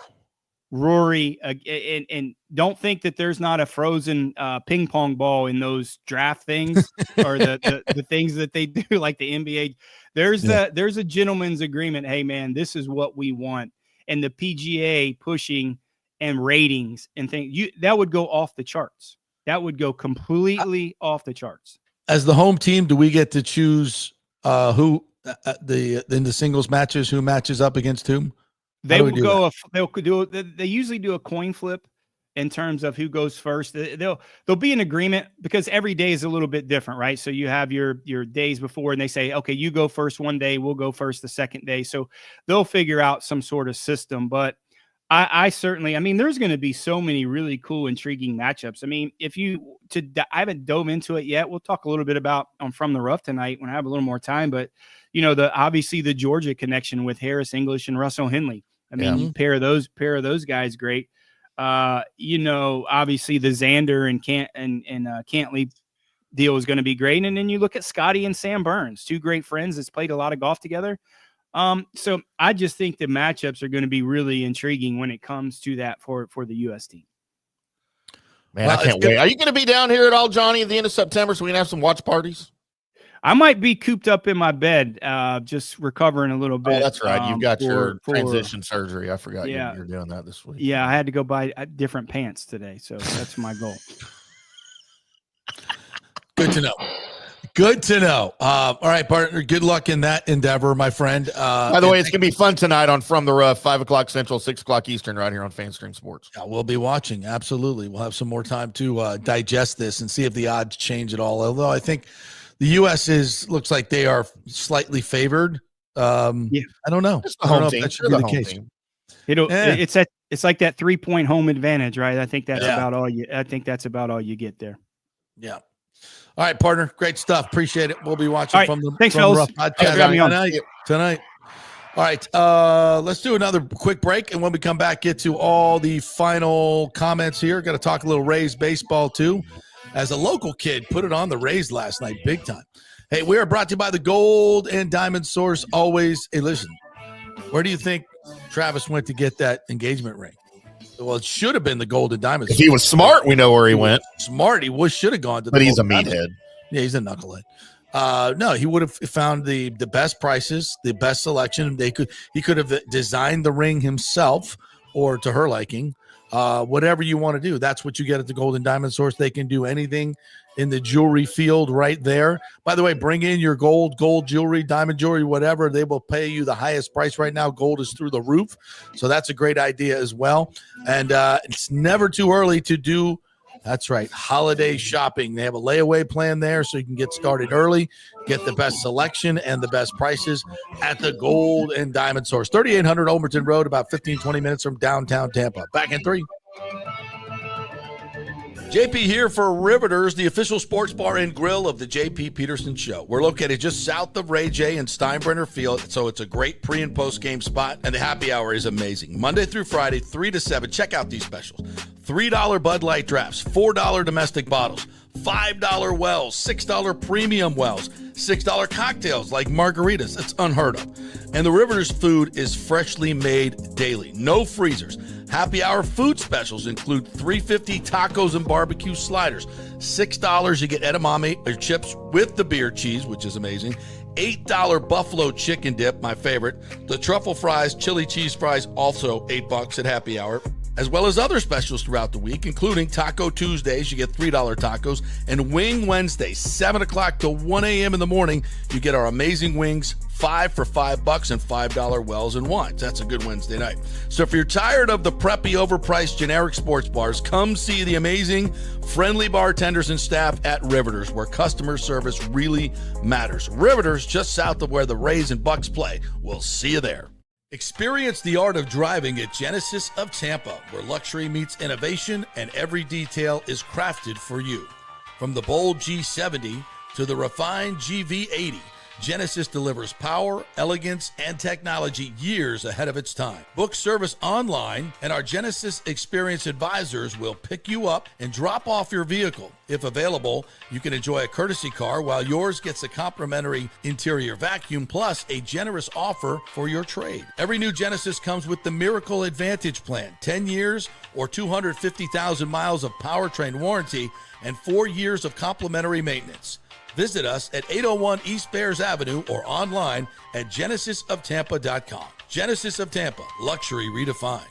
Rory. And don't think that there's not a frozen ping pong ball in those draft things or the things that they do, like the NBA. There's a gentleman's agreement. Hey man, this is what we want. And the PGA pushing and ratings and things that would go off the charts. That would go completely off the charts. As the home team, do we get to choose who in the singles matches, who matches up against whom? They will go. They usually do a coin flip in terms of who goes first. There'll be an agreement because every day is a little bit different, right? So you have your days before, and they say, okay, you go first one day, we'll go first the second day. So they'll figure out some sort of system. But I certainly, I mean, there's going to be so many really cool, intriguing matchups. I mean, I haven't dove into it yet. We'll talk a little bit about From the Rough tonight when I have a little more time. But obviously the Georgia connection with Harris English and Russell Henley. I mean, you pair of those guys great. Obviously the Xander and Cantley deal is going to be great. And then you look at Scotty and Sam Burns, 2 great friends that's played a lot of golf together. So I just think the matchups are going to be really intriguing when it comes to that for the U.S. team. Man, I can't wait. Are you going to be down here at all, Johnny, at the end of September so we can have some watch parties? I might be cooped up in my bed, just recovering a little bit. Oh, that's right. You've got your transition surgery. I forgot you're doing that this week. Yeah, I had to go buy different pants today, so that's my goal. Good to know. Good to know. All right, partner. Good luck in that endeavor, my friend. By the way, it's going to be fun tonight on From the Rough, 5:00 Central, 6:00 Eastern, right here on FanStream Sports. Yeah, we'll be watching. Absolutely. We'll have some more time to digest this and see if the odds change at all. Although I think the U.S. looks like they are slightly favored. I don't know. I don't know if that should be the case. Team. It's like that 3-point home advantage, right? I think that's about all you get there. Yeah. All right, partner. Great stuff. Appreciate it. We'll be watching right. from the Thanks, From fellas. the Rough podcast tonight. All right. Let's do another quick break. And when we come back, get to all the final comments here. Got to talk a little Rays baseball, too. As a local kid, put it on the Rays last night, big time. Hey, we are brought to you by the Gold and Diamond Source. Always. Hey, listen, where do you think Travis went to get that engagement ring? Well, it should have been the Gold and Diamond Source. If he was smart, we know where he went. Smart, he should have gone to. But he's a meathead. Yeah, he's a knucklehead. No, he would have found the best prices, the best selection. He could have designed the ring himself, or to her liking. Whatever you want to do, that's what you get at the Gold and Diamond Source. They can do anything in the jewelry field right there. By the way, bring in your gold jewelry, diamond jewelry, whatever. They will pay you the highest price right now. Gold is through the roof. So that's a great idea as well. And it's never too early to do That's right. Holiday shopping. They have a layaway plan there so you can get started early, get the best selection and the best prices at the Gold and Diamond Source. 3800 Overton Road, about 15, 20 minutes from downtown Tampa. Back in 3. JP here for Riveters, the official sports bar and grill of the JP Peterson Show. We're located just south of Ray J and Steinbrenner Field, so it's a great pre- and post-game spot, and the happy hour is amazing. Monday through Friday, 3 to 7. Check out these specials. $3 Bud Light drafts, $4 domestic bottles, $5 wells, $6 premium wells, $6 cocktails like margaritas. It's unheard of. And the Riveters food is freshly made daily. No freezers. Happy hour food specials include $3.50 tacos and barbecue sliders. $6 you get edamame or chips with the beer cheese, which is amazing. $8 buffalo chicken dip, my favorite. The truffle fries, chili cheese fries, also $8 at happy hour. As well as other specials throughout the week, including Taco Tuesdays, you get $3 tacos, and Wing Wednesdays, 7 o'clock to 1 a.m. in the morning, you get our amazing wings, 5 for $5 and $5 wells and wines. That's a good Wednesday night. So if you're tired of the preppy, overpriced, generic sports bars, come see the amazing, friendly bartenders and staff at Riveters, where customer service really matters. Riveters, just south of where the Rays and Bucs play. We'll see you there. Experience the art of driving at Genesis of Tampa, where luxury meets innovation and every detail is crafted for you. From the bold G70 to the refined GV80, Genesis delivers power, elegance, and technology years ahead of its time. Book service online, and our Genesis Experience advisors will pick you up and drop off your vehicle. If available, you can enjoy a courtesy car while yours gets a complimentary interior vacuum plus a generous offer for your trade. Every new Genesis comes with the Miracle Advantage Plan, 10 years or 250,000 miles of powertrain warranty and 4 years of complimentary maintenance. Visit us at 801 East Bears Avenue or online at genesisoftampa.com. Genesis of Tampa, luxury redefined.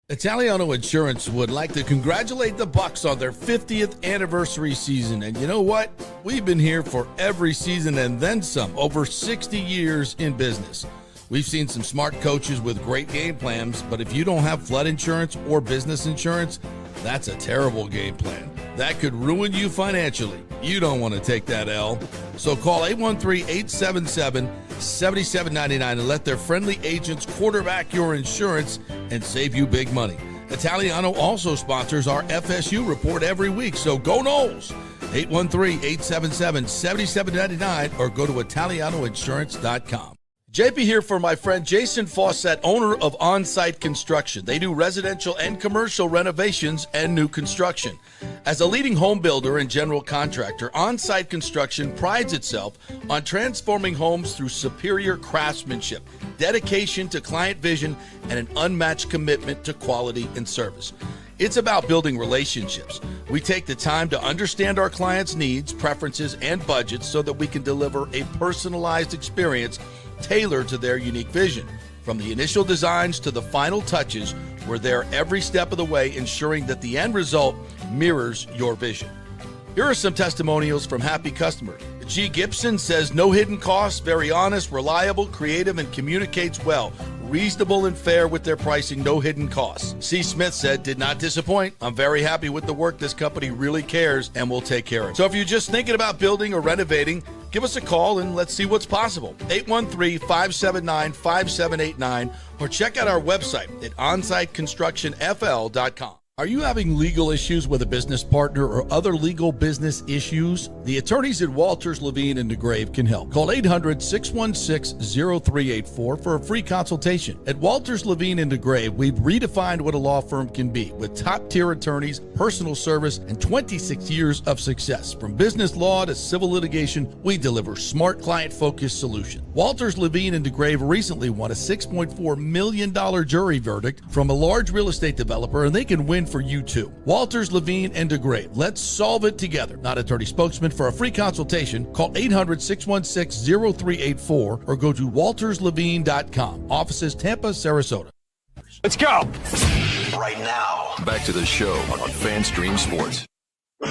Italiano Insurance would like to congratulate the Bucs on their 50th anniversary season. And you know what? We've been here for every season and then some, over 60 years in business. We've seen some smart coaches with great game plans, but if you don't have flood insurance or business insurance, that's a terrible game plan. That could ruin you financially. You don't want to take that L. So call 813-877-7799 and let their friendly agents quarterback your insurance and save you big money. Italiano also sponsors our FSU report every week, so go Noles. 813-877-7799 or go to italianoinsurance.com. JP here for my friend Jason Fawcett, owner of On-Site Construction. They do residential and commercial renovations and new construction. As a leading home builder and general contractor, On-Site Construction prides itself on transforming homes through superior craftsmanship, dedication to client vision, and an unmatched commitment to quality and service. It's about building relationships. We take the time to understand our clients' needs, preferences, and budgets so that we can deliver a personalized experience tailored to their unique vision. From the initial designs to the final touches, we're there every step of the way, ensuring that the end result mirrors your vision. Here are some testimonials from happy customers. G. Gibson says, no hidden costs, very honest, reliable, creative, and communicates well. Reasonable and fair with their pricing, no hidden costs. C. Smith said, did not disappoint. I'm very happy with the work. This company really cares and will take care of it. So if you're just thinking about building or renovating, give us a call and let's see what's possible. 813-579-5789 or check out our website at onsiteconstructionfl.com. Are you having legal issues with a business partner or other legal business issues? The attorneys at Walters, Levine & DeGrave can help. Call 800-616-0384 for a free consultation. At Walters, Levine & DeGrave, we've redefined what a law firm can be with top-tier attorneys, personal service, and 26 years of success. From business law to civil litigation, we deliver smart, client-focused solutions. Walters, Levine & DeGrave recently won a $6.4 million jury verdict from a large real estate developer, and they can win for you too. Walters, Levine & DeGrave. Let's solve it together. Not attorney spokesman. For a free consultation, call 800-616-0384 or go to walterslevine.com. Offices Tampa, Sarasota. Let's go. Right now, back to the show on FanStream Sports. All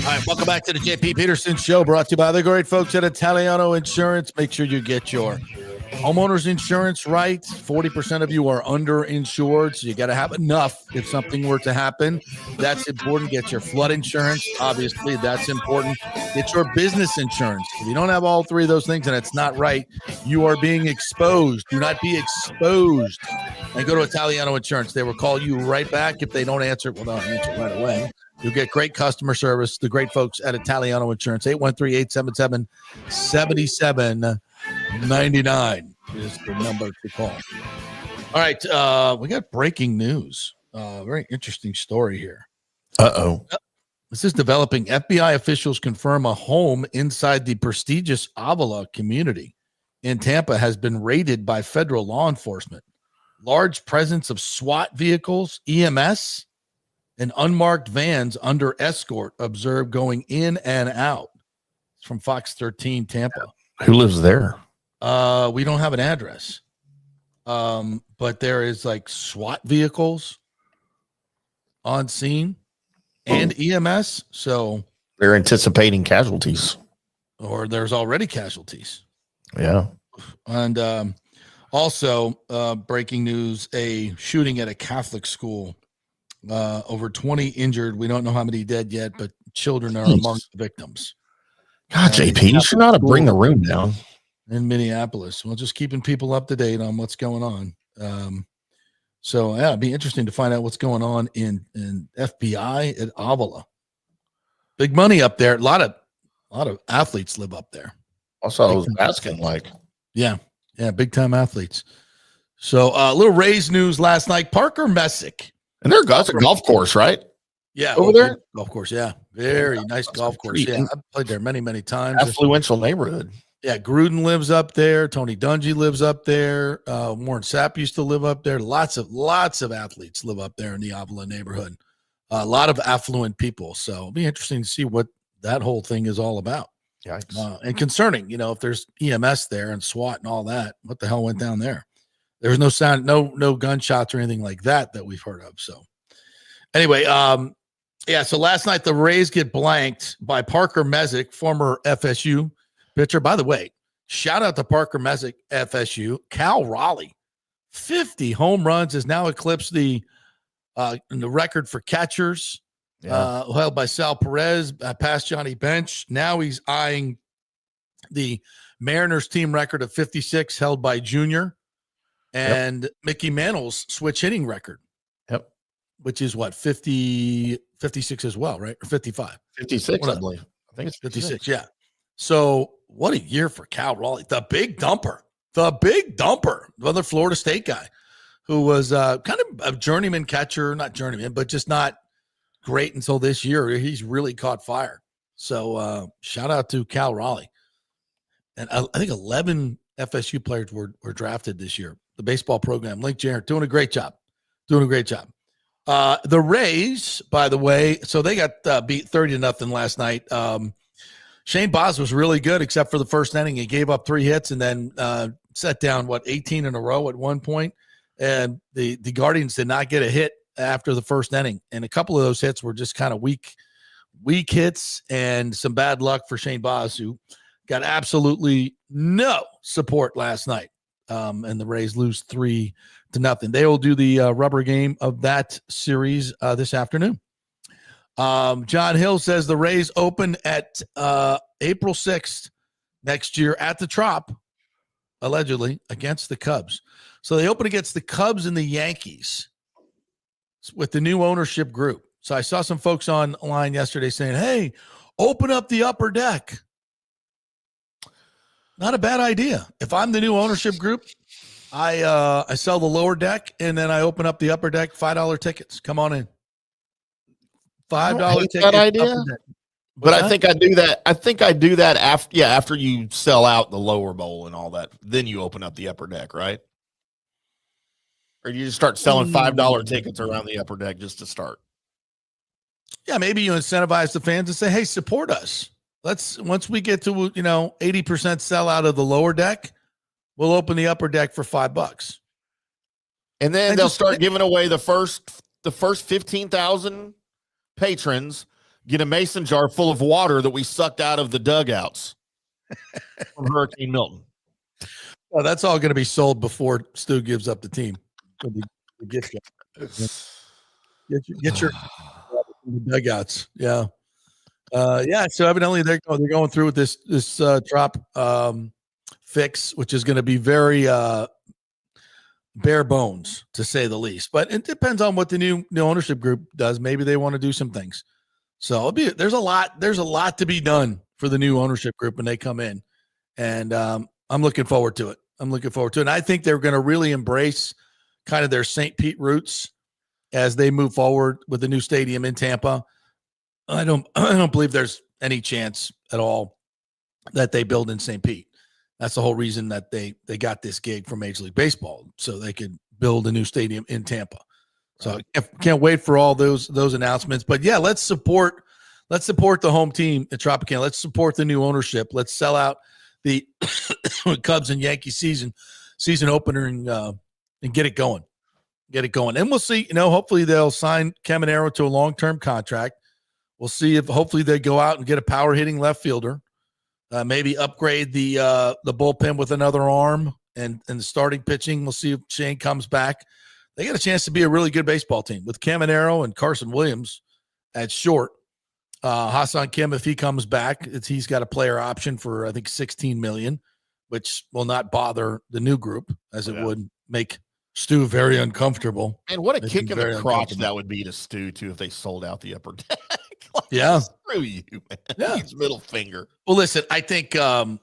right, welcome back to the JP Peterson Show, brought to you by the great folks at Italiano Insurance. Make sure you get your homeowners insurance right. 40% of you are underinsured, so you got to have enough if something were to happen. That's important. Get your flood insurance. Obviously, that's important. Get your business insurance. If you don't have all three of those things and it's not right, you are being exposed. Do not be exposed. And go to Italiano Insurance. They will call you right back if they don't answer. Well, they'll answer right away. You'll get great customer service. The great folks at Italiano Insurance. 813-877-7799 is the number to call. All right. We got breaking news. Very interesting story here. Uh-oh. This is developing. FBI officials confirm a home inside the prestigious Avila community in Tampa has been raided by federal law enforcement. Large presence of SWAT vehicles, EMS, and unmarked vans under escort observed going in and out. It's from Fox 13 Tampa. Who lives there? We don't have an address. But there is like SWAT vehicles on scene and EMS. So they're anticipating casualties. Or there's already casualties. Yeah. And also breaking news, a shooting at a Catholic school. Over 20 injured. We don't know how many dead yet, but children are among the victims. God, JP, you should not have bring the room down. In Minneapolis. Well, just keeping people up to date on what's going on. So yeah, it'd be interesting to find out what's going on in FBI at Avila. Big money up there. A lot of athletes live up there. Also, I was asking, like, yeah, big time athletes. So a little Rays news last night. Parker Messick. And that's a golf course, right? Yeah, over there. Golf course, yeah, very nice golf course. Yeah, I've played there many times. Affluential neighborhood. Yeah, Gruden lives up there. Tony Dungy lives up there. Warren Sapp used to live up there. Lots of athletes live up there in the Avila neighborhood. A lot of affluent people. So it'll be interesting to see what that whole thing is all about. And concerning, if there's EMS there and SWAT and all that, what the hell went down there? There was no sound, no gunshots or anything like that we've heard of. So anyway, so last night the Rays get blanked by Parker Messick, former FSU pitcher. By the way, shout out to Parker Messick, FSU. Cal Raleigh, 50 home runs, has now eclipsed the record for catchers, held by Sal Perez, past Johnny Bench. Now he's eyeing the Mariners team record of 56, held by Junior. And Mickey Mantle's switch hitting record. Which is what, 56 as well, right? Or 55. 56, I believe. I think it's 56. Yeah. So what a year for Cal Raleigh. The big dumper, the other Florida State guy who was kind of a journeyman catcher, not journeyman, but just not great until this year. He's really caught fire. So shout out to Cal Raleigh. And I think 11 FSU players were drafted this year. The baseball program, Link Jarrett, doing a great job. The Rays, by the way, so they got beat 30-0 last night. Shane Baz was really good, except for the first inning. He gave up 3 hits and then set down 18 in a row at one point. And the Guardians did not get a hit after the first inning, and a couple of those hits were just kind of weak hits and some bad luck for Shane Baz, who got absolutely no support last night. And the Rays lose 3-0. They will do the rubber game of that series this afternoon. John Hill says the Rays open at April 6th next year at the Trop, allegedly, against the Cubs. So they open against the Cubs and the Yankees with the new ownership group. So I saw some folks online yesterday saying, hey, open up the upper deck. Not a bad idea. If I'm the new ownership group, I sell the lower deck and then I open up the upper deck, $5 tickets. Come on in. $5 tickets. That idea. But I think I do that. I think I do that after you sell out the lower bowl and all that. Then you open up the upper deck, right? Or you just start selling $5 tickets around the upper deck just to start. Yeah, maybe you incentivize the fans and say, hey, support us. Once we get to 80% sell out of the lower deck, we'll open the upper deck for $5. And then they'll start giving away the first 15,000 patrons get a mason jar full of water that we sucked out of the dugouts from Hurricane Milton. Oh, that's all going to be sold before Stu gives up the team. The gift shop. Get your dugouts. Yeah. So evidently they're going through with this drop fix, which is going to be very bare bones, to say the least. But it depends on what the new ownership group does. Maybe they want to do some things. So there's a lot to be done for the new ownership group when they come in, and I'm looking forward to it. And I think they're going to really embrace kind of their St. Pete roots as they move forward with the new stadium in Tampa. I don't believe there's any chance at all that they build in St. Pete. That's the whole reason that they got this gig from Major League Baseball, so they could build a new stadium in Tampa. So I can't wait for all those announcements. But yeah, let's support the home team at Tropicana. Let's support the new ownership. Let's sell out the Cubs and Yankees season opener and get it going. And we'll see. Hopefully they'll sign Caminero to a long-term contract. We'll see if hopefully they go out and get a power hitting left fielder. Maybe upgrade the bullpen with another arm and the starting pitching. We'll see if Shane comes back. They got a chance to be a really good baseball team with Caminero and Carson Williams at short. Hassan Kim, if he comes back, he's got a player option for I think $16 million, which will not bother the new group as it would make Stu very uncomfortable. And what a kick in the crotch that would be to Stu too if they sold out the upper deck. Screw you, man. Yeah. His middle finger. Well, listen, I think you're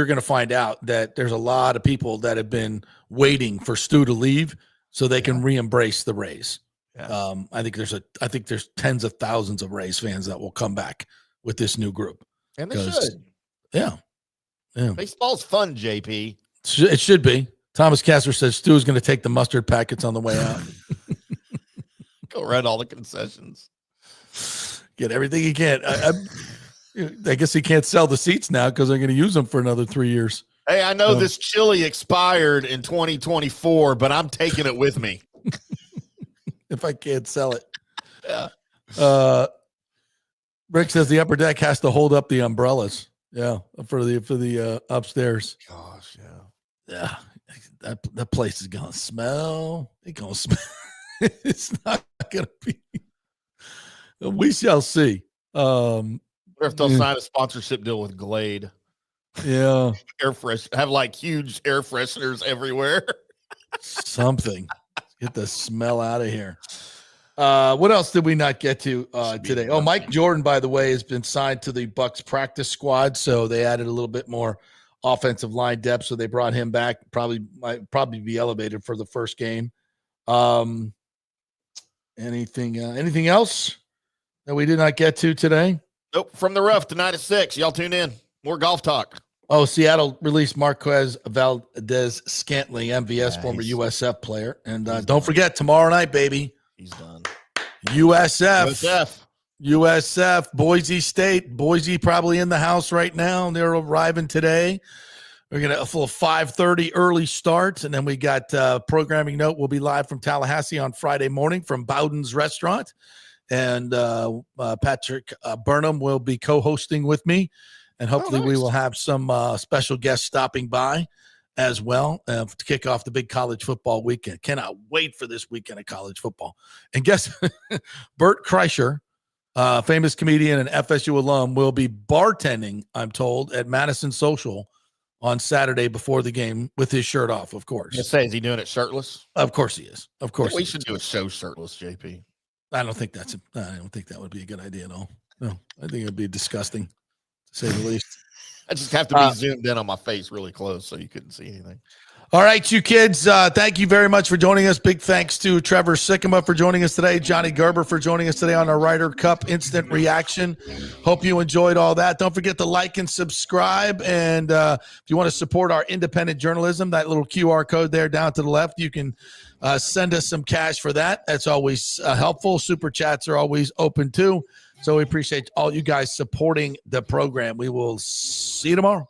going to find out that there's a lot of people that have been waiting for Stu to leave so they can re-embrace the Rays. Yeah. I think there's tens of thousands of Rays fans that will come back with this new group. And they should. Yeah. Baseball's fun, JP. It should be. Thomas Castor says Stu is going to take the mustard packets on the way out. Go run all the concessions. Get everything he can. I guess he can't sell the seats now because they're going to use them for another 3 years. Hey, I know this chili expired in 2024, but I'm taking it with me. If I can't sell it. Yeah. Rick says the upper deck has to hold up the umbrellas. Yeah, for the upstairs. Gosh, yeah. That place is gonna smell. It's gonna smell. It's not gonna be. We shall see. What if they'll sign a sponsorship deal with Glade? Yeah, have like huge air fresheners everywhere. Something. Get the smell out of here. What else did we not get to today? Oh, Mike Jordan, by the way, has been signed to the Bucs practice squad, so they added a little bit more offensive line depth. So they brought him back. Might be elevated for the first game. Anything else that we did not get to today? Nope. From the rough tonight at 6. Y'all tune in. More golf talk. Oh, Seattle released Marquez Valdez-Scantling, MVS, former USF player. And don't forget, tomorrow night, baby. He's done. USF, Boise State. Boise probably in the house right now. They're arriving today. We're going to a full 5:30 early start. And then we got programming note. We'll be live from Tallahassee on Friday morning from Bowden's Restaurant. And Patrick Burnham will be co-hosting with me. And hopefully we will have some special guests stopping by as well to kick off the big college football weekend. Cannot wait for this weekend of college football. And guess Bert Kreischer, famous comedian and FSU alum, will be bartending, I'm told, at Madison Social on Saturday before the game with his shirt off, of course. Is he doing it shirtless? Of course he is. Of course. We should do a show shirtless, JP. I don't think that would be a good idea at all. No, I think it would be disgusting, to say the least. I just have to be zoomed in on my face really close so you couldn't see anything. All right, you kids, thank you very much for joining us. Big thanks to Trevor Sikkema for joining us today, Johnny Gerber for joining us today on our Ryder Cup Instant Reaction. Hope you enjoyed all that. Don't forget to like and subscribe. And if you want to support our independent journalism, that little QR code there down to the left, you can send us some cash for that. That's always helpful. Super chats are always open too. So we appreciate all you guys supporting the program. We will see you tomorrow.